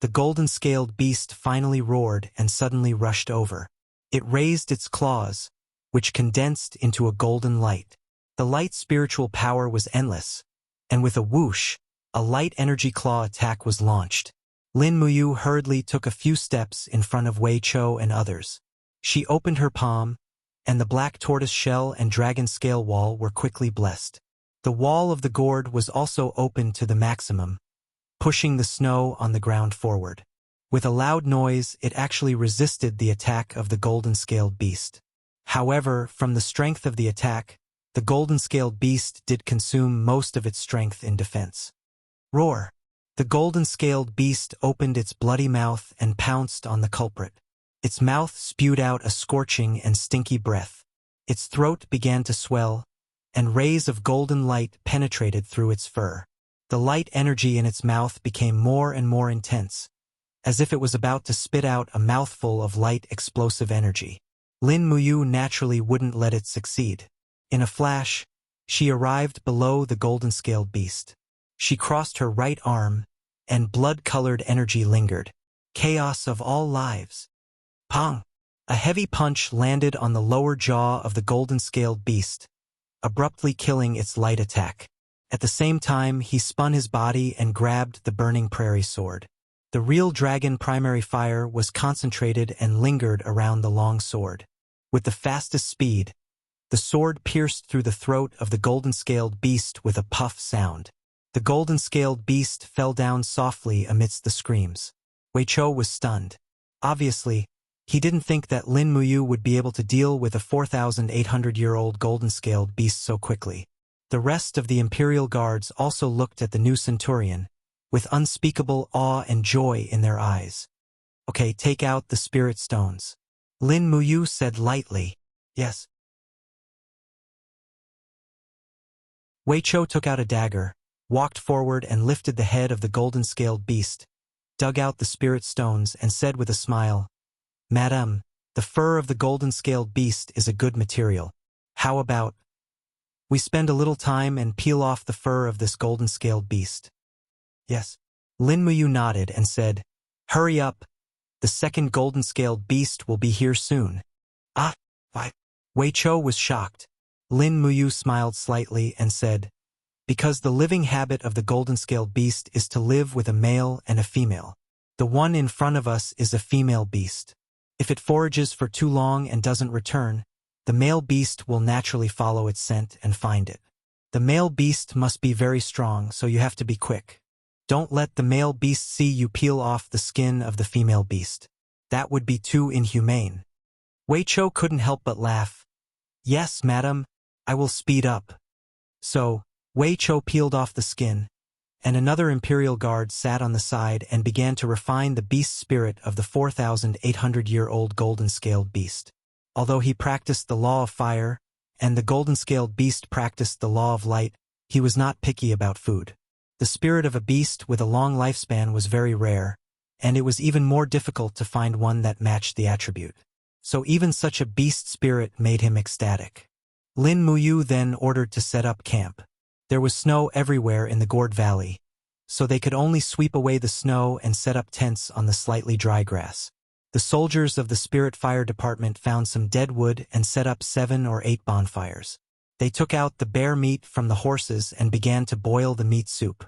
the golden-scaled beast finally roared and suddenly rushed over. It raised its claws, which condensed into a golden light. The light's spiritual power was endless, and with a whoosh, a light energy claw attack was launched. Lin Muyu hurriedly took a few steps in front of Wei Chou and others. She opened her palm, and the black tortoise shell and dragon scale wall were quickly blessed. The wall of the gourd was also opened to the maximum, pushing the snow on the ground forward. With a loud noise, it actually resisted the attack of the golden-scaled beast. However, from the strength of the attack, the golden-scaled beast did consume most of its strength in defense. Roar! The golden-scaled beast opened its bloody mouth and pounced on the culprit. Its mouth spewed out a scorching and stinky breath. Its throat began to swell, and rays of golden light penetrated through its fur. The light energy in its mouth became more and more intense, as if it was about to spit out a mouthful of light explosive energy. Lin Muyu naturally wouldn't let it succeed. In a flash, she arrived below the golden-scaled beast. She crossed her right arm, and blood-colored energy lingered. Chaos of all lives. Pong! A heavy punch landed on the lower jaw of the golden-scaled beast, abruptly killing its light attack. At the same time, he spun his body and grabbed the burning prairie sword. The real dragon primary fire was concentrated and lingered around the long sword. With the fastest speed, the sword pierced through the throat of the golden-scaled beast with a puff sound. The golden-scaled beast fell down softly amidst the screams. Wei Chou was stunned. Obviously, he didn't think that Lin Muyu would be able to deal with a 4,800-year-old golden-scaled beast so quickly. The rest of the Imperial Guards also looked at the new Centurion, with unspeakable awe and joy in their eyes. Okay, take out the spirit stones. Lin Muyu said lightly. Yes. Wei Chou took out a dagger, walked forward and lifted the head of the golden-scaled beast, dug out the spirit stones and said with a smile, Madame, the fur of the golden-scaled beast is a good material. How about we spend a little time and peel off the fur of this golden-scaled beast? Yes. Lin Muyu nodded and said, Hurry up. The second golden-scaled beast will be here soon. Ah, why? Wei Chou was shocked. Lin Muyu smiled slightly and said, Because the living habit of the golden-scaled beast is to live with a male and a female. The one in front of us is a female beast. If it forages for too long and doesn't return, the male beast will naturally follow its scent and find it. The male beast must be very strong, so you have to be quick. Don't let the male beast see you peel off the skin of the female beast. That would be too inhumane. Wei Chou couldn't help but laugh. Yes, madam, I will speed up. So, Wei Chou peeled off the skin, and another Imperial Guard sat on the side and began to refine the beast spirit of the 4,800-year-old golden-scaled beast. Although he practiced the law of fire, and the golden-scaled beast practiced the law of light, he was not picky about food. The spirit of a beast with a long lifespan was very rare, and it was even more difficult to find one that matched the attribute. So even such a beast spirit made him ecstatic. Lin Muyu then ordered to set up camp. There was snow everywhere in the Gourd Valley, so they could only sweep away the snow and set up tents on the slightly dry grass. The soldiers of the Spirit Fire Department found some dead wood and set up 7 or 8 bonfires. They took out the bear meat from the horses and began to boil the meat soup.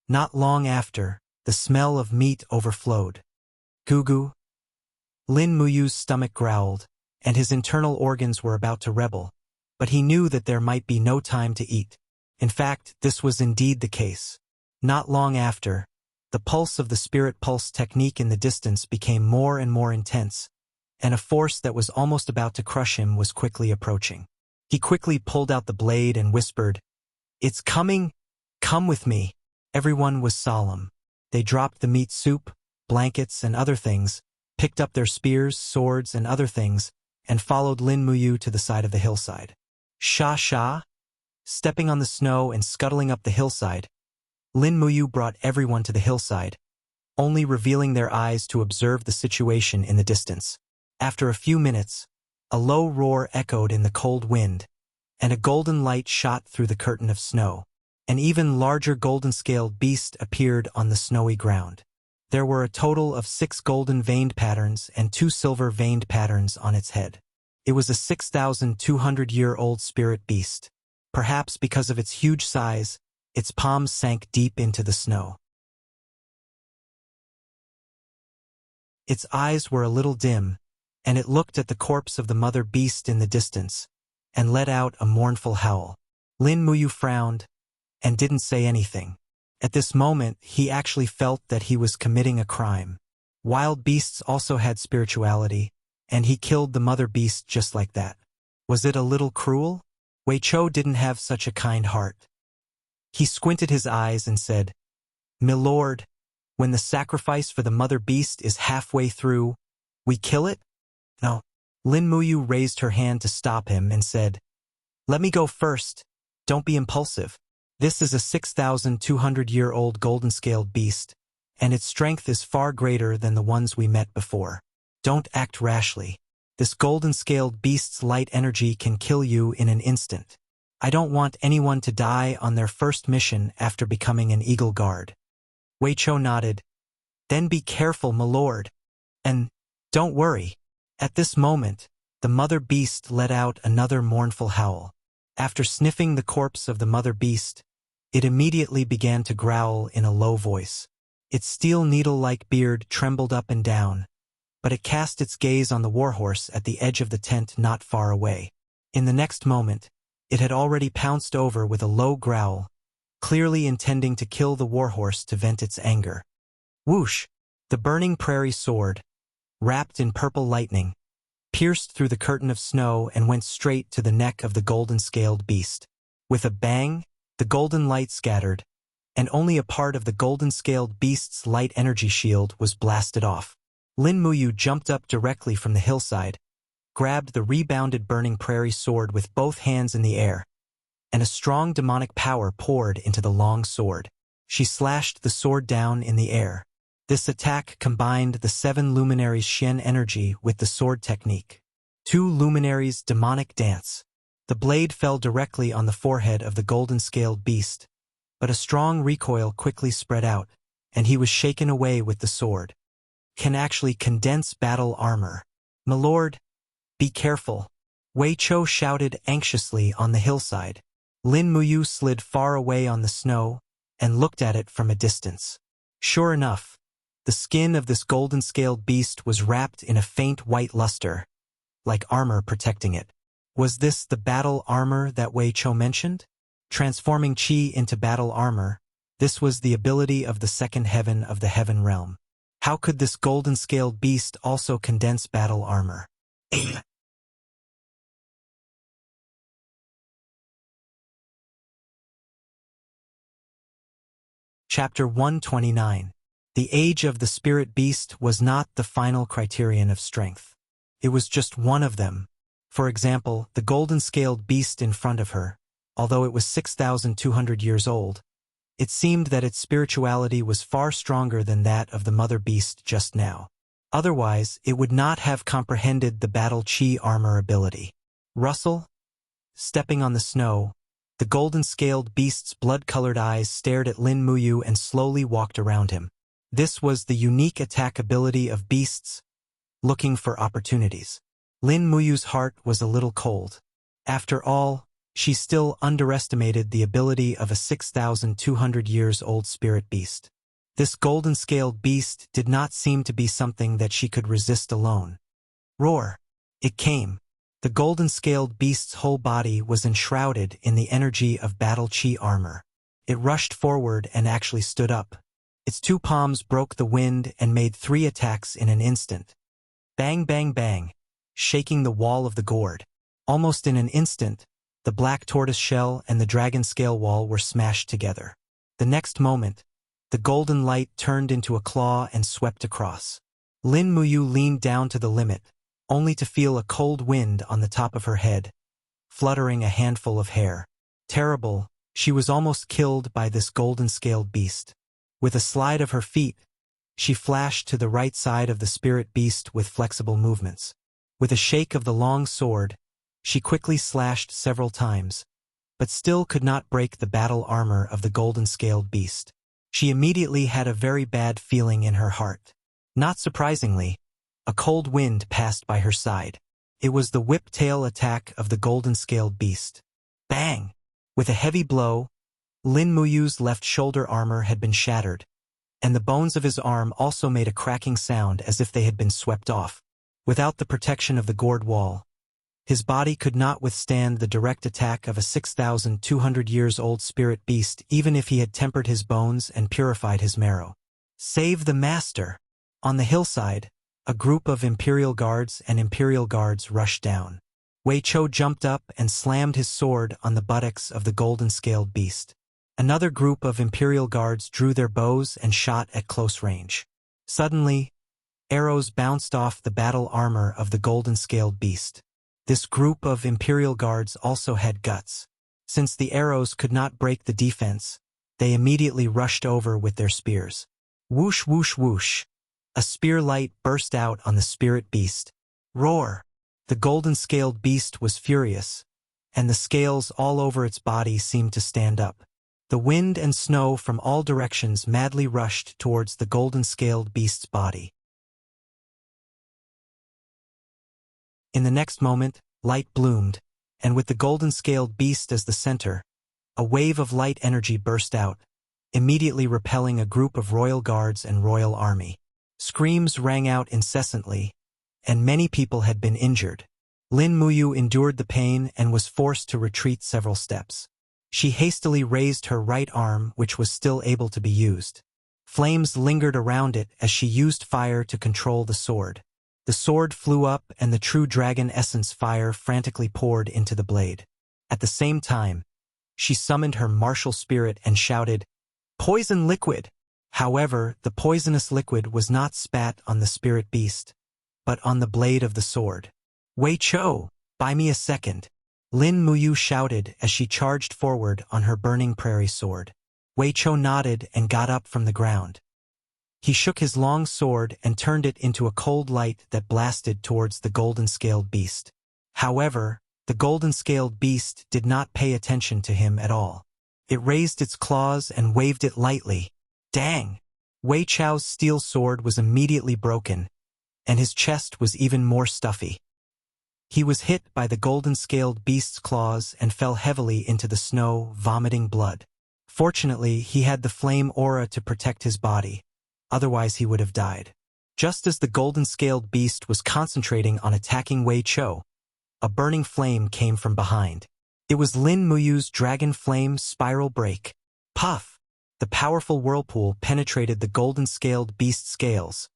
Not long after, the smell of meat overflowed. Goo-goo. Lin Muyu's stomach growled, and his internal organs were about to rebel, but he knew that there might be no time to eat. In fact, this was indeed the case. Not long after, the pulse of the spirit pulse technique in the distance became more and more intense, and a force that was almost about to crush him was quickly approaching. He quickly pulled out the blade and whispered, "It's coming! Come with me!" Everyone was solemn. They dropped the meat soup, blankets, and other things, picked up their spears, swords, and other things, and followed Lin Muyu to the side of the hillside. Sha-sha! Stepping on the snow and scuttling up the hillside, Lin Muyu brought everyone to the hillside, only revealing their eyes to observe the situation in the distance. After a few minutes, a low roar echoed in the cold wind, and a golden light shot through the curtain of snow. An even larger golden-scaled beast appeared on the snowy ground. There were a total of 6 golden veined patterns and 2 silver veined patterns on its head. It was a 6,200-year-old spirit beast. Perhaps because of its huge size, its palms sank deep into the snow. Its eyes were a little dim, and it looked at the corpse of the mother beast in the distance, and let out a mournful howl. Lin Muyu frowned, and didn't say anything. At this moment, he actually felt that he was committing a crime. Wild beasts also had spirituality, and he killed the mother beast just like that. Was it a little cruel? Wei Chou didn't have such a kind heart. He squinted his eyes and said, "Milord, when the sacrifice for the mother beast is halfway through, we kill it?" "No." Lin Muyu raised her hand to stop him and said, "Let me go first. Don't be impulsive. This is a 6,200-year-old golden-scaled beast, and its strength is far greater than the ones we met before. Don't act rashly. This golden-scaled beast's light energy can kill you in an instant. I don't want anyone to die on their first mission after becoming an Eagle Guard." Wei Chou nodded. "Then be careful, my lord. And don't worry." At this moment, the mother beast let out another mournful howl. After sniffing the corpse of the mother beast, it immediately began to growl in a low voice. Its steel needle-like beard trembled up and down, but it cast its gaze on the warhorse at the edge of the tent not far away. In the next moment, it had already pounced over with a low growl, clearly intending to kill the warhorse to vent its anger. Whoosh! The burning prairie sword, wrapped in purple lightning, pierced through the curtain of snow and went straight to the neck of the golden-scaled beast. With a bang, the golden light scattered, and only a part of the golden-scaled beast's light energy shield was blasted off. Lin Muyu jumped up directly from the hillside, grabbed the rebounded burning prairie sword with both hands in the air, and a strong demonic power poured into the long sword. She slashed the sword down in the air. This attack combined the 7 luminaries' Xian energy with the sword technique. 2 luminaries' demonic dance. The blade fell directly on the forehead of the golden-scaled beast, but a strong recoil quickly spread out, and he was shaken away with the sword. Can actually condense battle armor. "My lord, be careful." Wei Chou shouted anxiously on the hillside. Lin Muyu slid far away on the snow and looked at it from a distance. Sure enough, the skin of this golden-scaled beast was wrapped in a faint white luster, like armor protecting it. Was this the battle armor that Wei Chou mentioned? Transforming Qi into battle armor, this was the ability of the second heaven of the heaven realm. How could this golden-scaled beast also condense battle armor? Chapter 129. The age of the spirit beast was not the final criterion of strength. It was just one of them. For example, the golden-scaled beast in front of her, although it was 6,200 years old, it seemed that its spirituality was far stronger than that of the mother beast just now. Otherwise, it would not have comprehended the battle chi armor ability. Rustle? Stepping on the snow, the golden-scaled beast's blood-colored eyes stared at Lin Muyu and slowly walked around him. This was the unique attack ability of beasts, looking for opportunities. Lin Muyu's heart was a little cold. After all, she still underestimated the ability of a 6,200 years old spirit beast. This golden-scaled beast did not seem to be something that she could resist alone. Roar! It came. The golden-scaled beast's whole body was enshrouded in the energy of battle chi armor. It rushed forward and actually stood up. Its 2 palms broke the wind and made 3 attacks in an instant. Bang, bang, bang, shaking the wall of the gourd. Almost in an instant, the black tortoise shell and the dragon scale wall were smashed together. The next moment, the golden light turned into a claw and swept across. Lin Muyu leaned down to the limit, only to feel a cold wind on the top of her head, fluttering a handful of hair. Terrible, she was almost killed by this golden-scaled beast. With a slide of her feet, She flashed to the right side of the spirit beast with flexible movements. With a shake of the long sword, she quickly slashed several times, but still could not break the battle armor of the golden-scaled beast. She immediately had a very bad feeling in her heart. Not surprisingly, a cold wind passed by her side. It was the whip-tail attack of the golden-scaled beast. Bang! With a heavy blow, Lin Muyu's left shoulder armor had been shattered, and the bones of his arm also made a cracking sound as if they had been swept off. Without the protection of the gourd wall, his body could not withstand the direct attack of a 6,200 years old spirit beast even if he had tempered his bones and purified his marrow. Save the master! On the hillside, a group of Imperial Guards and Imperial Guards rushed down. Wei Chou jumped up and slammed his sword on the buttocks of the golden-scaled beast. Another group of Imperial Guards drew their bows and shot at close range. Suddenly, arrows bounced off the battle armor of the golden-scaled beast. This group of Imperial Guards also had guts. Since the arrows could not break the defense, they immediately rushed over with their spears. Whoosh, whoosh, whoosh. A spear light burst out on the spirit beast. Roar! The golden-scaled beast was furious, and the scales all over its body seemed to stand up. The wind and snow from all directions madly rushed towards the golden-scaled beast's body. In the next moment, light bloomed, and with the golden-scaled beast as the center, a wave of light energy burst out, immediately repelling a group of royal guards and royal army. Screams rang out incessantly, and many people had been injured. Lin Muyu endured the pain and was forced to retreat several steps. She hastily raised her right arm, which was still able to be used. Flames lingered around it as she used fire to control the sword. The sword flew up and the true dragon essence fire frantically poured into the blade. At the same time, she summoned her martial spirit and shouted, "Poison liquid!" However, the poisonous liquid was not spat on the spirit beast, but on the blade of the sword. "Wei Chou, buy me a second," Lin Muyu shouted as she charged forward on her burning prairie sword. Wei Chou nodded and got up from the ground. He shook his long sword and turned it into a cold light that blasted towards the golden-scaled beast. However, the golden-scaled beast did not pay attention to him at all. It raised its claws and waved it lightly. Dang! Wei Chou's steel sword was immediately broken, and his chest was even more stuffy. He was hit by the golden-scaled beast's claws and fell heavily into the snow, vomiting blood. Fortunately, he had the flame aura to protect his body. Otherwise he would have died. Just as the golden-scaled beast was concentrating on attacking Wei Chou, a burning flame came from behind. It was Lin Muyu's dragon flame spiral break. Puff! The powerful whirlpool penetrated the golden-scaled beast's scales,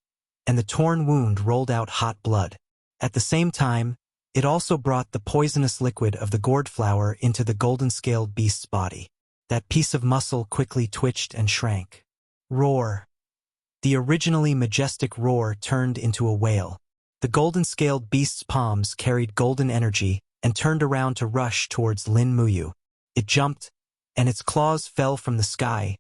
and the torn wound rolled out hot blood. At the same time, it also brought the poisonous liquid of the gourd flower into the golden-scaled beast's body. That piece of muscle quickly twitched and shrank. Roar! The originally majestic roar turned into a wail. The golden-scaled beast's palms carried golden energy and turned around to rush towards Lin Muyu. It jumped, and its claws fell from the sky,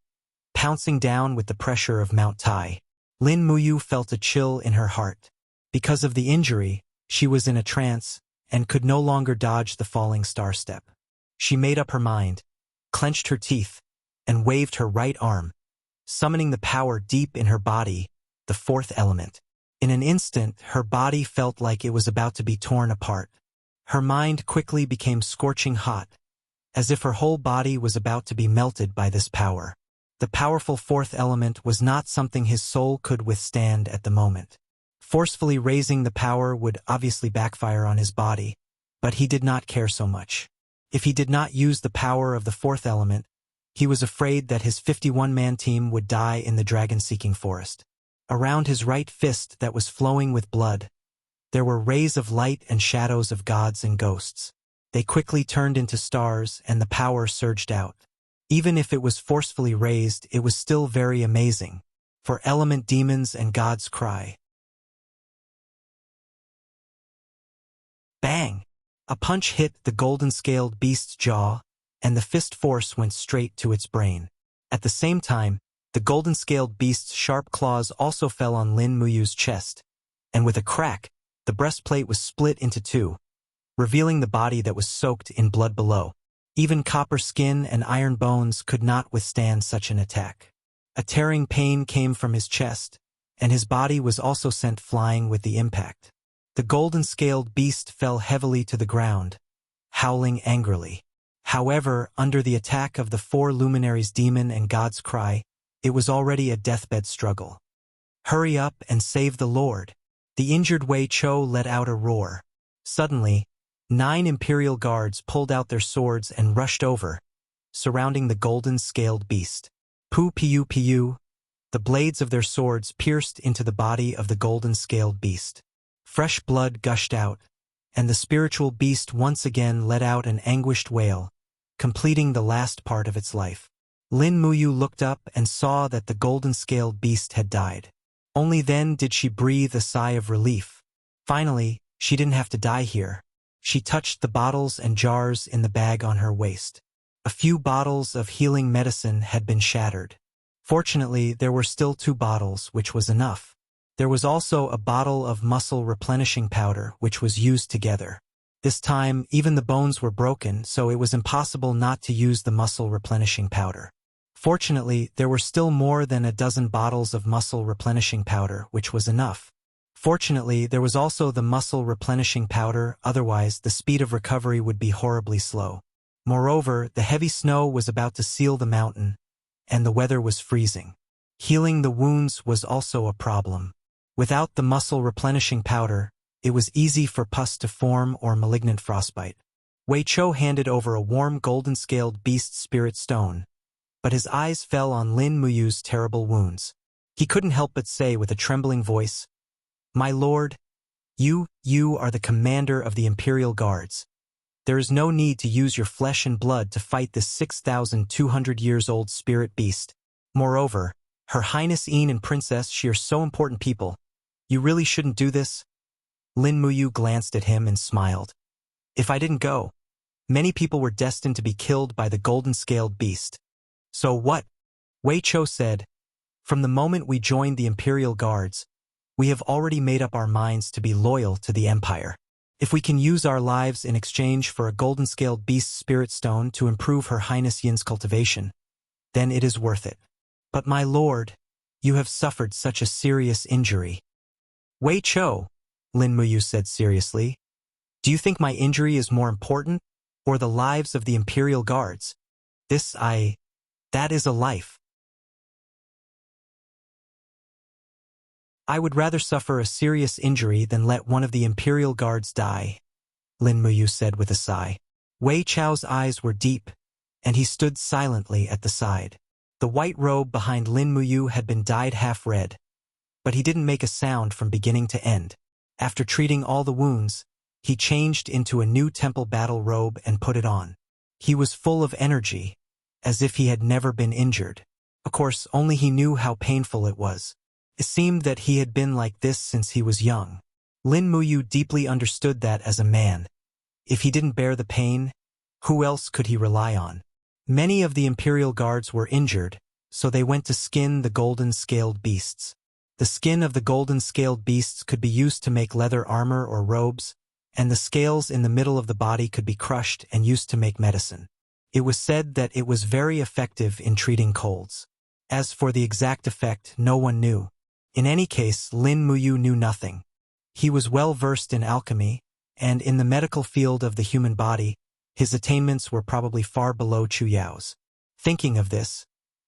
pouncing down with the pressure of Mount Tai. Lin Muyu felt a chill in her heart. Because of the injury, she was in a trance and could no longer dodge the falling star step. She made up her mind, clenched her teeth, and waved her right arm, summoning the power deep in her body, the fourth element. In an instant, her body felt like it was about to be torn apart. Her mind quickly became scorching hot, as if her whole body was about to be melted by this power. The powerful fourth element was not something his soul could withstand at the moment. Forcefully raising the power would obviously backfire on his body, but he did not care so much. If he did not use the power of the fourth element, he was afraid that his 51-man team would die in the dragon-seeking forest. Around his right fist that was flowing with blood, there were rays of light and shadows of gods and ghosts. They quickly turned into stars and the power surged out. Even if it was forcefully raised, it was still very amazing, for element demons and gods cry. Bang! A punch hit the golden-scaled beast's jaw, and the fist force went straight to its brain. At the same time, The golden-scaled beast's sharp claws also fell on Lin Muyu's chest, and with a crack, the breastplate was split into two, revealing the body that was soaked in blood below. Even copper skin and iron bones could not withstand such an attack. A tearing pain came from his chest, and his body was also sent flying with the impact. The golden-scaled beast fell heavily to the ground, howling angrily. However, under the attack of the four luminaries' demon and God's cry, it was already a deathbed struggle. "Hurry up and save the Lord!" The injured Wei Chou let out a roar. Suddenly, 9 imperial guards pulled out their swords and rushed over, surrounding the golden-scaled beast. Pu piu piu, the blades of their swords pierced into the body of the golden-scaled beast. Fresh blood gushed out, and the spiritual beast once again let out an anguished wail, completing the last part of its life. Lin Muyu looked up and saw that the golden-scaled beast had died. Only then did she breathe a sigh of relief. Finally, she didn't have to die here. She touched the bottles and jars in the bag on her waist. A few bottles of healing medicine had been shattered. Fortunately, there were still 2 bottles, which was enough. There was also a bottle of muscle replenishing powder, which was used together. This time, even the bones were broken, so it was impossible not to use the muscle replenishing powder. Fortunately, there were still more than a dozen bottles of muscle replenishing powder, which was enough. Fortunately, there was also the muscle replenishing powder, otherwise the speed of recovery would be horribly slow. Moreover, the heavy snow was about to seal the mountain, and the weather was freezing. Healing the wounds was also a problem. Without the muscle replenishing powder, it was easy for pus to form or malignant frostbite. Wei Chou handed over a warm golden-scaled beast spirit stone, but his eyes fell on Lin Muyu's terrible wounds. He couldn't help but say with a trembling voice, "My lord, you are the commander of the Imperial Guards. There is no need to use your flesh and blood to fight this 6,200 years old spirit beast. Moreover, Her Highness Yin and Princess Shi are so important people. You really shouldn't do this." Lin Muyu glanced at him and smiled. "If I didn't go, many people were destined to be killed by the golden-scaled beast. So what?" Wei Chou said, "From the moment we joined the Imperial Guards, we have already made up our minds to be loyal to the Empire. If we can use our lives in exchange for a golden-scaled beast spirit stone to improve Her Highness Yin's cultivation, then it is worth it. But my lord, you have suffered such a serious injury." "Wei Chou," Lin Muyu said seriously, "do you think my injury is more important, or the lives of the Imperial Guards? That is a life. I would rather suffer a serious injury than let one of the Imperial Guards die," Lin Muyu said with a sigh. Wei Chou's eyes were deep, and he stood silently at the side. The white robe behind Lin Muyu had been dyed half red, but he didn't make a sound from beginning to end. After treating all the wounds, he changed into a new temple battle robe and put it on. He was full of energy, as if he had never been injured. Of course, only he knew how painful it was. It seemed that he had been like this since he was young. Lin Muyu deeply understood that as a man, if he didn't bear the pain, who else could he rely on? Many of the Imperial Guards were injured, so they went to skin the golden-scaled beasts. The skin of the golden-scaled beasts could be used to make leather armor or robes, and the scales in the middle of the body could be crushed and used to make medicine. It was said that it was very effective in treating colds. As for the exact effect, no one knew. In any case, Lin Muyu knew nothing. He was well versed in alchemy, and in the medical field of the human body, his attainments were probably far below Chu Yao's. Thinking of this,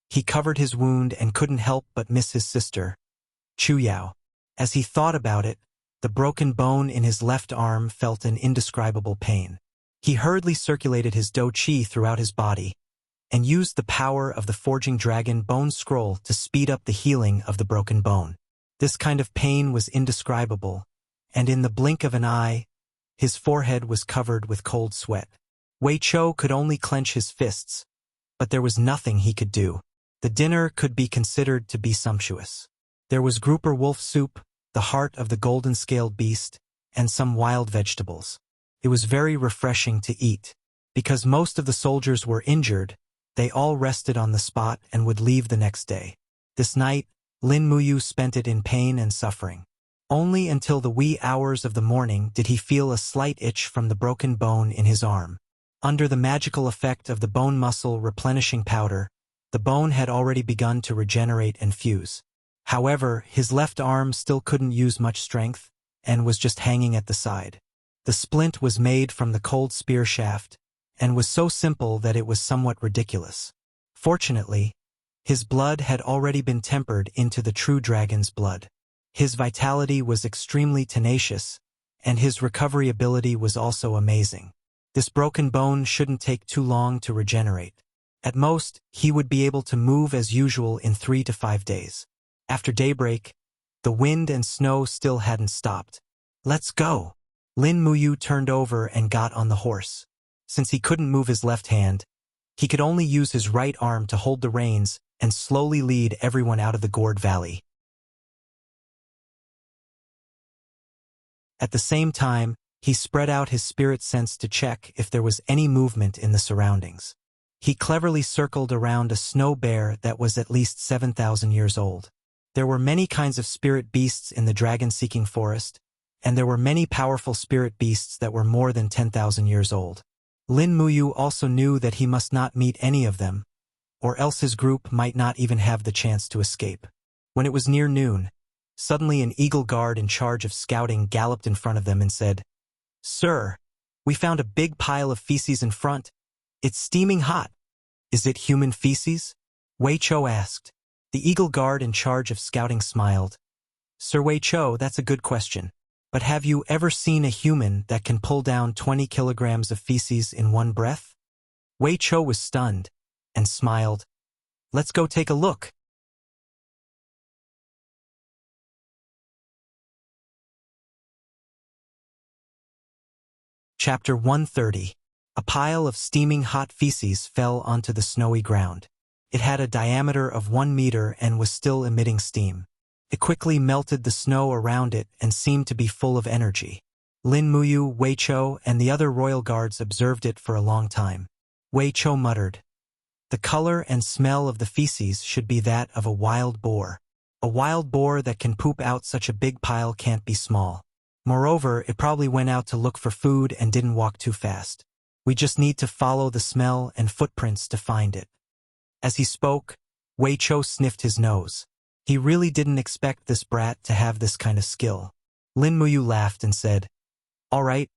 he covered his wound and couldn't help but miss his sister, Chu Yao. As he thought about it, the broken bone in his left arm felt an indescribable pain. He hurriedly circulated his Do Qi throughout his body, and used the power of the Forging Dragon Bone Scroll to speed up the healing of the broken bone. This kind of pain was indescribable, and in the blink of an eye, his forehead was covered with cold sweat. Wei Chou could only clench his fists, but there was nothing he could do. The dinner could be considered to be sumptuous. There was grouper wolf soup, the heart of the golden-scaled beast, and some wild vegetables. It was very refreshing to eat. Because most of the soldiers were injured, they all rested on the spot and would leave the next day. This night, Lin Muyu spent it in pain and suffering. Only until the wee hours of the morning did he feel a slight itch from the broken bone in his arm. Under the magical effect of the bone muscle replenishing powder, the bone had already begun to regenerate and fuse. However, his left arm still couldn't use much strength, and was just hanging at the side. The splint was made from the cold spear shaft, and was so simple that it was somewhat ridiculous. Fortunately, his blood had already been tempered into the true dragon's blood. His vitality was extremely tenacious, and his recovery ability was also amazing. This broken bone shouldn't take too long to regenerate. At most, he would be able to move as usual in 3 to 5 days. After daybreak, the wind and snow still hadn't stopped. "Let's go!" Lin Muyu turned over and got on the horse. Since he couldn't move his left hand, he could only use his right arm to hold the reins and slowly lead everyone out of the gourd valley. At the same time, he spread out his spirit sense to check if there was any movement in the surroundings. He cleverly circled around a snow bear that was at least 7,000 years old. There were many kinds of spirit beasts in the dragon-seeking forest, and there were many powerful spirit beasts that were more than 10,000 years old. Lin Muyu also knew that he must not meet any of them, or else his group might not even have the chance to escape. When it was near noon, suddenly an eagle guard in charge of scouting galloped in front of them and said, "Sir, we found a big pile of feces in front. It's steaming hot." "Is it human feces?" Wei Cho asked. The eagle guard in charge of scouting smiled. "Sir Wei Cho, that's a good question. But have you ever seen a human that can pull down 20 kilograms of feces in one breath?" Wei Cho was stunned and smiled. "Let's go take a look." Chapter 130. A pile of steaming hot feces fell onto the snowy ground. It had a diameter of 1 meter and was still emitting steam. It quickly melted the snow around it and seemed to be full of energy. Lin Muyu, Wei Cho, and the other royal guards observed it for a long time. Wei Cho muttered, "The color and smell of the feces should be that of a wild boar. A wild boar that can poop out such a big pile can't be small. Moreover, it probably went out to look for food and didn't walk too fast. We just need to follow the smell and footprints to find it." As he spoke, Wei Cho sniffed his nose. He really didn't expect this brat to have this kind of skill. Lin Muyu laughed and said, "All right,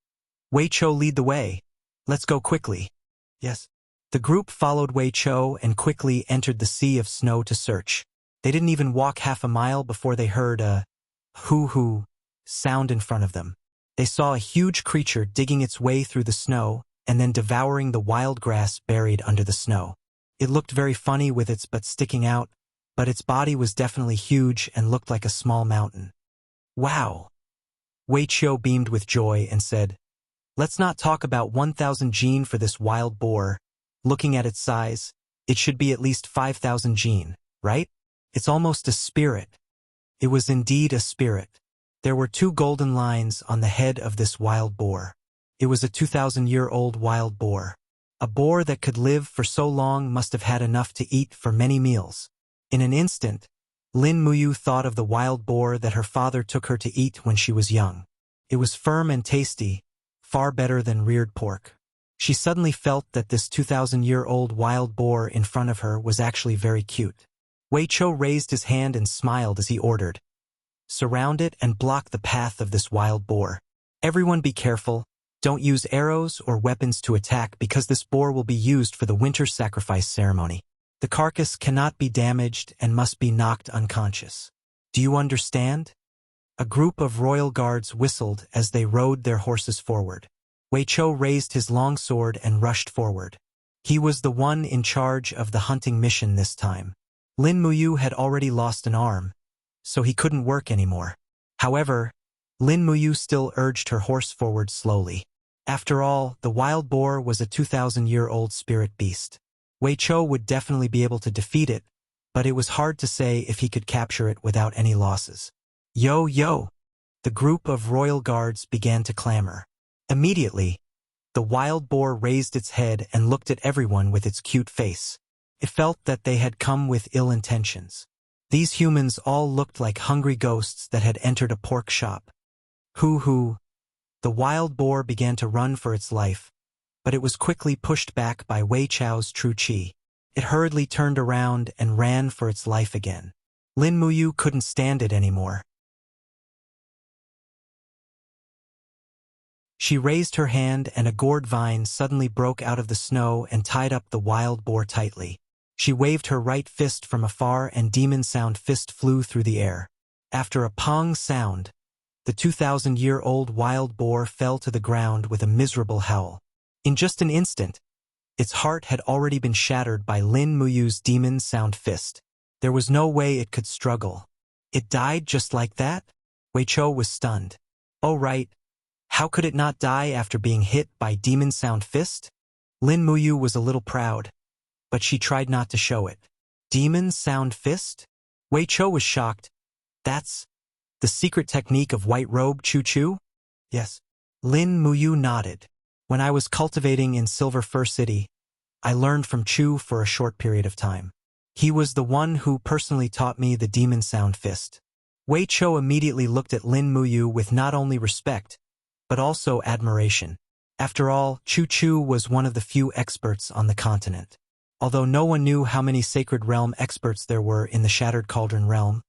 Wei Cho, lead the way. Let's go quickly." "Yes." The group followed Wei Cho and quickly entered the sea of snow to search. They didn't even walk half a mile before they heard a hoo-hoo sound in front of them. They saw a huge creature digging its way through the snow and then devouring the wild grass buried under the snow. It looked very funny with its butt sticking out, but its body was definitely huge and looked like a small mountain. "Wow!" Wei Cho beamed with joy and said, "Let's not talk about 1,000 jin for this wild boar. Looking at its size, it should be at least 5,000 jin, right? It's almost a spirit." It was indeed a spirit. There were 2 golden lines on the head of this wild boar. It was a 2,000-year-old wild boar. A boar that could live for so long must have had enough to eat for many meals. In an instant, Lin Muyu thought of the wild boar that her father took her to eat when she was young. It was firm and tasty, far better than reared pork. She suddenly felt that this 2,000-year-old wild boar in front of her was actually very cute. Wei Cho raised his hand and smiled as he ordered, "Surround it and block the path of this wild boar. Everyone be careful. Don't use arrows or weapons to attack because this boar will be used for the winter sacrifice ceremony. The carcass cannot be damaged and must be knocked unconscious. Do you understand?" A group of royal guards whistled as they rode their horses forward. Wei Cho raised his long sword and rushed forward. He was the one in charge of the hunting mission this time. Lin Muyu had already lost an arm, so he couldn't work anymore. However, Lin Muyu still urged her horse forward slowly. After all, the wild boar was a 2,000-year-old spirit beast. Wei Cho would definitely be able to defeat it, but it was hard to say if he could capture it without any losses. "Yo, yo!" The group of royal guards began to clamor. Immediately, the wild boar raised its head and looked at everyone with its cute face. It felt that they had come with ill intentions. These humans all looked like hungry ghosts that had entered a pork shop. Hoo-hoo. The wild boar began to run for its life, but it was quickly pushed back by Wei Chao's true chi. It hurriedly turned around and ran for its life again. Lin Muyu couldn't stand it anymore. She raised her hand and a gourd vine suddenly broke out of the snow and tied up the wild boar tightly. She waved her right fist from afar and demon sound fist flew through the air. After a pong sound, the 2,000-year-old wild boar fell to the ground with a miserable howl. In just an instant, its heart had already been shattered by Lin Muyu's demon sound fist. There was no way it could struggle. It died just like that? Wei Chou was stunned. Oh right, how could it not die after being hit by demon sound fist? Lin Muyu was a little proud, but she tried not to show it. Demon sound fist? Wei Chou was shocked. That's the secret technique of White Robe Chu Chu? Yes. Lin Muyu nodded. When I was cultivating in Silver Fir City, I learned from Chu for a short period of time. He was the one who personally taught me the demon sound fist. Wei Chou immediately looked at Lin Muyu with not only respect, but also admiration. After all, Chu Chu was one of the few experts on the continent. Although no one knew how many Sacred Realm experts there were in the Shattered Cauldron Realm,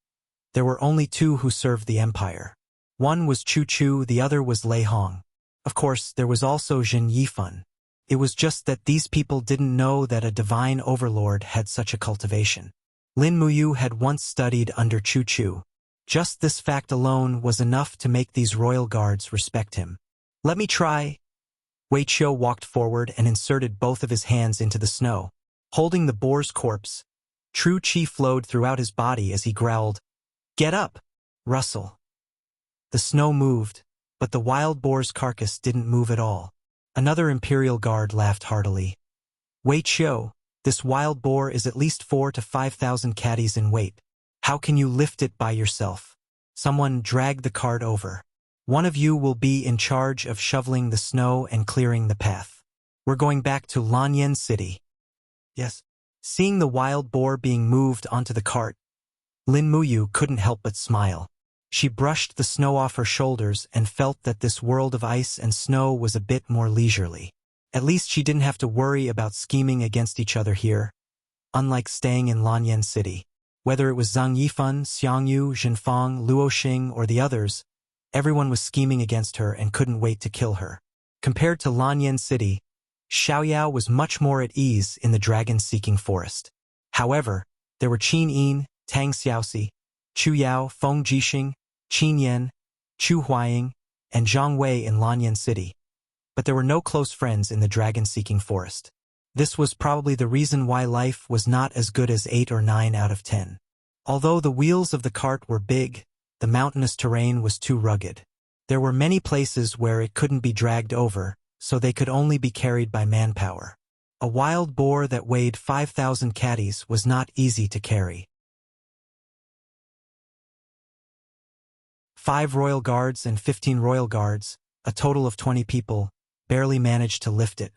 there were only two who served the Empire. One was Chu Chu, the other was Lei Hong. Of course, there was also Jin Yifan. It was just that these people didn't know that a divine overlord had such a cultivation. Lin Muyu had once studied under Chu Chu. Just this fact alone was enough to make these royal guards respect him. Let me try. Wei Chou walked forward and inserted both of his hands into the snow. Holding the boar's corpse, true chi flowed throughout his body as he growled, "Get up, Russell." The snow moved, but the wild boar's carcass didn't move at all. Another Imperial Guard laughed heartily. Wei Chou, this wild boar is at least 4,000 to 5,000 caddies in weight. How can you lift it by yourself? Someone dragged the cart over. One of you will be in charge of shoveling the snow and clearing the path. We're going back to Lanyan City. Yes. Seeing the wild boar being moved onto the cart, Lin Muyu couldn't help but smile. She brushed the snow off her shoulders and felt that this world of ice and snow was a bit more leisurely. At least she didn't have to worry about scheming against each other here, unlike staying in Lanyan City. Whether it was Zhang Yifan, Xiang Yu, Jinfang, Luo Xing, or the others, everyone was scheming against her and couldn't wait to kill her. Compared to Lanyan City, Xiaoyao was much more at ease in the dragon-seeking forest. However, there were Qin Yin, Tang Xiaoxi, Chu Yao, Feng Jixing, Qin Yan, Chu Huaying, and Zhang Wei in Lanyan City. But there were no close friends in the dragon-seeking forest. This was probably the reason why life was not as good as 8 or 9 out of 10. Although the wheels of the cart were big, the mountainous terrain was too rugged. There were many places where it couldn't be dragged over, so they could only be carried by manpower. A wild boar that weighed 5,000 caddies was not easy to carry. 5 royal guards and 15 royal guards, a total of 20 people, barely managed to lift it.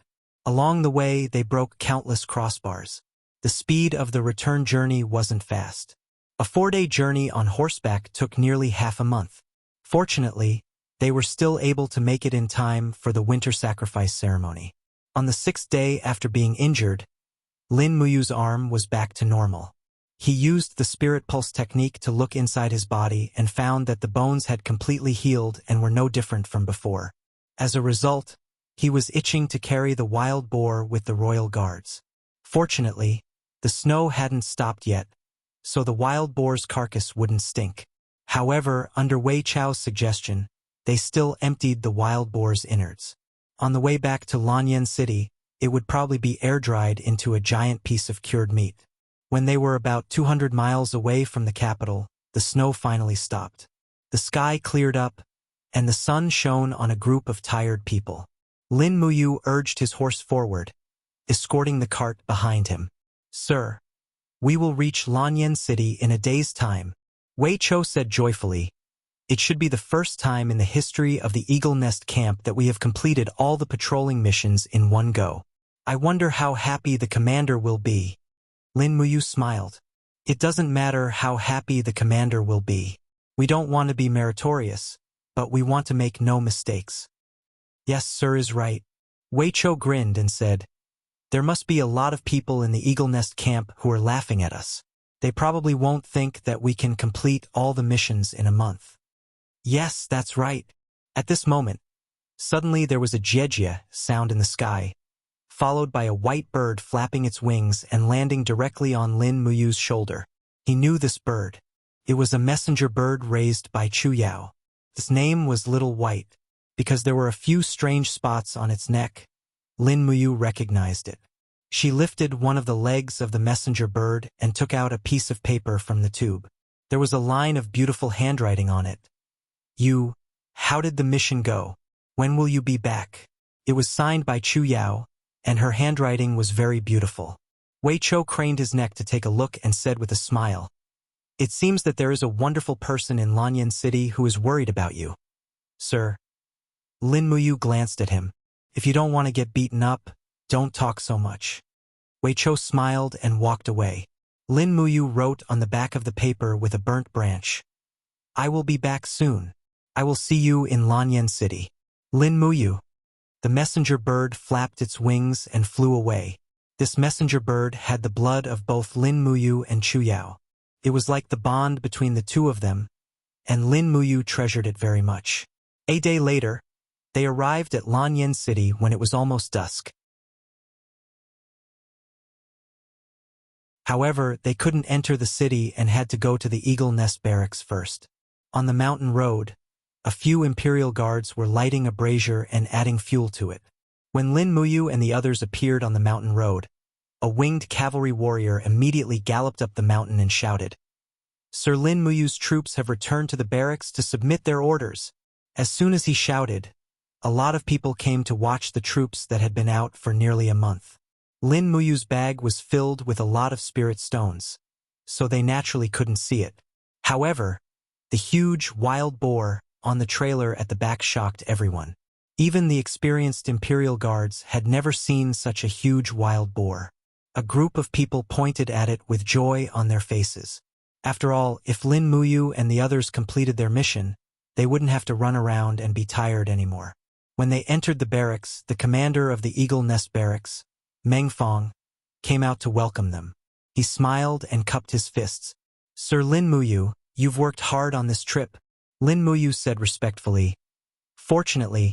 Along the way, they broke countless crossbars. The speed of the return journey wasn't fast. A 4-day journey on horseback took nearly half a month. Fortunately, they were still able to make it in time for the winter sacrifice ceremony. On the 6th day after being injured, Lin Muyu's arm was back to normal. He used the spirit pulse technique to look inside his body and found that the bones had completely healed and were no different from before. As a result, he was itching to carry the wild boar with the royal guards. Fortunately, the snow hadn't stopped yet, so the wild boar's carcass wouldn't stink. However, under Wei Chou's suggestion, they still emptied the wild boar's innards. On the way back to Lanyan City, it would probably be air-dried into a giant piece of cured meat. When they were about 200 miles away from the capital, the snow finally stopped. The sky cleared up, and the sun shone on a group of tired people. Lin Muyu urged his horse forward, escorting the cart behind him. "Sir, we will reach Lanyan City in a day's time," Wei Chou said joyfully. "It should be the first time in the history of the Eagle Nest camp that we have completed all the patrolling missions in one go. I wonder how happy the commander will be." Lin Muyu smiled. It doesn't matter how happy the commander will be. We don't want to be meritorious, but we want to make no mistakes. Yes, sir is right. Wei Chou grinned and said, there must be a lot of people in the Eagle Nest camp who are laughing at us. They probably won't think that we can complete all the missions in a month. Yes, that's right. At this moment, suddenly there was a jejia sound in the sky, followed by a white bird flapping its wings and landing directly on Lin Muyu's shoulder. He knew this bird. It was a messenger bird raised by Chu Yao. Its name was Little White, because there were a few strange spots on its neck. Lin Muyu recognized it. She lifted one of the legs of the messenger bird and took out a piece of paper from the tube. There was a line of beautiful handwriting on it. How did the mission go? When will you be back? It was signed by Chu Yao, and her handwriting was very beautiful. Wei Chou craned his neck to take a look and said with a smile, it seems that there is a wonderful person in Lanyan City who is worried about you. Sir. Lin Muyu glanced at him. If you don't want to get beaten up, don't talk so much. Wei Chou smiled and walked away. Lin Muyu wrote on the back of the paper with a burnt branch, I will be back soon. I will see you in Lanyan City. Lin Muyu. The messenger bird flapped its wings and flew away. This messenger bird had the blood of both Lin Muyu and Chu Yao. It was like the bond between the two of them, and Lin Muyu treasured it very much. A day later, they arrived at Lanyan City when it was almost dusk. However, they couldn't enter the city and had to go to the Eagle Nest barracks first. On the mountain road, a few Imperial guards were lighting a brazier and adding fuel to it. When Lin Muyu and the others appeared on the mountain road, a winged cavalry warrior immediately galloped up the mountain and shouted, Sir Lin Muyu's troops have returned to the barracks to submit their orders. As soon as he shouted, a lot of people came to watch the troops that had been out for nearly a month. Lin Muyu's bag was filled with a lot of spirit stones, so they naturally couldn't see it. However, the huge wild boar on the trailer at the back shocked everyone. Even the experienced Imperial guards had never seen such a huge wild boar. A group of people pointed at it with joy on their faces. After all, if Lin Muyu and the others completed their mission, they wouldn't have to run around and be tired anymore. When they entered the barracks, the commander of the Eagle Nest barracks, Meng Fong, came out to welcome them. He smiled and cupped his fists. Sir Lin Muyu, you've worked hard on this trip, Lin Muyu said respectfully. Fortunately,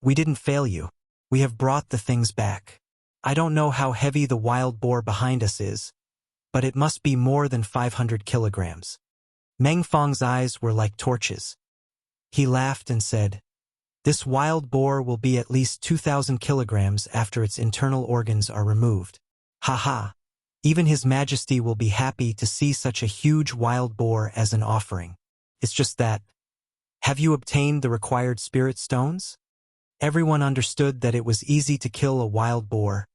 we didn't fail you. We have brought the things back. I don't know how heavy the wild boar behind us is, but it must be more than 500 kilograms. Meng Fong's eyes were like torches. He laughed and said, this wild boar will be at least 2,000 kilograms after its internal organs are removed. Ha! Even His Majesty will be happy to see such a huge wild boar as an offering. It's just that. Have you obtained the required spirit stones? Everyone understood that it was easy to kill a wild boar,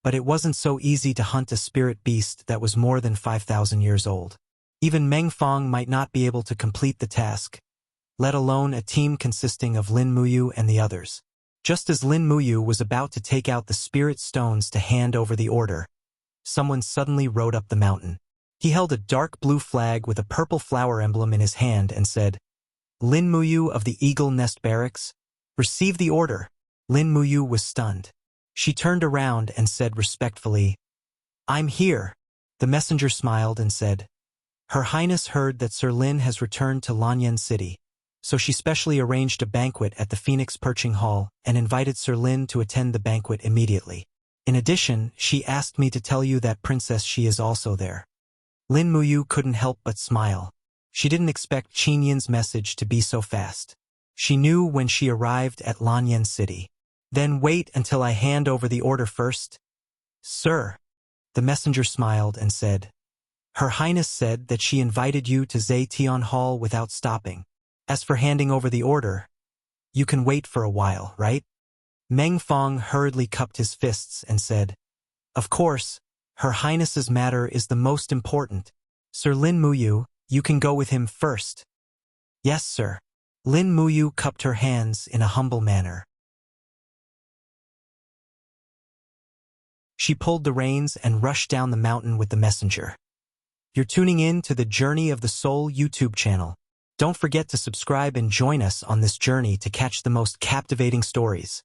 but it wasn't so easy to hunt a spirit beast that was more than 5,000 years old. Even Meng Fong might not be able to complete the task, let alone a team consisting of Lin Muyu and the others. Just as Lin Muyu was about to take out the spirit stones to hand over the order, someone suddenly rode up the mountain. He held a dark blue flag with a purple flower emblem in his hand and said, Lin Muyu of the Eagle Nest Barracks, receive the order. Lin Muyu was stunned. She turned around and said respectfully, I'm here. The messenger smiled and said, Her Highness heard that Sir Lin has returned to Lanyan City, so she specially arranged a banquet at the Phoenix Perching Hall and invited Sir Lin to attend the banquet immediately. In addition, she asked me to tell you that Princess Shi is also there. Lin Muyu couldn't help but smile. She didn't expect Qin Yin's message to be so fast. She knew when she arrived at Lanyan City. Then wait until I hand over the order first. Sir. The messenger smiled and said, Her Highness said that she invited you to Zetian Hall without stopping. As for handing over the order, you can wait for a while, right? Meng Fong hurriedly cupped his fists and said, Of course, Her Highness's matter is the most important. Sir Lin Muyu, you can go with him first. Yes, sir. Lin Muyu cupped her hands in a humble manner. She pulled the reins and rushed down the mountain with the messenger. You're tuning in to the Journey of the Soul YouTube channel. Don't forget to subscribe and join us on this journey to catch the most captivating stories.